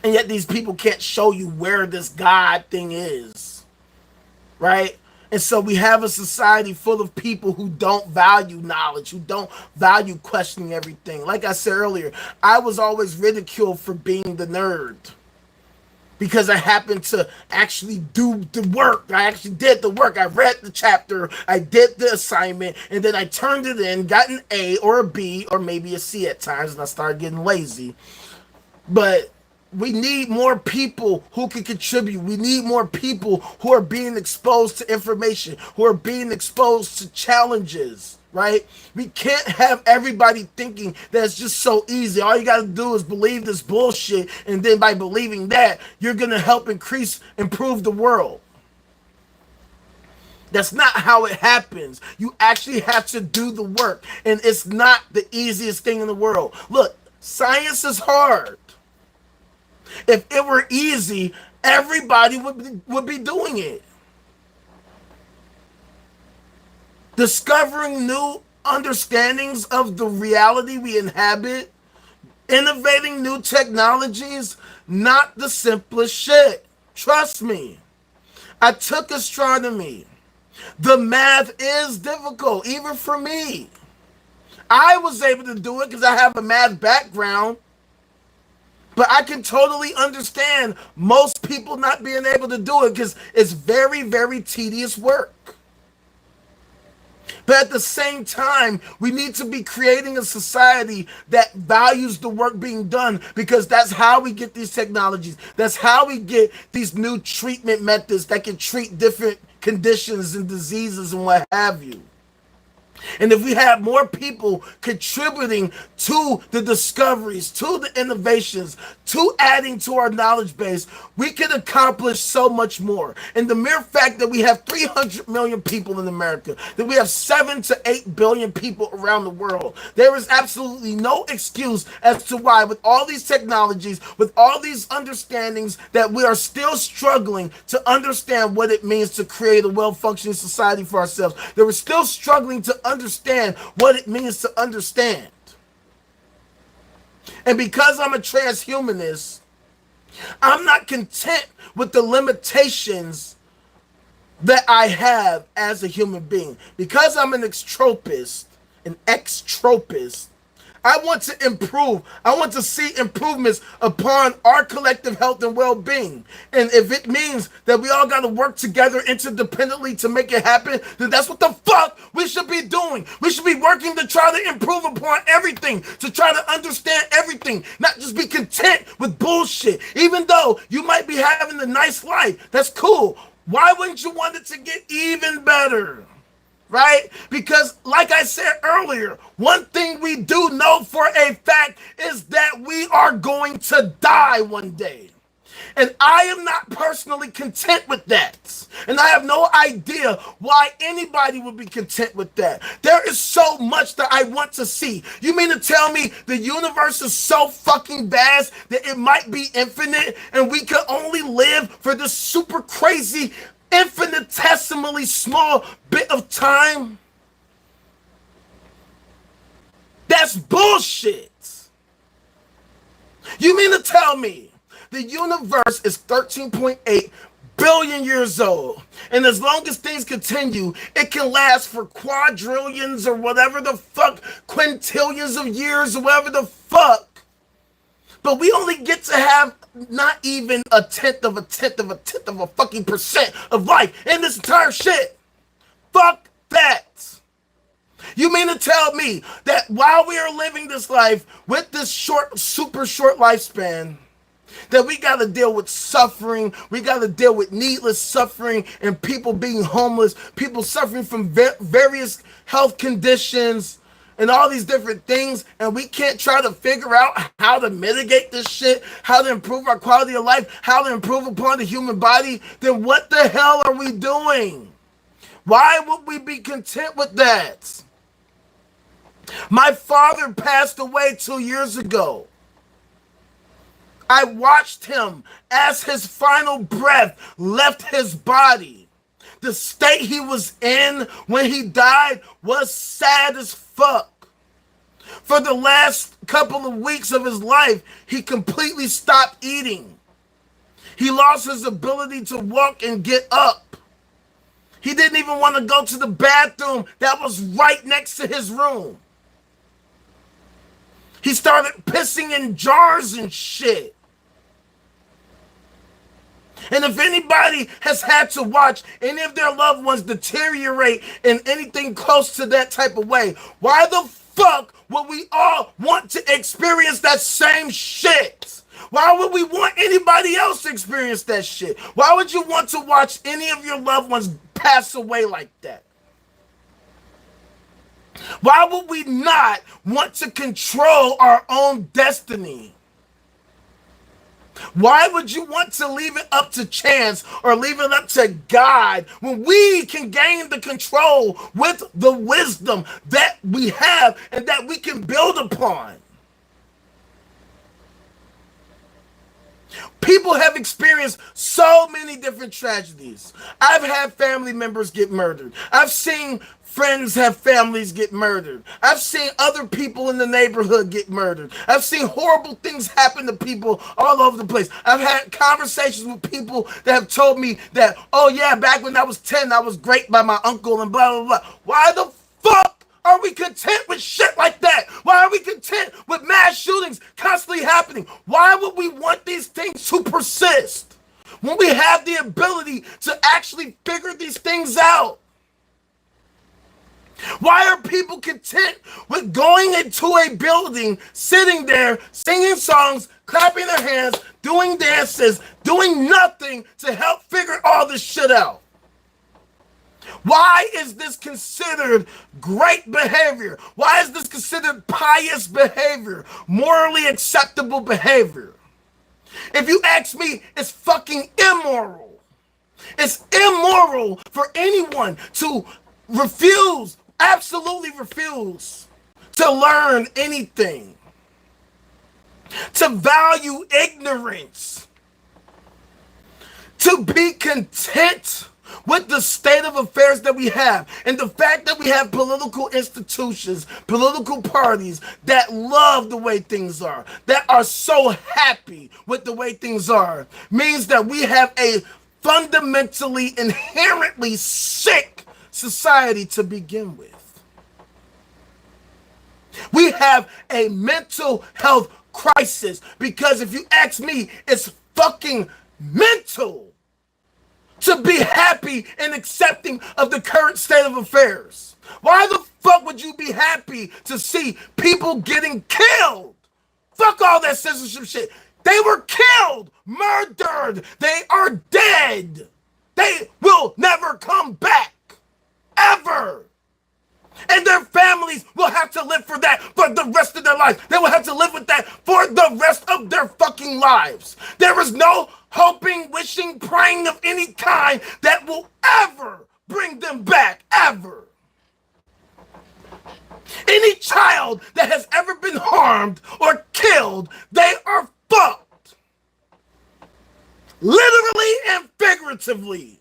And yet these people can't show you where this God thing is, right? And so we have a society full of people who don't value knowledge, who don't value questioning everything. Like I said earlier, I was always ridiculed for being the nerd because I happened to actually do the work. I actually did the work. I read the chapter, I did the assignment, and then I turned it in, got an A or a B or maybe a C at times, and I started getting lazy. But we need more people who can contribute. We need more people who are being exposed to information, who are being exposed to challenges, right? We can't have everybody thinking that it's just so easy. All you got to do is believe this bullshit, and then by believing that, you're going to help improve the world. That's not how it happens. You actually have to do the work, and it's not the easiest thing in the world. Look, science is hard. If it were easy, everybody would be doing it. Discovering new understandings of the reality we inhabit, innovating new technologies, not the simplest shit. Trust me. I took astronomy. The math is difficult, even for me. I was able to do it because I have a math background. But I can totally understand most people not being able to do it because it's very, very tedious work. But at the same time, we need to be creating a society that values the work being done, because that's how we get these technologies. That's how we get these new treatment methods that can treat different conditions and diseases and what have you. And if we have more people contributing to the discoveries, to the innovations, to adding to our knowledge base, we can accomplish so much more. And the mere fact that we have 300 million people in America, that we have 7 to 8 billion people around the world, there is absolutely no excuse as to why, with all these technologies, with all these understandings, that we are still struggling to understand what it means to create a well-functioning society for ourselves. That we're still struggling to understand what it means to understand. And because I'm a transhumanist, I'm not content with the limitations that I have as a human being. Because I'm an extropist, I want to improve. I want to see improvements upon our collective health and well-being. And if it means that we all got to work together interdependently to make it happen, then that's what the fuck we should be doing. We should be working to try to improve upon everything, to try to understand everything. living, not just be content with bullshit. Even though you might be having a nice life, that's cool. Why wouldn't you want it to get even better? Right? Because like I said earlier, one thing we do know for a fact is that we are going to die one day. And I am not personally content with that. And I have no idea why anybody would be content with that. There is so much that I want to see. You mean to tell me the universe is so fucking vast that it might be infinite and we can only live for this super crazy, infinitesimally small bit of time? That's bullshit. You mean to tell me the universe is 13.8 billion years old, and as long as things continue, it can last for quadrillions or whatever the fuck, quintillions of years or whatever the fuck, but we only get to have not even a tenth of a fucking percent of life in this entire shit. Fuck that. You mean to tell me that while we are living this life with this super short lifespan, that we got to deal with suffering, we got to deal with needless suffering, and people being homeless, people suffering from various health conditions, and all these different things, and we can't try to figure out how to mitigate this shit, how to improve our quality of life, how to improve upon the human body? Then what the hell are we doing? Why would we be content with that? My father passed away 2 years ago. I watched him as his final breath left his body. The state he was in when he died was sad as fuck. For the last couple of weeks of his life, he completely stopped eating. He lost his ability to walk and get up. He didn't even want to go to the bathroom that was right next to his room. He started pissing in jars and shit. And if anybody has had to watch any of their loved ones deteriorate in anything close to that type of way, why the fuck would we all want to experience that same shit? Why would we want anybody else to experience that shit? Why would you want to watch any of your loved ones pass away like that? Why would we not want to control our own destiny? Why would you want to leave it up to chance or leave it up to God when we can gain the control with the wisdom that we have and that we can build upon? People have experienced so many different tragedies. I've had family members get murdered. I've seen friends have families get murdered. I've seen other people in the neighborhood get murdered. I've seen horrible things happen to people all over the place. I've had conversations with people that have told me that, oh yeah, back when I was 10, I was raped by my uncle and blah, blah, blah. Why the fuck are we content with shit like that? Why are we content with mass shootings constantly happening? Why would we want these things to persist when we have the ability to actually figure these things out? Why are people content with going into a building, sitting there, singing songs, clapping their hands, doing dances, doing nothing to help figure all this shit out? Why is this considered great behavior? Why is this considered pious behavior, morally acceptable behavior? If you ask me, it's fucking immoral. It's immoral for anyone to absolutely refuse to learn anything, to value ignorance, to be content with the state of affairs that we have, and the fact that we have political institutions, political parties that love the way things are, that are so happy with the way things are, means that we have a fundamentally, inherently sick society to begin with. We have a mental health crisis because if you ask me, it's fucking mental to be happy and accepting of the current state of affairs. Why the fuck would you be happy to see people getting killed fuck all that censorship shit. They were killed, murdered. They are dead. They will never come back. Ever. And their families will have to live for that for the rest of their lives. They will have to live with that for the rest of their fucking lives. There is no hoping, wishing, praying of any kind that will ever bring them back. Ever. Any child that has ever been harmed or killed, they are fucked. Literally and figuratively.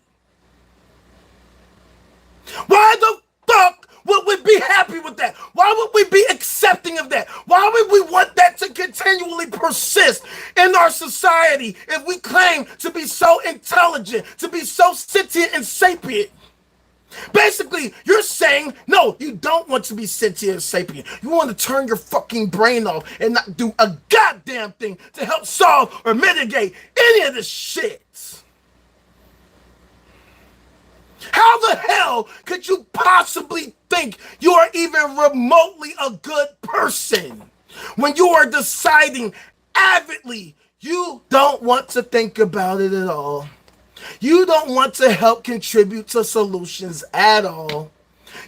Why the fuck would we be happy with that? Why would we be accepting of that? Why would we want that to continually persist in our society if we claim to be so intelligent, to be so sentient and sapient? Basically, you're saying, no, you don't want to be sentient and sapient. You want to turn your fucking brain off and not do a goddamn thing to help solve or mitigate any of this shit. How the hell could you possibly think you are even remotely a good person when you are deciding avidly you don't want to think about it at all? You don't want to help contribute to solutions at all.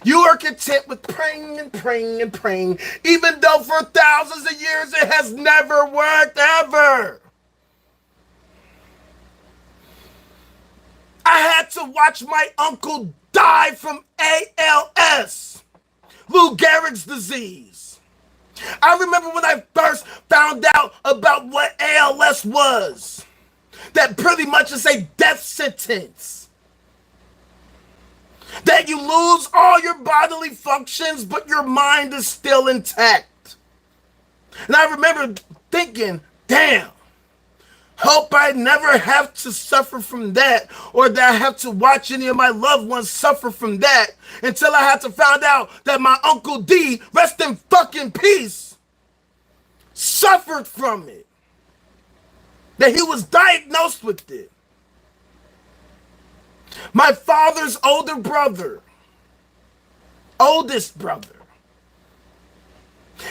You are content with praying and praying and praying, even though for thousands of years it has never worked ever. I had to watch my uncle die from ALS, Lou Gehrig's disease. I remember when I first found out about what ALS was. That pretty much is a death sentence. That you lose all your bodily functions, but your mind is still intact. And I remember thinking, damn, hope I never have to suffer from that, or that I have to watch any of my loved ones suffer from that, until I had to find out that my Uncle D, rest in fucking peace, suffered from it. That he was diagnosed with it. My father's older brother, oldest brother,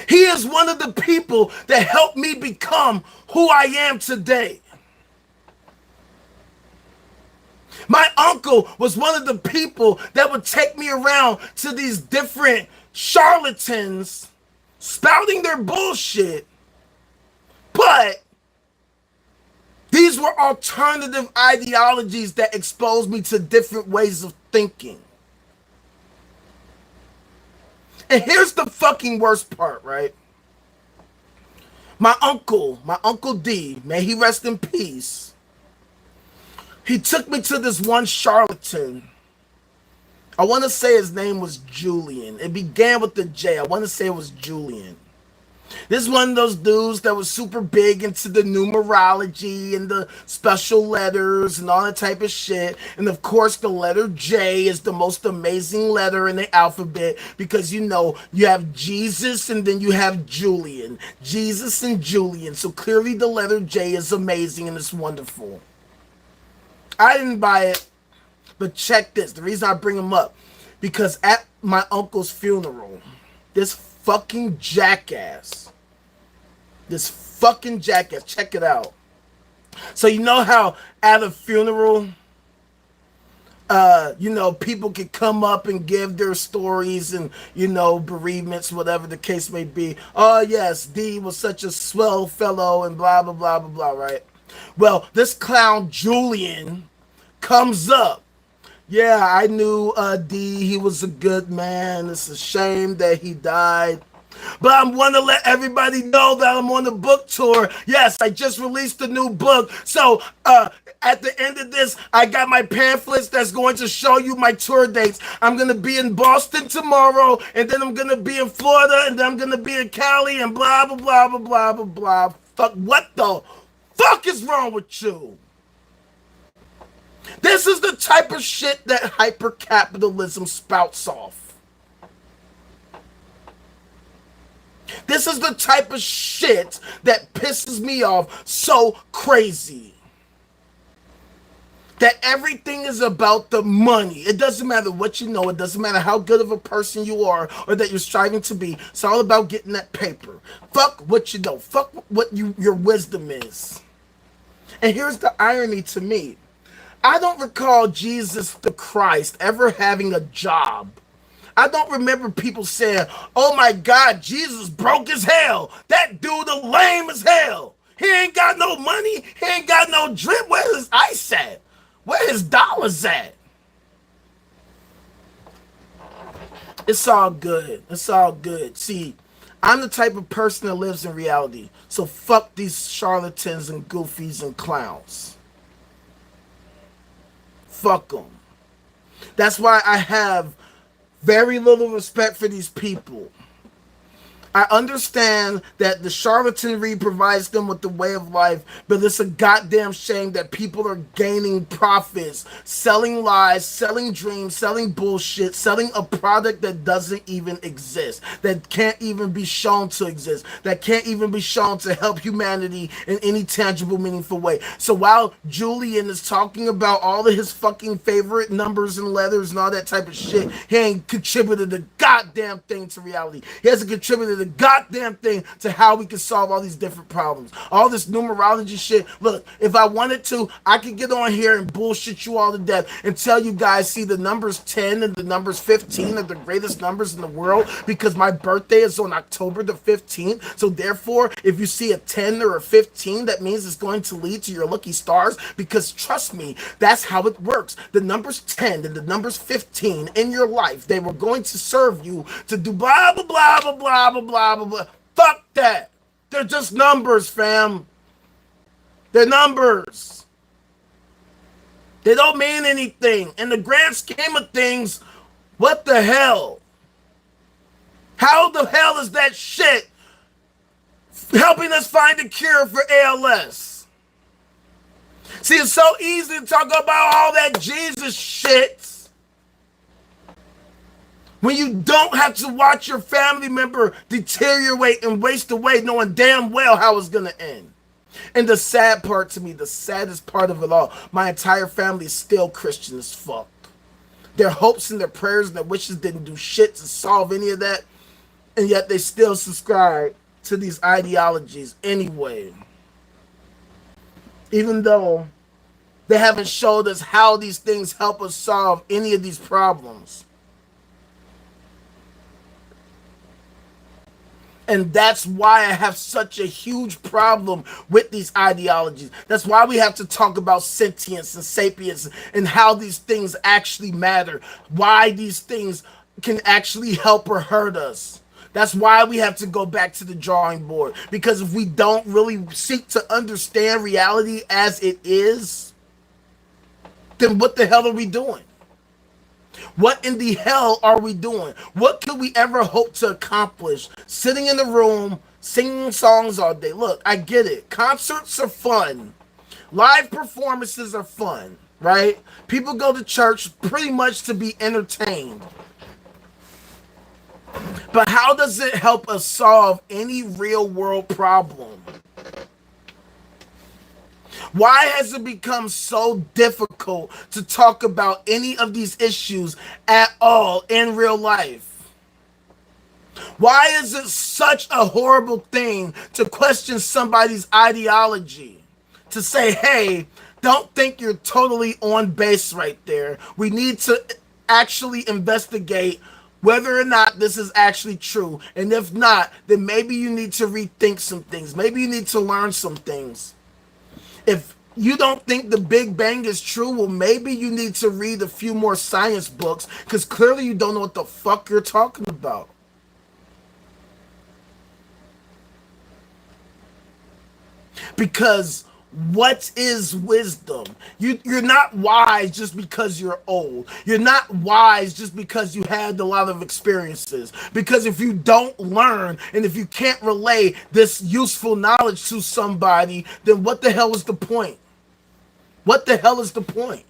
he is one of the people that helped me become who I am today. My uncle was one of the people that would take me around to these different charlatans spouting their bullshit, but these were alternative ideologies that exposed me to different ways of thinking. And here's the fucking worst part, right? My uncle D, may he rest in peace, he took me to this one charlatan. I want to say his name was Julian. It began with the J. I want to say it was Julian. This is one of those dudes that was super big into the numerology and the special letters and all that type of shit. And of course, the letter J is the most amazing letter in the alphabet because, you know, you have Jesus and then you have Julian. Jesus and Julian. So clearly the letter J is amazing and it's wonderful. I didn't buy it, but check this. The reason I bring him up, because at my uncle's funeral, this fucking jackass, check it out. So you know how at a funeral, you know, people can come up and give their stories and, you know, bereavements, whatever the case may be. Oh yes, D was such a swell fellow and blah, blah, blah, blah, blah, right? Well, this clown Julian comes up. Yeah, I knew D, he was a good man. It's a shame that he died. But I want to let everybody know that I'm on the book tour. Yes, I just released a new book. So at the end of this, I got my pamphlets that's going to show you my tour dates. I'm going to be in Boston tomorrow, and then I'm going to be in Florida, and then I'm going to be in Cali, and blah, blah, blah, blah, blah, blah, blah. Fuck, what the fuck is wrong with you? This is the type of shit that hyper-capitalism spouts off. This is the type of shit that pisses me off so crazy. that everything is about the money. It doesn't matter what you know. It doesn't matter how good of a person you are or that you're striving to be. It's all about getting that paper. Fuck what you know. Fuck what your wisdom is. And here's the irony to me. I don't recall Jesus the Christ ever having a job. I don't remember people saying, oh my God, Jesus broke as hell. That dude is lame as hell. He ain't got no money. He ain't got no drip. Where's his ice at? Where his dollars at? It's all good. It's all good. See, I'm the type of person that lives in reality. So fuck these charlatans and goofies and clowns. Fuck them. That's why I have very little respect for these people. I understand that the charlatanry provides them with the way of life, but it's a goddamn shame that people are gaining profits, selling lies, selling dreams, selling bullshit, selling a product that doesn't even exist, that can't even be shown to exist, that can't even be shown to help humanity in any tangible, meaningful way. So while Julian is talking about all of his fucking favorite numbers and letters and all that type of shit, he ain't contributed a goddamn thing to reality. He hasn't contributed a goddamn thing to how we can solve all these different problems. All this numerology shit. Look, if I wanted to, I could get on here and bullshit you all to death and tell you guys, see, the numbers 10 and the numbers 15 are the greatest numbers in the world because my birthday is on October the 15th. So therefore, if you see a 10 or a 15, that means it's going to lead to your lucky stars, because trust me, that's how it works. The numbers 10 and the numbers 15 in your life, they were going to serve you to do blah, blah, blah, blah, blah, blah, blah, blah, blah. Fuck that. They're just numbers, fam. They're numbers. They don't mean anything. In the grand scheme of things, what the hell? How the hell is that shit helping us find a cure for ALS? See, it's so easy to talk about all that Jesus shit when you don't have to watch your family member deteriorate and waste away knowing damn well how it's going to end. And the sad part to me, the saddest part of it all, my entire family is still Christian as fuck. Their hopes and their prayers and their wishes didn't do shit to solve any of that, and yet they still subscribe to these ideologies anyway. Even though they haven't showed us how these things help us solve any of these problems. And that's why I have such a huge problem with these ideologies. That's why we have to talk about sentience and sapience and how these things actually matter. Why these things can actually help or hurt us. That's why we have to go back to the drawing board. Because if we don't really seek to understand reality as it is, then what the hell are we doing? What in the hell are we doing? What could we ever hope to accomplish sitting in the room singing songs all day? Look, I get it. Concerts are fun. Live performances are fun, right? People go to church pretty much to be entertained. But how does it help us solve any real world problem? Why has it become so difficult to talk about any of these issues at all in real life? Why is it such a horrible thing to question somebody's ideology? To say, hey, don't think you're totally on base right there. We need to actually investigate whether or not this is actually true. And if not, then maybe you need to rethink some things. Maybe you need to learn some things. If you don't think the Big Bang is true, well, maybe you need to read a few more science books, because clearly you don't know what the fuck you're talking about. Because what is wisdom? You're not wise just because you're old. You're not wise just because you had a lot of experiences. Because if you don't learn and if you can't relay this useful knowledge to somebody, then what the hell is the point? What the hell is the point?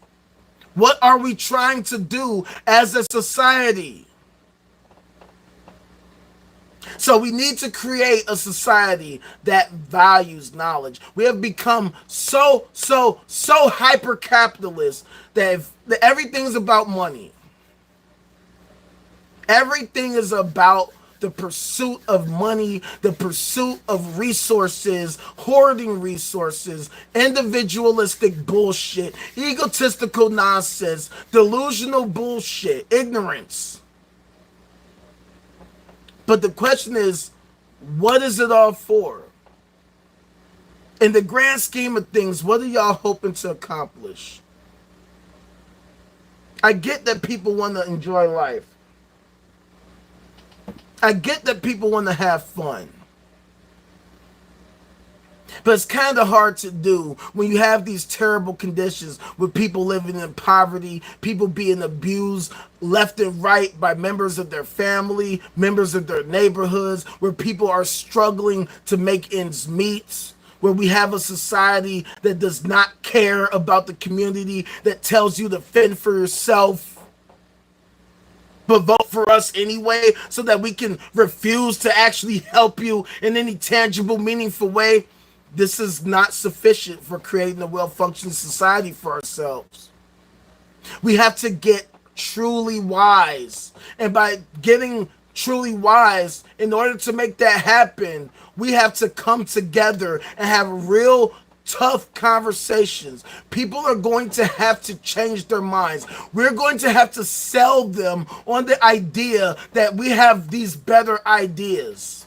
What are we trying to do as a society? So we need to create a society that values knowledge. We have become so hyper capitalist that that everything's about money. Everything is about the pursuit of money, the pursuit of resources, hoarding resources, individualistic bullshit, egotistical nonsense, delusional bullshit, ignorance. But the question is, what is it all for? In the grand scheme of things, what are y'all hoping to accomplish? I get that people want to enjoy life. I get that people want to have fun. But it's kind of hard to do when you have these terrible conditions with people living in poverty, people being abused left and right by members of their family, members of their neighborhoods, where people are struggling to make ends meet, where we have a society that does not care about the community, that tells you to fend for yourself, but vote for us anyway so that we can refuse to actually help you in any tangible, meaningful way. This is not sufficient for creating a well-functioning society for ourselves. We have to get truly wise. And by getting truly wise, in order to make that happen, we have to come together and have real tough conversations. People are going to have to change their minds. We're going to have to sell them on the idea that we have these better ideas.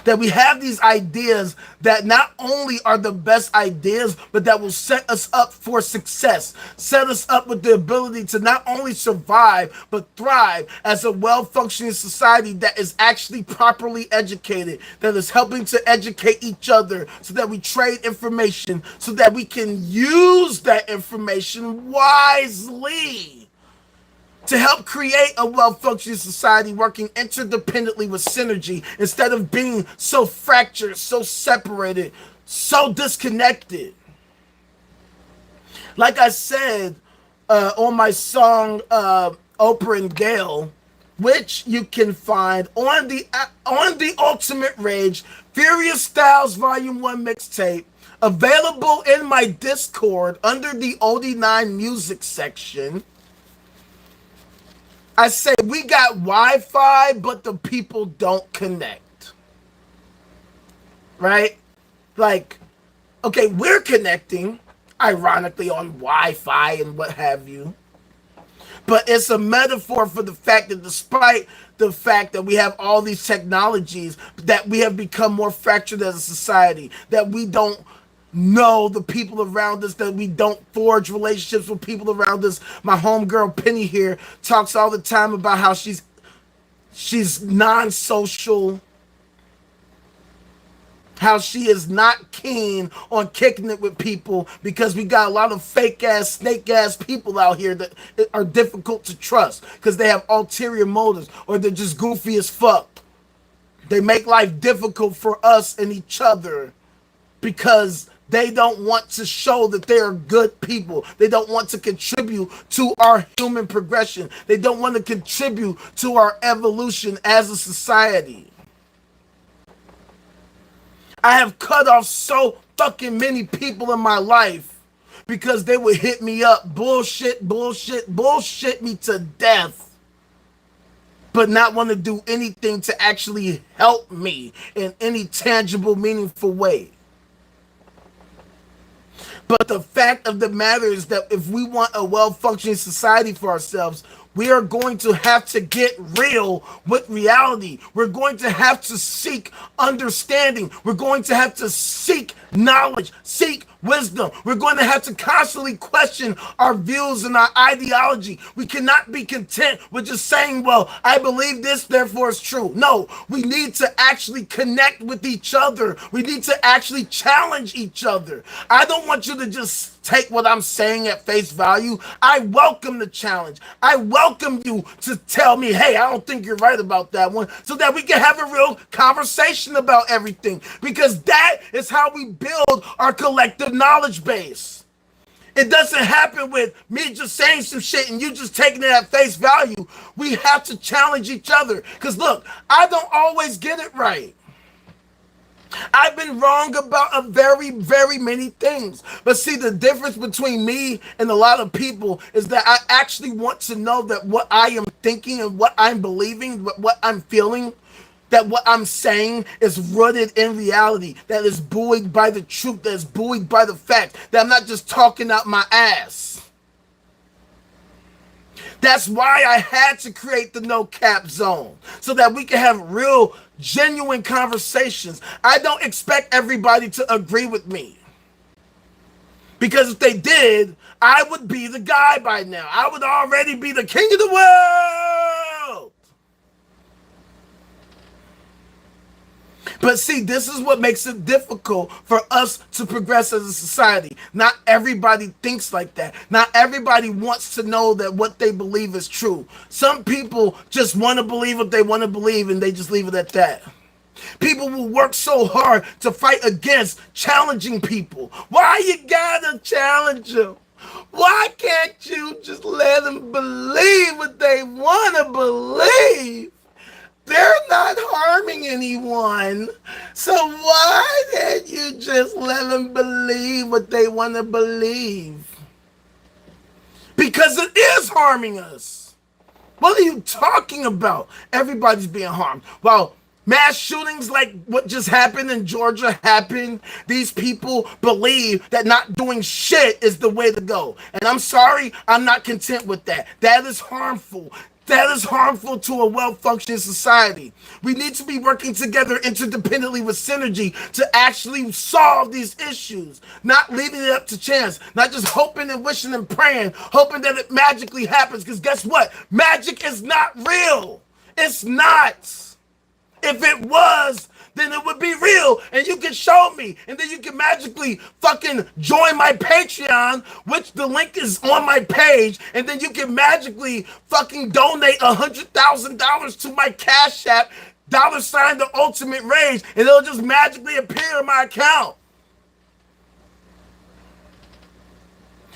That we have these ideas that not only are the best ideas, but that will set us up for success, set us up with the ability to not only survive, but thrive as a well-functioning society that is actually properly educated, that is helping to educate each other so that we trade information, so that we can use that information wisely to help create a well-functioning society working interdependently with synergy instead of being so fractured, so separated, so disconnected. Like I said on my song Oprah and Gail, which you can find on the Ultimate Rage Furious Styles Volume 1 mixtape, available in my Discord under the OD9 music section. I say we got Wi-Fi, but the people don't connect. Right? Like, okay, we're connecting, ironically, on Wi-Fi and what have you. But it's a metaphor for the fact that despite the fact that we have all these technologies, that we have become more fractured as a society, that we don't know the people around us, that we don't forge relationships with people around us. My homegirl Penny here talks all the time about how she's non-social, how she is not keen on kicking it with people because we got a lot of fake ass, snake ass people out here that are difficult to trust because they have ulterior motives or they're just goofy as fuck. They make life difficult for us and each other because they don't want to show that they are good people. They don't want to contribute to our human progression. They don't want to contribute to our evolution as a society. I have cut off so fucking many people in my life because they would hit me up, bullshit me to death, but not want to do anything to actually help me in any tangible, meaningful way. But the fact of the matter is that if we want a well-functioning society for ourselves, we are going to have to get real with reality. We're going to have to seek understanding. We're going to have to seek knowledge, seek wisdom. We're going to have to constantly question our views and our ideology. We cannot be content with just saying, well, I believe this, therefore it's true. No, we need to actually connect with each other. We need to actually challenge each other. I don't want you to just take what I'm saying at face value. I welcome the challenge. I welcome you to tell me, hey, I don't think you're right about that one, so that we can have a real conversation about everything, because that is how we build our collective knowledge base. It doesn't happen with me just saying some shit and you just taking it at face value. We have to challenge each other. Because look, I don't always get it right. I've been wrong about a very many things. But see, the difference between me and a lot of people is that I actually want to know that what I am thinking and what I'm believing, what I'm feeling, that what I'm saying is rooted in reality, that is buoyed by the truth, that is buoyed by the fact, that I'm not just talking out my ass. That's why I had to create the no cap zone, so that we can have real, genuine conversations. I don't expect everybody to agree with me, because if they did, I would be the guy by now. I would already be the king of the world. But see, this is what makes it difficult for us to progress as a society. Not everybody thinks like that. Not everybody wants to know that what they believe is true. Some people just want to believe what they want to believe, and they just leave it at that. People will work so hard to fight against challenging people. Why you gotta challenge them? Why can't you just let them believe what they want to believe? They're not harming anyone. So why can't you just let them believe what they want to believe? Because it is harming us. What are you talking about? Everybody's being harmed. Well, mass shootings like what just happened in Georgia happened. These people believe that not doing shit is the way to go. And I'm sorry, I'm not content with that. That is harmful. That is harmful to a well-functioning society. We need to be working together interdependently with synergy to actually solve these issues, not leaving it up to chance, not just hoping and wishing and praying, hoping that it magically happens, because guess what? Magic is not real. It's not. If it was, then it would be real, and you can show me, and then you can magically fucking join my Patreon, which the link is on my page, and then you can magically fucking donate $100,000 to my Cash App, $ the ultimate rage, and it'll just magically appear in my account.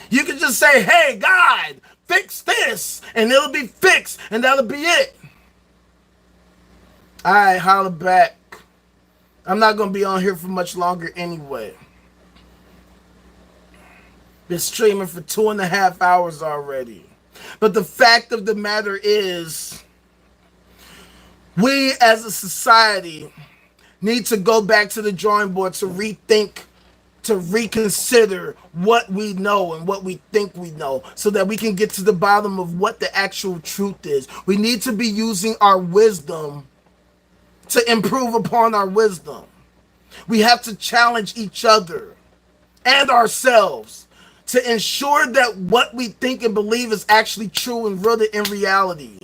You can just say, hey, God, fix this, and it'll be fixed, and that'll be it. All right, holla back. I'm not going to be on here for much longer anyway. Been streaming for 2.5 hours already. But the fact of the matter is, we as a society need to go back to the drawing board to rethink, to reconsider what we know and what we think we know, so that we can get to the bottom of what the actual truth is. We need to be using our wisdom to improve upon our wisdom. We have to challenge each other and ourselves to ensure that what we think and believe is actually true and rooted in reality.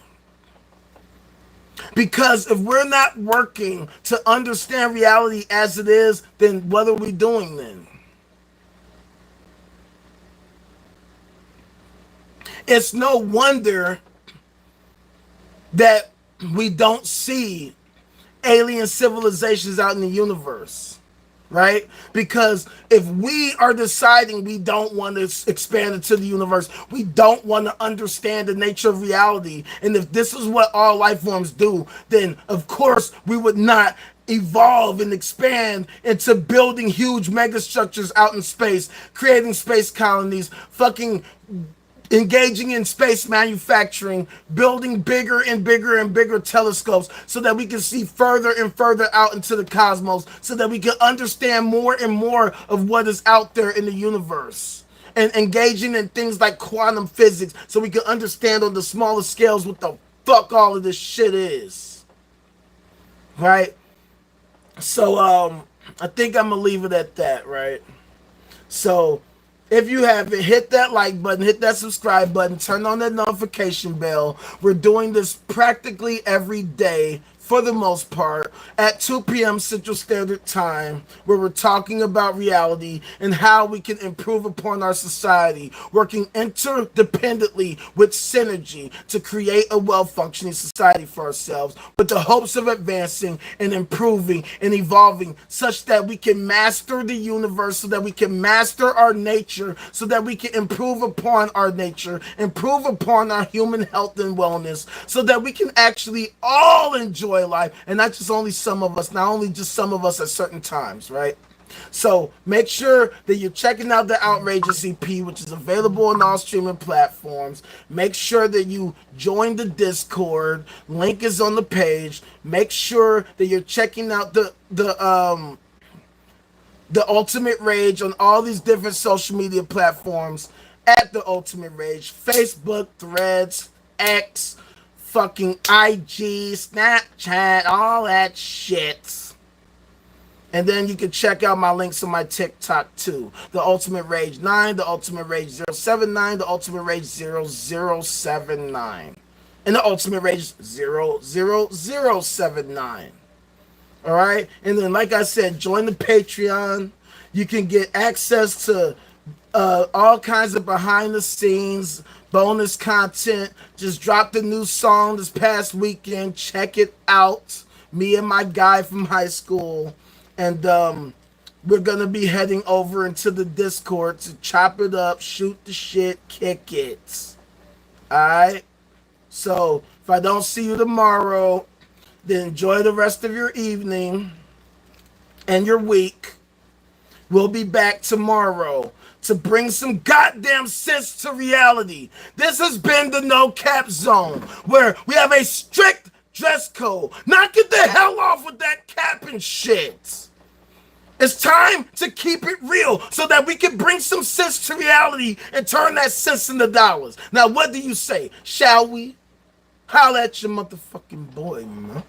Because if we're not working to understand reality as it is, then what are we doing then? It's no wonder that we don't see alien civilizations out in the universe, right? Because if we are deciding we don't want to expand into the universe, we don't want to understand the nature of reality, and if this is what all life forms do, then of course we would not evolve and expand into building huge megastructures out in space, creating space colonies, fucking engaging in space manufacturing, building bigger and bigger and bigger telescopes so that we can see further and further out into the cosmos, so that we can understand more and more of what is out there in the universe, and engaging in things like quantum physics so we can understand on the smaller scales what the fuck all of this shit is, right? So I think I'm gonna leave it at that, right? So if you haven't, hit that like button, hit that subscribe button, turn on that notification bell. We're doing this practically every day for the most part, at 2 p.m. Central Standard Time, where we're talking about reality and how we can improve upon our society, working interdependently with synergy to create a well-functioning society for ourselves, with the hopes of advancing and improving and evolving such that we can master the universe, so that we can master our nature, so that we can improve upon our nature, improve upon our human health and wellness, so that we can actually all enjoy life, and not just only some of us, not only just some of us at certain times, right? So make sure that you're checking out the Outrageous EP, which is available on all streaming platforms. Make sure that you join the Discord. Link is on the page. Make sure that you're checking out the Ultimate Rage on all these different social media platforms at the Ultimate Rage. Facebook, Threads, X, fucking IG, Snapchat, all that shit. And then you can check out my links on my TikTok too. The Ultimate Rage 9, the Ultimate Rage 079, the Ultimate Rage 0079, and the Ultimate Rage 00079. Alright? And then, like I said, join the Patreon. You can get access to all kinds of behind the scenes bonus content. Just dropped a new song this past weekend. Check it out. Me and my guy from high school. And we're gonna be heading over into the Discord to chop it up, shoot the shit, kick it. Alright? So if I don't see you tomorrow, then enjoy the rest of your evening and your week. We'll be back tomorrow to bring some goddamn sense to reality. This has been the No Cap Zone, where we have a strict dress code. Knock it the hell off with that cap and shit. It's time to keep it real so that we can bring some sense to reality and turn that sense into dollars. Now, what do you say? Shall we? Holla at your motherfucking boy, man.